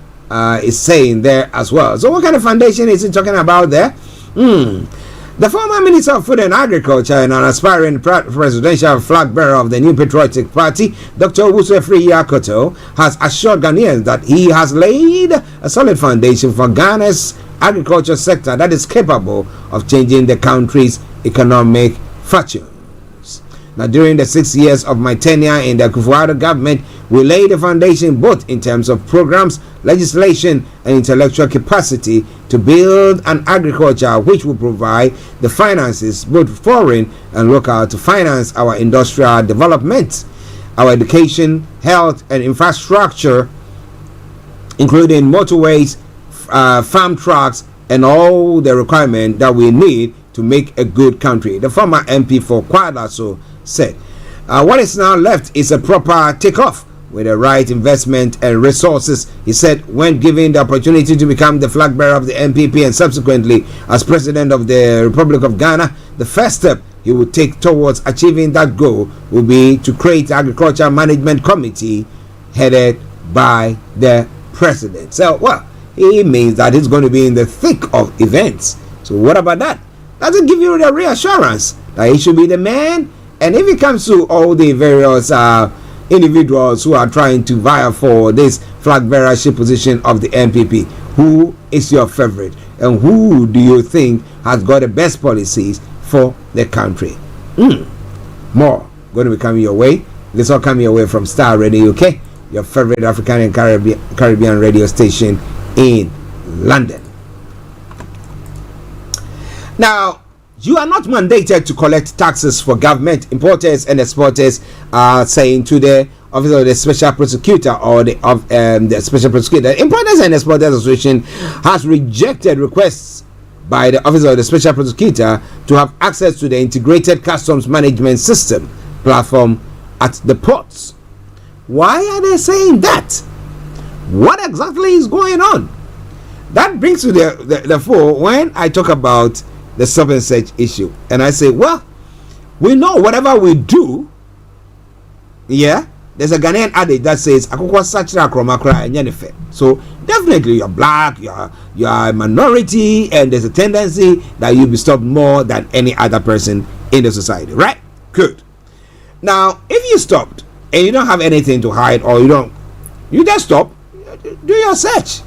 is saying there as well. So what kind of foundation is he talking about there? The former Minister of Food and Agriculture and an aspiring presidential flag bearer of the New Patriotic Party, Dr. Owusu Akoto, has assured Ghanaians that he has laid a solid foundation for Ghana's agriculture sector that is capable of changing the country's economic fortunes. Now, during the 6 years of my tenure in the Akufo-Addo government, we laid a foundation both in terms of programs, legislation, and intellectual capacity to build an agriculture which will provide the finances, both foreign and local, to finance our industrial development, our education, health, and infrastructure, including motorways, farm trucks, and all the requirements that we need to make a good country. The former MP for Kwadaso said, what is now left is a proper takeoff with the right investment and resources. He said, when given the opportunity to become the flag bearer of the NPP and subsequently as president of the Republic of Ghana, the first step he would take towards achieving that goal will be to create the Agriculture Management Committee headed by the president. So, well, he means that he's going to be in the thick of events. So what about that? Does it give you the reassurance that he should be the man? And if it comes to all the various individuals who are trying to vie for this flag bearership position of the NPP, who is your favorite? And who do you think has got the best policies for the country? More going to be coming your way. This all coming your way from Starr Radio UK, your favorite African and Caribbean radio station in London. Now, you are not mandated to collect taxes for government. Importers and exporters are saying to the office of the special prosecutor or the special prosecutor. Importers and Exporters Association has rejected requests by the office of the special prosecutor to have access to the integrated customs management system platform at the ports. Why are they saying that? What exactly is going on? That brings to the fore when I talk about the stop and search issue, and I say, well, we know whatever we do, there's a Ghanaian adage that says so definitely you're black, you're a minority, and there's a tendency that you'll be stopped more than any other person in the society, right? Good. Now, if you stopped and you don't have anything to hide, or you just stop, do your search.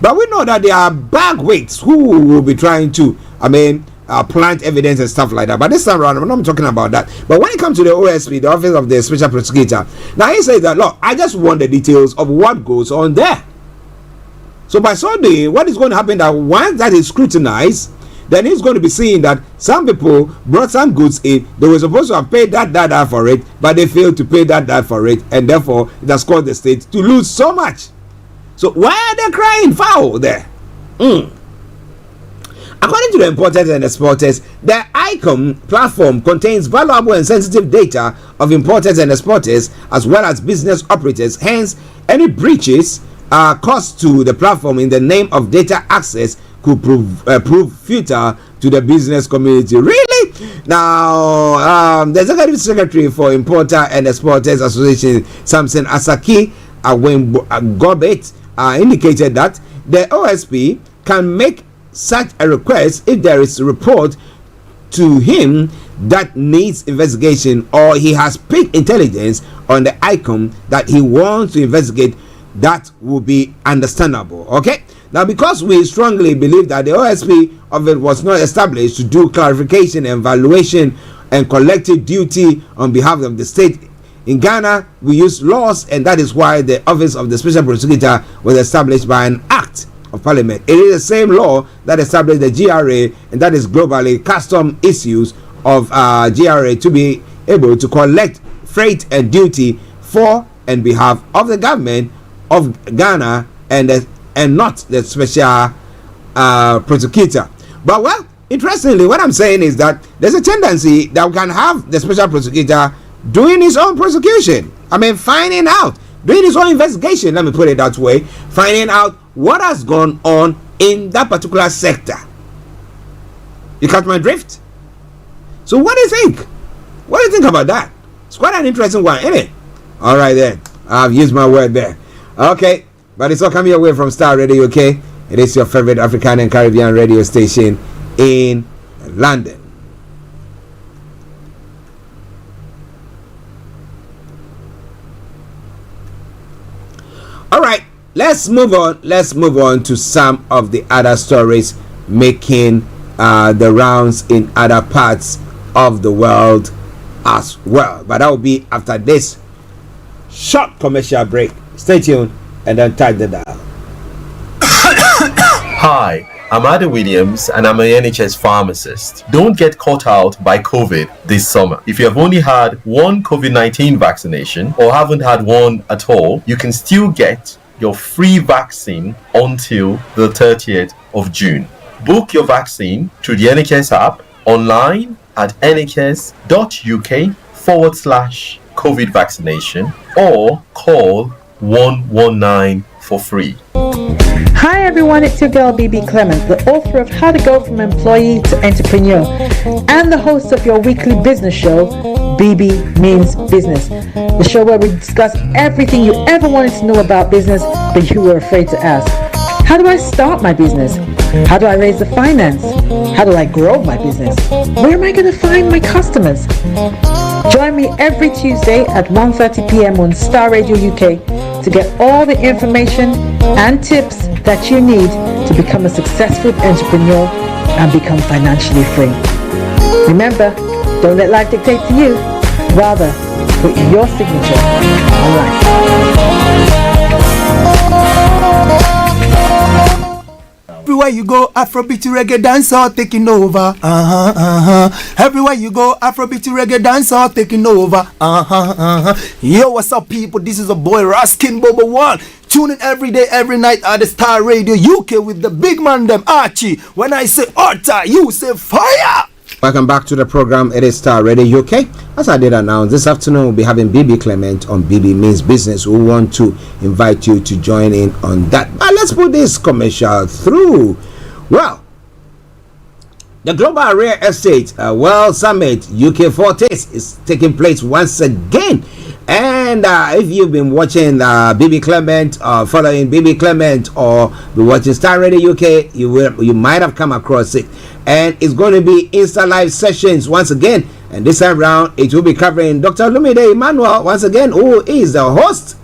But we know that there are bagwigs who will be trying to, plant evidence and stuff like that. But this time around, I'm not talking about that. But when it comes to the OSP, the Office of the Special Prosecutor, now he says that, look, I just want the details of what goes on there. So by Sunday, what is going to happen that once that is scrutinized, then he's going to be seeing that some people brought some goods in. They were supposed to have paid that for it, but they failed to pay that for it, and therefore it has caused the state to lose so much. So why are they crying foul there? According to the importers and exporters, the ICOM platform contains valuable and sensitive data of importers and exporters as well as business operators. Hence, any breaches caused to the platform in the name of data access could prove futile to the business community. Really? Now, the Executive Secretary for Importer and Exporters Association, Samson Asaki Gobet, indicated that the OSP can make such a request if there is a report to him that needs investigation, or he has picked intelligence on the ICOM that he wants to investigate. That will be understandable. Okay, now because we strongly believe that the OSP of it was not established to do clarification and evaluation and collective duty on behalf of the state, In Ghana, we use laws, and that is why the Office of the Special Prosecutor was established by an act of Parliament. It is the same law that established the GRA, and that is globally custom issues of GRA to be able to collect freight and duty for and behalf of the government of Ghana and not the special prosecutor. But well, interestingly, what I'm saying is that there's a tendency that we can have the special prosecutor doing his own prosecution. I mean, finding out, doing his own investigation, let me put it that way, finding out what has gone on in that particular sector. You catch my drift? So what do you think? What do you think about that? It's quite an interesting one, isn't it? All right then, I've used my word there. Okay, but it's all coming your way from Starr Radio UK. It is your favorite African and Caribbean radio station in London. All right, let's move on. Let's move on to some of the other stories making the rounds in other parts of the world as well. But that will be after this short commercial break. Stay tuned and then tag the dial. Hi, I'm Adam Williams and I'm an NHS pharmacist. Don't get caught out by COVID this summer. If you have only had one COVID-19 vaccination or haven't had one at all, you can still get your free vaccine until the 30th of June. Book your vaccine through the NHS app, online at nhs.uk/COVID vaccination, or call 119 for free. Hi everyone, it's your girl BB Clement, the author of How to Go From Employee to Entrepreneur and the host of your weekly business show, BB Means Business, the show where we discuss everything you ever wanted to know about business but you were afraid to ask. How do I start my business? How do I raise the finance? How do I grow my business? Where am I going to find my customers? Join me every Tuesday at 1:30 p.m. on Starr Radio UK to get all the information and tips that you need to become a successful entrepreneur and become financially free. Remember, don't let life dictate to you. Rather, put your signature on life. Everywhere you go, Afrobeat reggae dancer taking over. Everywhere you go, Afrobeat reggae dancer taking over. Yo, what's up, people? This is a boy Raskin Bobo One. Tune in every day, every night at the Starr Radio UK with the big man them Archie. When I say order, you say fire. Welcome back to the program. It is Starr Radio UK. As I did announce, this afternoon we'll be having BB Clement on BB Means Business. We want to invite you to join in on that. Let's put this commercial through. Well, the Global Real Estate World Summit UK 40s is taking place once again. And if you've been watching BB Clement or following BB Clement or be watching Starr Radio UK, you might have come across it. And it's going to be Insta Live sessions once again. And this time around, it will be covering Dr. Olumide Emmanuel once again, who is the host,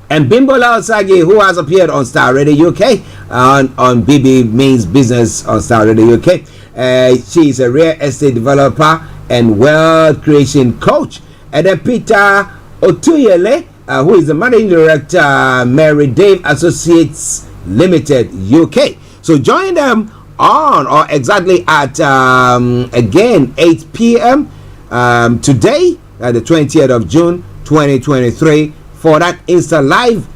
and Bimbola Osagi, who has appeared on Starr Radio UK on BB Means Business on Starr Radio UK. She is a real estate developer and wealth creation coach. And then Peter Otuyele, who is the managing director, Mary Dave Associates Limited UK. So join them on or exactly at again 8 p.m. Today, the 20th of June 2023, for that Insta Live.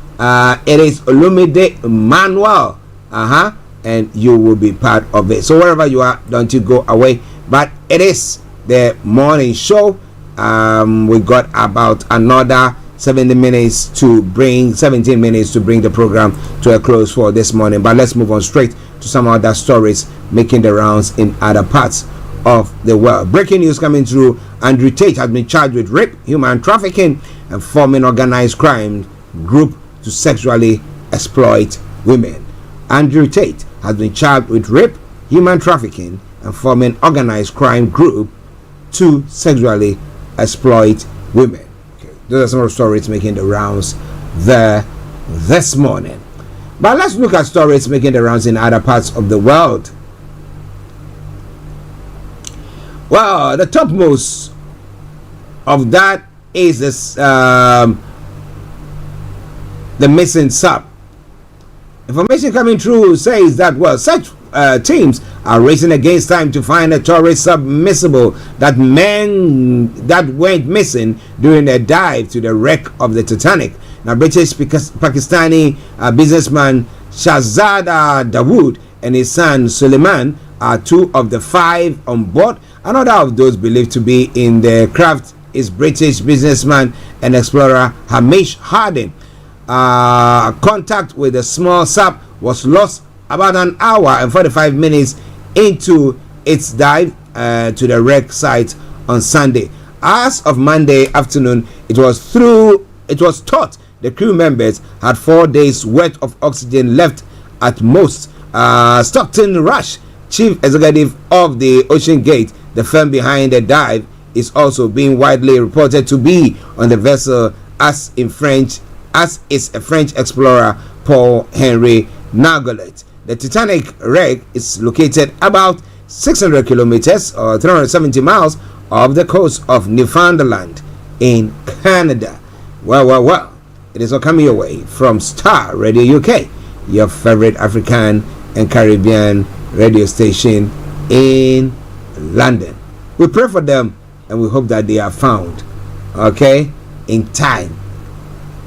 It is Olumide Emmanuel, and you will be part of it. So wherever you are, don't you go away. But it is the morning show. We got about another 17 minutes to bring the program to a close for this morning. But let's move on straight to some other stories making the rounds in other parts of the world. Breaking news coming through. Andrew Tate has been charged with rape, human trafficking, and forming organized crime group to sexually exploit women. Andrew Tate has been charged with rape, human trafficking, and forming organized crime group to sexually exploit women. Okay. Those are some of the stories making the rounds there this morning. But let's look at stories making the rounds in other parts of the world. Well, the topmost of that is this the missing sub. Information coming through says that such teams are racing against time to find a tourist submersible that went missing during a dive to the wreck of the Titanic. Now, British Pakistani businessman Shahzada Dawood and his son Suleiman are 2 of the 5 on board. Another of those believed to be in the craft is British businessman and explorer Hamish Harding. Contact with the small sub was lost about an hour and 45 minutes into its dive to the wreck site on Sunday. As of Monday afternoon, it was thought the crew members had 4 days worth of oxygen left at most. Stockton Rush, chief executive of the Ocean Gate, the firm behind the dive, is also being widely reported to be on the vessel, as is a French explorer, Paul Henry Nargolet. The Titanic wreck is located about 600 kilometers or 370 miles off the coast of Newfoundland in Canada. Well. It is all coming your way from Starr Radio UK, your favorite African and Caribbean radio station in London. We pray for them and we hope that they are found, in time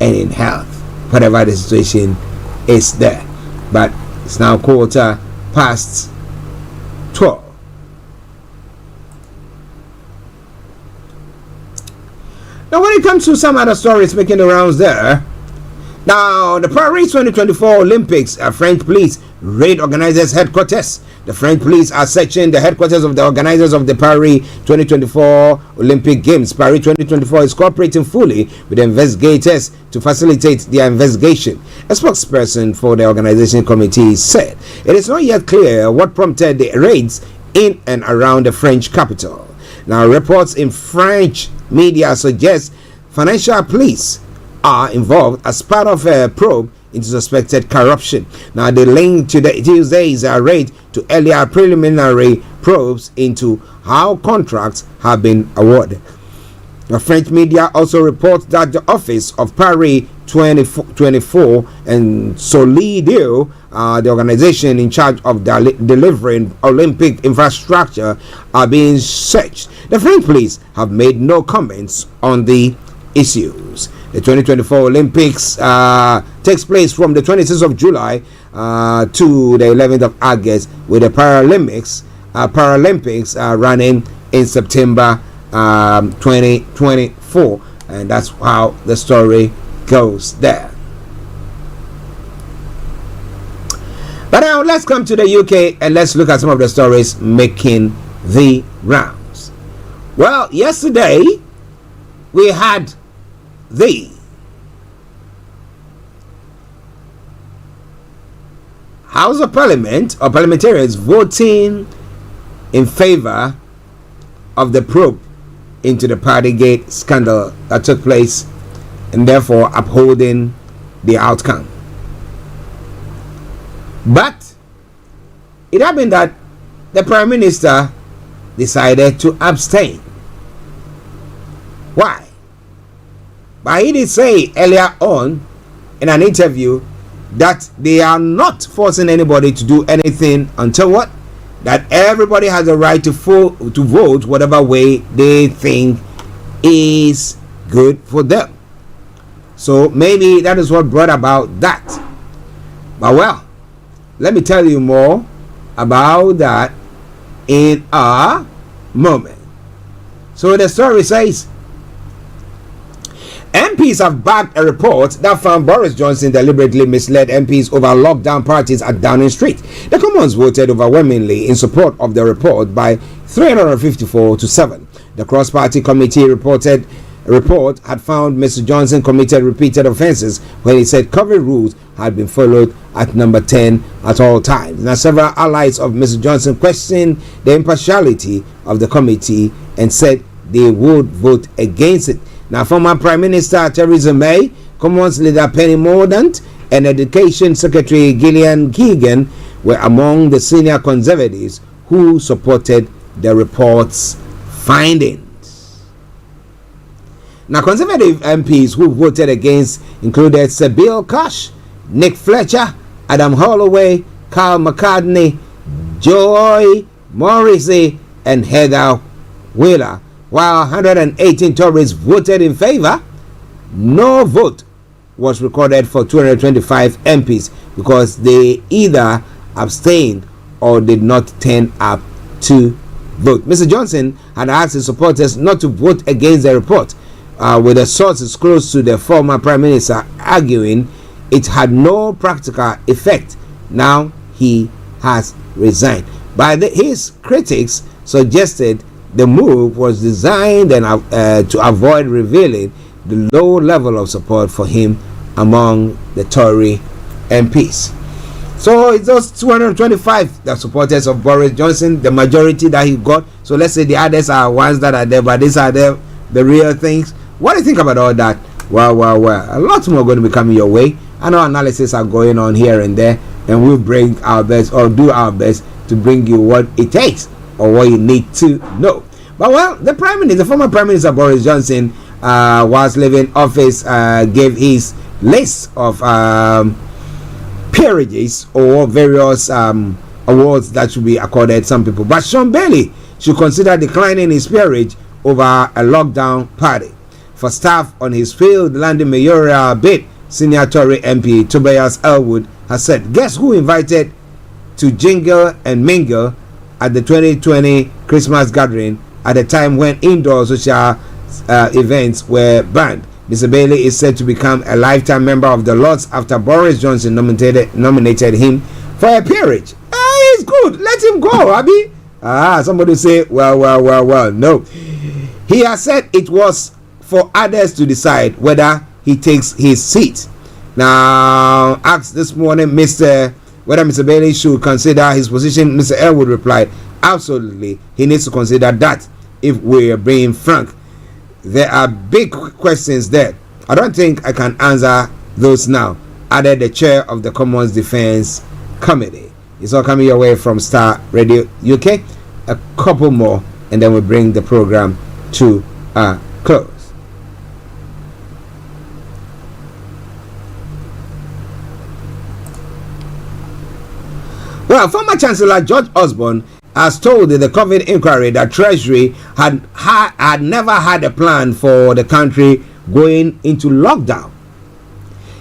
and in health, whatever the situation is there. But it's now 12:15. Now, when it comes to some other stories making the rounds there, now the Paris 2024 Olympics, French police raid organizers' headquarters. The French police are searching the headquarters of the organizers of the Paris 2024 Olympic Games. Paris 2024 is cooperating fully with the investigators to facilitate their investigation. A spokesperson for the organization committee said it is not yet clear what prompted the raids in and around the French capital. Now, reports in French media suggest financial police are involved as part of a probe into suspected corruption. Now, the link to the Tuesday's raid to earlier preliminary probes into how contracts have been awarded. The French media also reports that the office of Paris 2024 and Solidio, the organization in charge of delivering Olympic infrastructure, are being searched. The French police have made no comments on the issues. The 2024 Olympics takes place from the 26th of July to the 11th of August, with the Paralympics running in September 2024, and that's how the story goes there. But now let's come to the UK and let's look at some of the stories making the rounds. Well, yesterday we had the House of Parliament or parliamentarians voting in favor of the probe into the Partygate scandal that took place, and therefore upholding the outcome. But it happened that the Prime Minister decided to abstain. Why? But he did say earlier on in an interview that they are not forcing anybody to do anything until what? That everybody has a right to vote whatever way they think is good for them. So maybe that is what brought about that. But well, let me tell you more about that in a moment. So the story says, MPs have backed a report that found Boris Johnson deliberately misled MPs over lockdown parties at Downing Street. The Commons voted overwhelmingly in support of the report by 354 to 7. The cross-party committee report had found Mr. Johnson committed repeated offences when he said COVID rules had been followed at number 10 at all times. Now, several allies of Mr. Johnson questioned the impartiality of the committee and said they would vote against it. Now, former Prime Minister Theresa May, Commons leader Penny Mordaunt, and Education Secretary Gillian Keegan were among the senior Conservatives who supported the report's findings. Now, Conservative MPs who voted against included Sybil Kosh, Nick Fletcher, Adam Holloway, Carl McCartney, Joy Morrissey, and Heather Wheeler, while 118 Tories voted in favor. No vote was recorded for 225 MPs because they either abstained or did not turn up to vote. Mr. Johnson had asked his supporters not to vote against the report, with the sources close to the former Prime Minister arguing it had no practical effect. Now he has resigned. But his critics suggested the move was designed to avoid revealing the low level of support for him among the Tory MPs. So it's those 225 the supporters of Boris Johnson, the majority that he got. So let's say the others are ones that are there, but these are the real things. What do you think about all that? Well, a lot more going to be coming your way. I know analysis are going on here and there, and we'll bring our best or do our best to bring you what it takes or what you need to know. But well, the former Prime Minister Boris Johnson, whilst leaving office, gave his list of peerages or various awards that should be accorded some people. But Sean Bailey should consider declining his peerage over a lockdown party. For staff on his failed London mayoral bid, senior Tory MP Tobias Elwood has said, guess who invited to jingle and mingle at the 2020 Christmas gathering at a time when indoor social events were banned? Mr. Bailey is said to become a lifetime member of the Lords after Boris Johnson nominated him for a peerage. He's good. Let him go, Abby. Somebody say, well. No. He has said it was for others to decide whether he takes his seat. Now, asked this morning whether Mr. Bailey should consider his position, Mr. Elwood replied, absolutely, he needs to consider that, if we're being frank. There are big questions there. I don't think I can answer those now, added the chair of the Commons Defense Committee. It's all coming your way from Starr Radio UK. A couple more, and then we'll bring the program to a close. Well, former Chancellor George Osborne has told the COVID inquiry that Treasury had never had a plan for the country going into lockdown.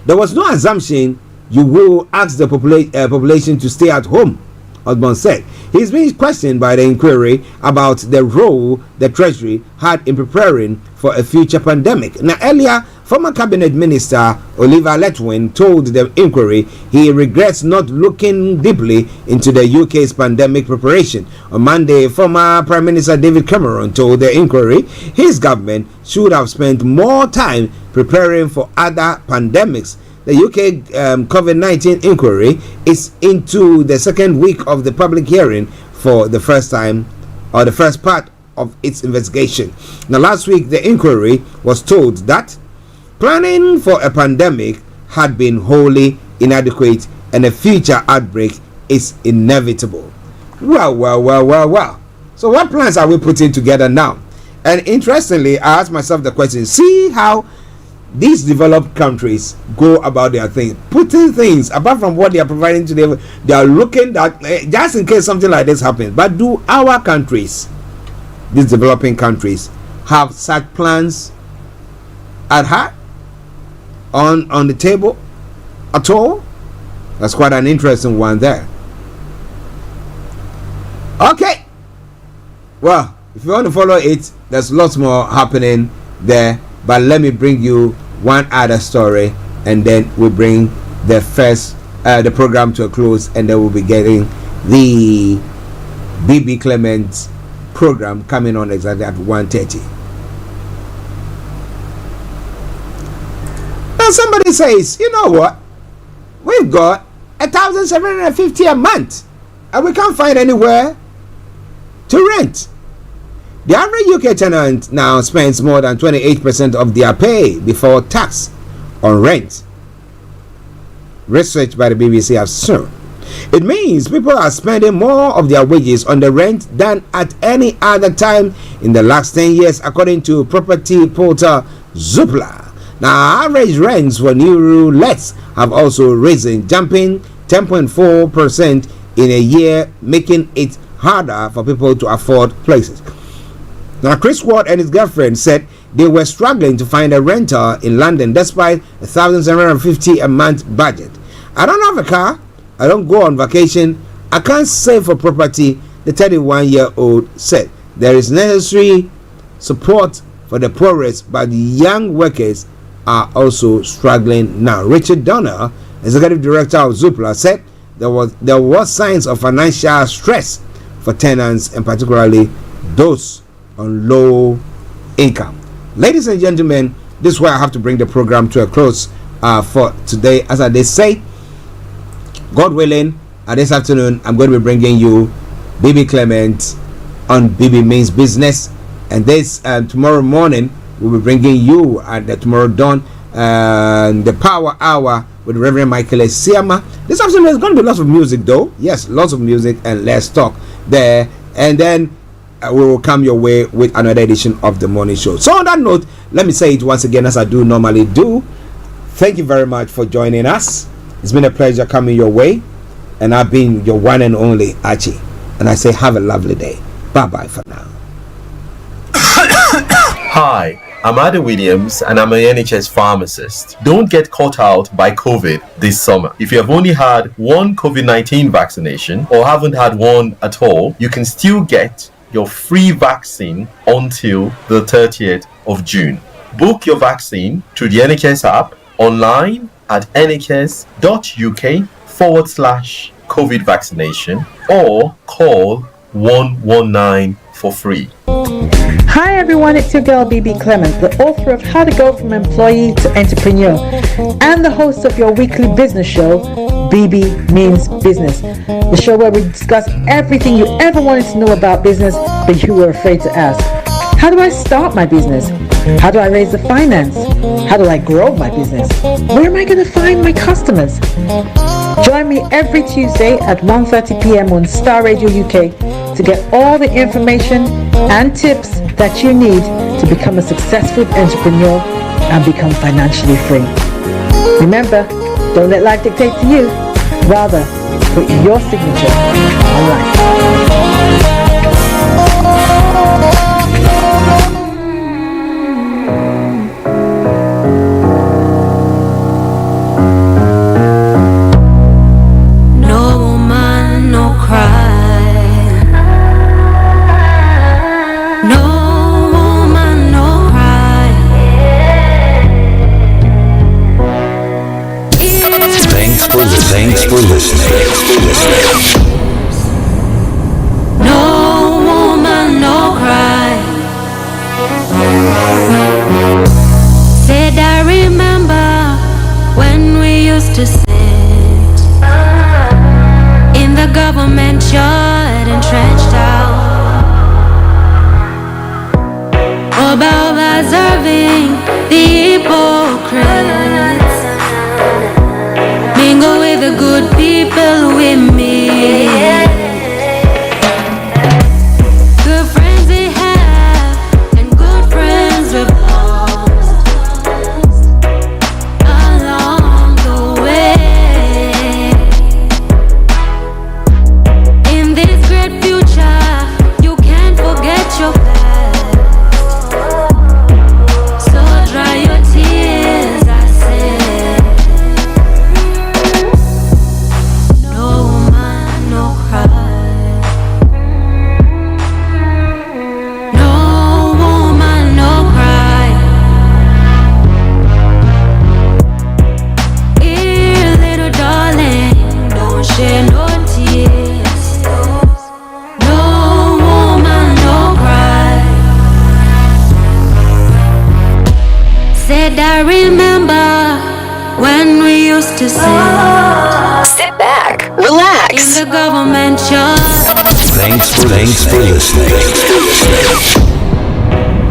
There was no assumption you will ask the population to stay at home, Osborne said. He's being questioned by the inquiry about the role the Treasury had in preparing for a future pandemic. Now, earlier, former Cabinet Minister Oliver Letwin told the inquiry he regrets not looking deeply into the UK's pandemic preparation. On Monday, former Prime Minister David Cameron told the inquiry his government should have spent more time preparing for other pandemics. The UK COVID-19 inquiry is into the second week of the public hearing for the first time, or the first part of its investigation. Now, last week, the inquiry was told that planning for a pandemic had been wholly inadequate and a future outbreak is inevitable. Well. So what plans are we putting together now? And interestingly, I asked myself the question, see how these developed countries go about their thing, putting things apart from what they are providing to them. They are looking at just in case something like this happens. But do our countries, these developing countries, have such plans at heart, on the table at all? That's quite an interesting one there. Okay, well, if you want to follow it, there's lots more happening there, but let me bring you one other story, and then we'll bring the program to a close, and then we'll be getting the BB Clement program coming on exactly at 1:30. Now somebody says, you know what, we've got 1,750 a month and we can't find anywhere to rent. The average UK tenant now spends more than 28% of their pay before tax on rent. Research by the BBC has shown. It means people are spending more of their wages on the rent than at any other time in the last 10 years, according to property portal Zoopla. Now, average rents for new lets have also risen, jumping 10.4% in a year, making it harder for people to afford places. Now, Chris Ward and his girlfriend said they were struggling to find a rental in London despite a $1,750 a month budget. I don't have a car. I don't go on vacation. I can't save for property, the 31-year-old said. There is necessary support for the poorest, but the young workers are also struggling now. Richard Donner, executive director of Zoopla, said there was signs of financial stress for tenants, and particularly those on low income. Ladies and gentlemen, this is where I have to bring the program to a close for today. As I say, God willing, this afternoon I'm going to be bringing you BB Clement on BB Means Business, and this tomorrow morning we'll be bringing you at the tomorrow dawn the Power Hour with Reverend Michael Esiama. This afternoon there's going to be lots of music though. Yes, lots of music, and let's talk there, and then we will come your way with another edition of the morning show. So on that note, let me say it once again as I do normally do. Thank you very much for joining us. It's been a pleasure coming your way, and I've been your one and only Archie, and I say have a lovely day. Bye bye for now. Hi, I'm Ada Williams, and I'm an NHS pharmacist. Don't get caught out by COVID this summer. If you have only had one COVID-19 vaccination or haven't had one at all, you can still get your free vaccine until the 30th of June. Book your vaccine through the NHS app, online at nhs.uk/COVID vaccination, or call 119 for free. Hi everyone, it's your girl BB Clement, the author of How to Go From Employee to Entrepreneur, and the host of your weekly business show, BB Means Business, the show where we discuss everything you ever wanted to know about business but you were afraid to ask. How do I start my business? How do I raise the finance? How do I grow my business? Where am I going to find my customers? Join me every Tuesday at 1:30 p.m. on Starr Radio UK to get all the information and tips that you need to become a successful entrepreneur and become financially free. Remember, don't let life dictate to you. Rather, put your signature on life. Thanks for listening. No woman, no cry. Said I remember when we used to sit in the government yard and trenched out about observing the hypocrites. Mingle with the good people with me. Good friends we have and good friends we've lost along the way. In this great future, you can't forget your past. So dry your tears, I say. I remember when we used to sit back, relax in the government yard. Thanks for listening.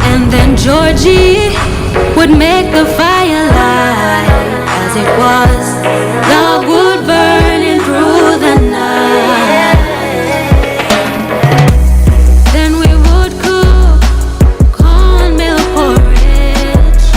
And then Georgie would make the fire light as it was. Love would burning through the night. Then we would cook cornmeal porridge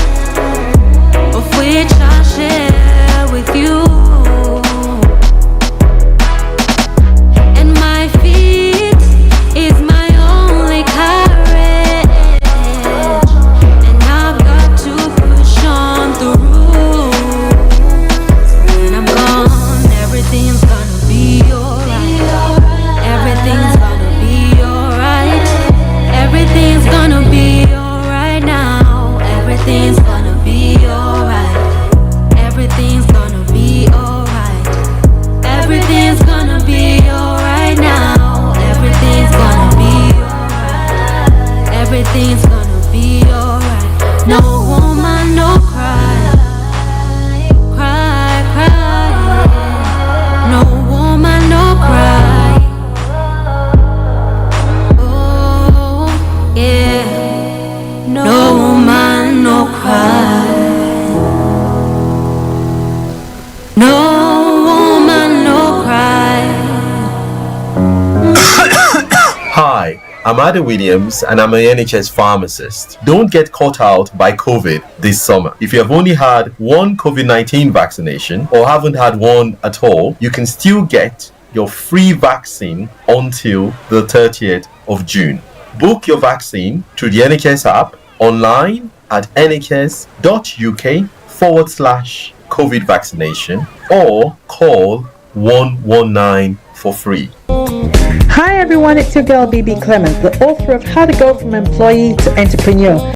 be alright. Everything's gonna be alright. Everything's gonna be alright now. Everything's gonna be alright. Everything's gonna be alright. No woman, no cry. Cry, cry. No woman, no cry. Oh, yeah. No woman, no cry. No woman, no cry. Hi, I'm Ada Williams and I'm an NHS pharmacist. Don't get caught out by COVID this summer. If you have only had one COVID-19 vaccination or haven't had one at all, you can still get your free vaccine until the 30th of June. Book your vaccine through the NHS app, online at nhs.uk/COVID vaccination, or call 119 for free. Hi everyone, it's your girl BB Clement, the author of How to Go from Employee to Entrepreneur.